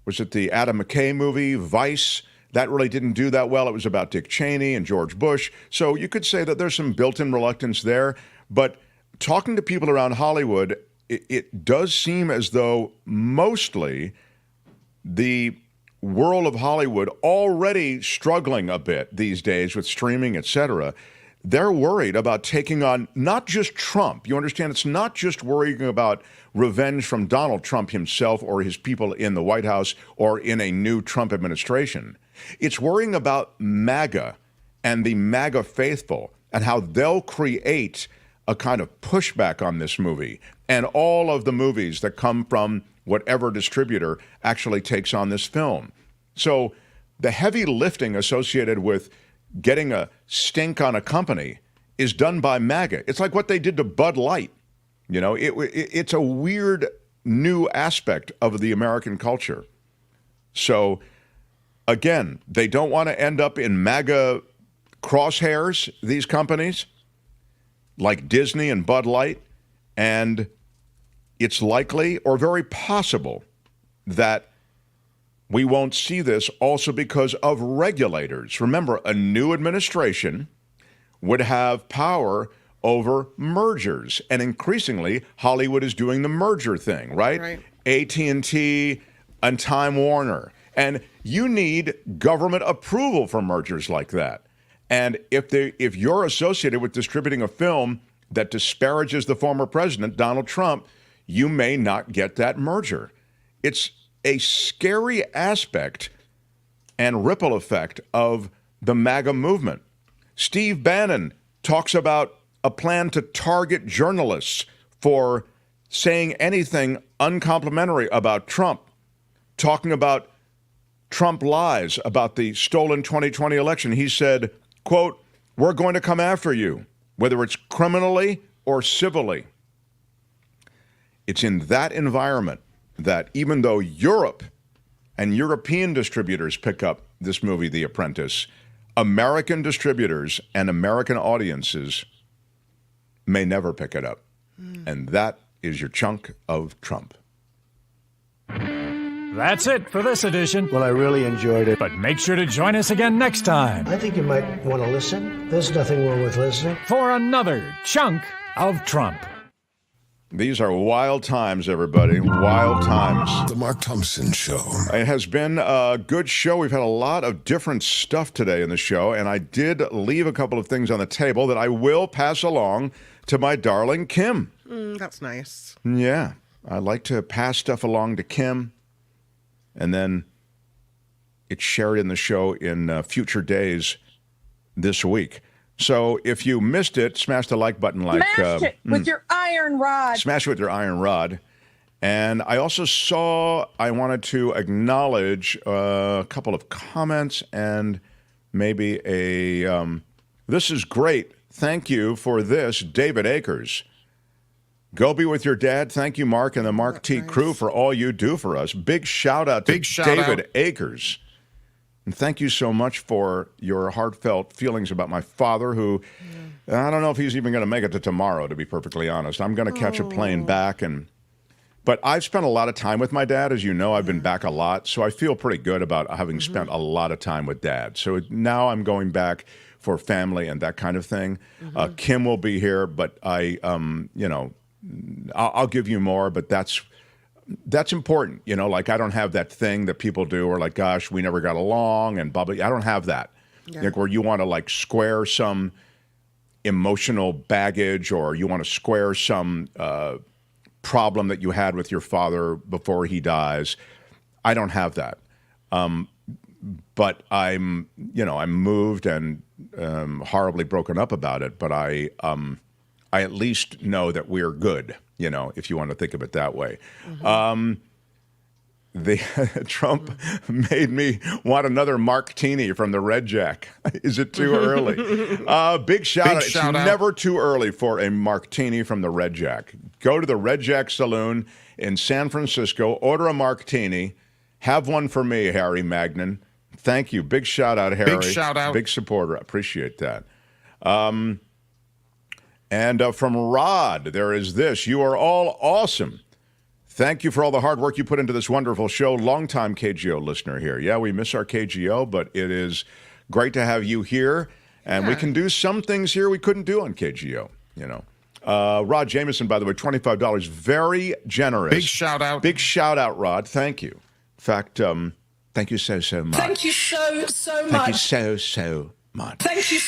Speaker 2: was it the Adam McKay movie, Vice? That really didn't do that well. It was about Dick Cheney and George Bush. So you could say that there's some built-in reluctance there. But talking to people around Hollywood, it does seem as though mostly the world of Hollywood, already struggling a bit these days with streaming, et cetera, they're worried about taking on not just Trump. You understand? It's not just worrying about revenge from Donald Trump himself or his people in the White House or in a new Trump administration. It's worrying about MAGA and the MAGA faithful and how they'll create a kind of pushback on this movie and all of the movies that come from whatever distributor actually takes on this film. So the heavy lifting associated with getting a stink on a company is done by MAGA. It's like what they did to Bud Light. You know, it's a weird new aspect of the American culture. So, again, they don't want to end up in MAGA crosshairs, these companies, like Disney and Bud Light, and it's likely or very possible that we won't see this also because of regulators. Remember, a new administration would have power over mergers, and increasingly, Hollywood is doing the merger thing, right? AT&T and Time Warner. And you need government approval for mergers like that. And if you're associated with distributing a film that disparages the former president, Donald Trump, you may not get that merger. It's a scary aspect and ripple effect of the MAGA movement. Steve Bannon talks about a plan to target journalists for saying anything uncomplimentary about Trump, talking about Trump lies about the stolen 2020 election. He said, quote, "We're going to come after you, whether it's criminally or civilly." It's in that environment that even though Europe and European distributors pick up this movie, The Apprentice, American distributors and American audiences may never pick it up. And that is your chunk of Trump.
Speaker 11: That's it for this edition.
Speaker 21: Well, I really enjoyed it.
Speaker 11: But make sure to join us again next time
Speaker 21: I think you might want to listen. There's nothing wrong with listening.
Speaker 11: for another chunk of Trump.
Speaker 2: These are wild times, everybody. Wild times.
Speaker 7: The Mark Thompson Show.
Speaker 2: It has been a good show. We've had a lot of different stuff today in the show, and I did leave a couple of things on the table that I will pass along to my darling Kim.
Speaker 5: That's nice.
Speaker 2: Yeah, I like to pass stuff along to Kim, and then it's shared in the show in future days this week. So if you missed it, smash the like button.
Speaker 1: Smash it with your iron rod.
Speaker 2: Smash it with your iron rod. And I also I wanted to acknowledge a couple of comments and maybe this is great. Thank you for this, David Akers. Go be with your dad. Thank you, Mark and the Mark T crew for all you do for us. Big shout out to David Akers. And thank you so much for your heartfelt feelings about my father, who I don't know if he's even going to make it to tomorrow, to be perfectly honest. I'm going to catch a plane back. But I've spent a lot of time with my dad. As you know, I've been back a lot. So I feel pretty good about having spent a lot of time with Dad. So now I'm going back for family and that kind of thing. Kim will be here, but I'll give you more, but that's important. You know, like I don't have that thing that people do or like, gosh, we never got along and blah, blah. I don't have that. Yeah. Like where you want to like square some emotional baggage or you want to square some problem that you had with your father before he dies. I don't have that. But I'm moved and horribly broken up about it. But I at least know that we're good, if you want to think of it that way. Trump made me want another martini from the Red Jack. Is it too early? Big shout out. It's never too early for a martini from the Red Jack. Go to the Red Jack Saloon in San Francisco, order a martini, have one for me, Harry Magnan. Thank you. Big shout out, Harry.
Speaker 7: Big shout out.
Speaker 2: Big supporter. I appreciate that. And from Rod, there is this. You are all awesome. Thank you for all the hard work you put into this wonderful show. Longtime KGO listener here. Yeah, we miss our KGO, but it is great to have you here. And we can do some things here we couldn't do on KGO, Rod Jameson, by the way, $25. Very generous.
Speaker 7: Big shout out.
Speaker 2: Big shout out, Rod. Thank you. In fact, thank you so much.
Speaker 1: Thank you so much.
Speaker 2: Thank you so much.
Speaker 1: Thank you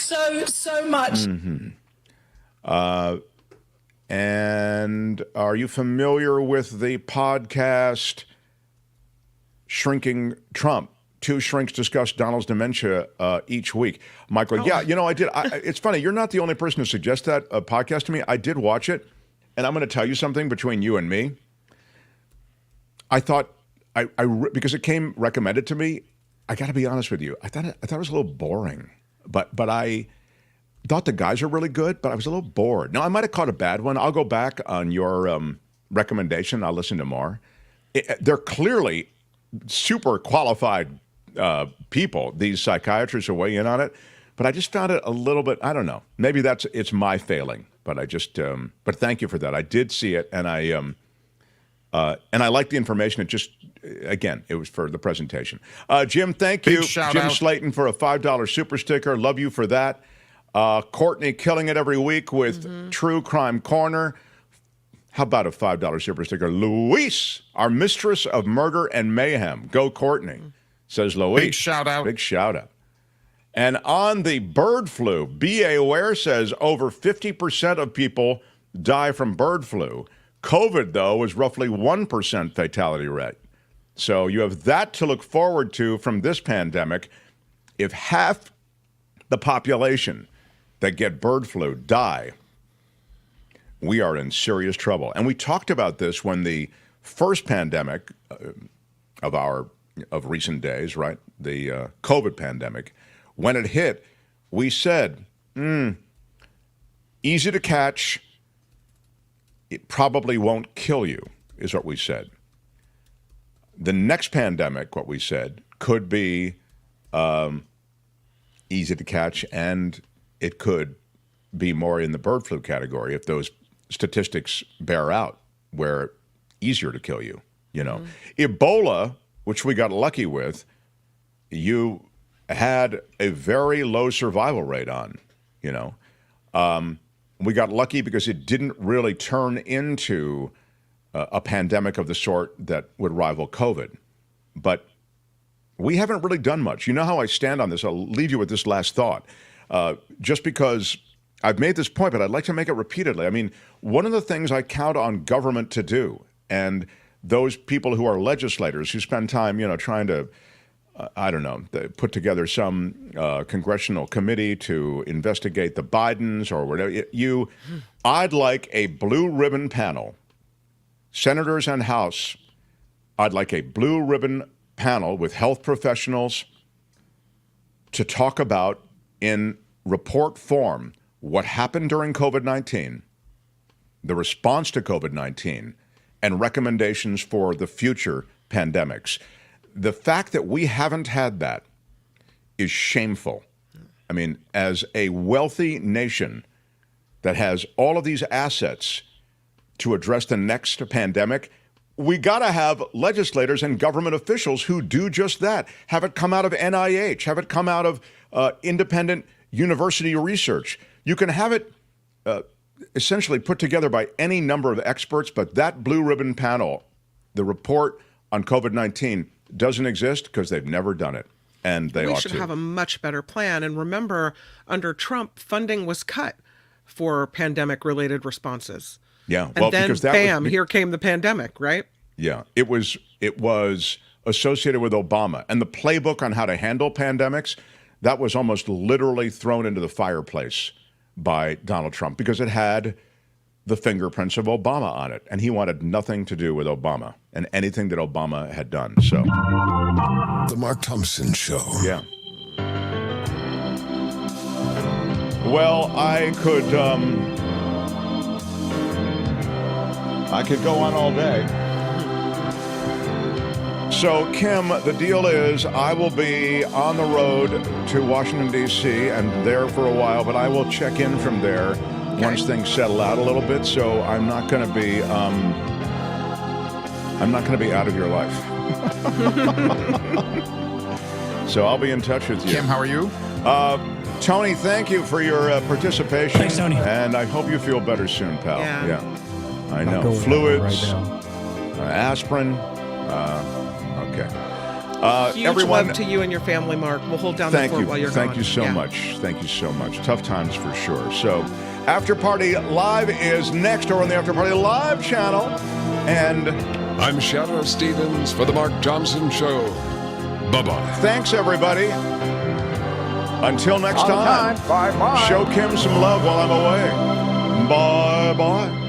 Speaker 1: so much.
Speaker 2: Mm-hmm. And are you familiar with the podcast Shrinking Trump? Two shrinks discuss Donald's dementia each week. Michael, I did. It's funny. You're not the only person who suggests that podcast to me. I did watch it, and I'm going to tell you something between you and me. I thought, because it came recommended to me, I got to be honest with you. I thought it was a little boring, but I thought the guys are really good, but I was a little bored. Now, I might have caught a bad one. I'll go back on your recommendation. I'll listen to more. They're clearly super qualified people, these psychiatrists who weigh in on it. But I just found it a little bit, I don't know. Maybe it's my failing. But I just, but thank you for that. I did see it, and I like the information. It just, again, it was for the presentation. Jim, thank you. Jim Slayton for a $5 super sticker. Love you for that. Courtney killing it every week with True Crime Corner. How about a $5 super sticker? Luis, our mistress of murder and mayhem. Go Courtney, says Luis.
Speaker 7: Big shout out.
Speaker 2: Big shout out. And on the bird flu, B.A. Ware says over 50% of people die from bird flu. COVID, though, is roughly 1% fatality rate. So you have that to look forward to from this pandemic. If half the population that get bird flu die, we are in serious trouble. And we talked about this when the first pandemic of recent days, right, the COVID pandemic, when it hit, we said, easy to catch, it probably won't kill you, is what we said. The next pandemic, what we said, could be easy to catch, and it could be more in the bird flu category if those statistics bear out, where easier to kill you, you know. Ebola, which we got lucky with, you had a very low survival rate on, you know. We got lucky because it didn't really turn into a pandemic of the sort that would rival COVID. But we haven't really done much. You know how I stand on this. I'll leave you with this last thought. Just because I've made this point, but I'd like to make it repeatedly. I mean, one of the things I count on government to do, and those people who are legislators who spend time, you know, trying to I don't know, put together some congressional committee to investigate the Bidens or whatever. I'd like a blue ribbon panel, senators and House. I'd like a blue ribbon panel with health professionals to talk about in report form what happened during COVID-19, the response to COVID-19, and recommendations for the future pandemics. The fact that we haven't had that is shameful. I mean, as a wealthy nation that has all of these assets to address the next pandemic, we got to have legislators and government officials who do just that. Have it come out of NIH, have it come out of independent university research. You can have it essentially put together by any number of experts, but that blue ribbon panel, the report on COVID-19, doesn't exist because they've never done it, and they ought to.
Speaker 5: We should have a much better plan. And remember, under Trump, funding was cut for pandemic-related responses.
Speaker 2: Yeah,
Speaker 5: and then, because bam, here came the pandemic, right?
Speaker 2: Yeah, it was associated with Obama. And the playbook on how to handle pandemics, that was almost literally thrown into the fireplace by Donald Trump because it had the fingerprints of Obama on it. And he wanted nothing to do with Obama and anything that Obama had done. So,
Speaker 7: The Mark Thompson Show.
Speaker 2: Yeah. Well, I could go on all day. So, Kim, the deal is I will be on the road to Washington, D.C. and there for a while, but I will check in from there once things settle out a little bit. So I'm not going to be out of your life. So I'll be in touch with you.
Speaker 4: Kim, how are you?
Speaker 2: Tony, thank you for your participation.
Speaker 4: Thanks, Tony.
Speaker 2: And I hope you feel better soon, pal.
Speaker 5: Yeah.
Speaker 2: I know. Fluids, aspirin. Okay.
Speaker 5: Huge
Speaker 2: Everyone,
Speaker 5: love to you and your family, Mark. We'll hold down the fort while you're gone.
Speaker 2: Thank you so much. Thank you so much. Tough times for sure. So, After Party Live is next, or on the After Party Live channel. And
Speaker 7: I'm Shadow Stevens for The Mark Thompson Show. Bye-bye.
Speaker 2: Thanks, everybody. Until next time.
Speaker 4: Bye-bye.
Speaker 2: Show Kim some love while I'm away. Bye-bye.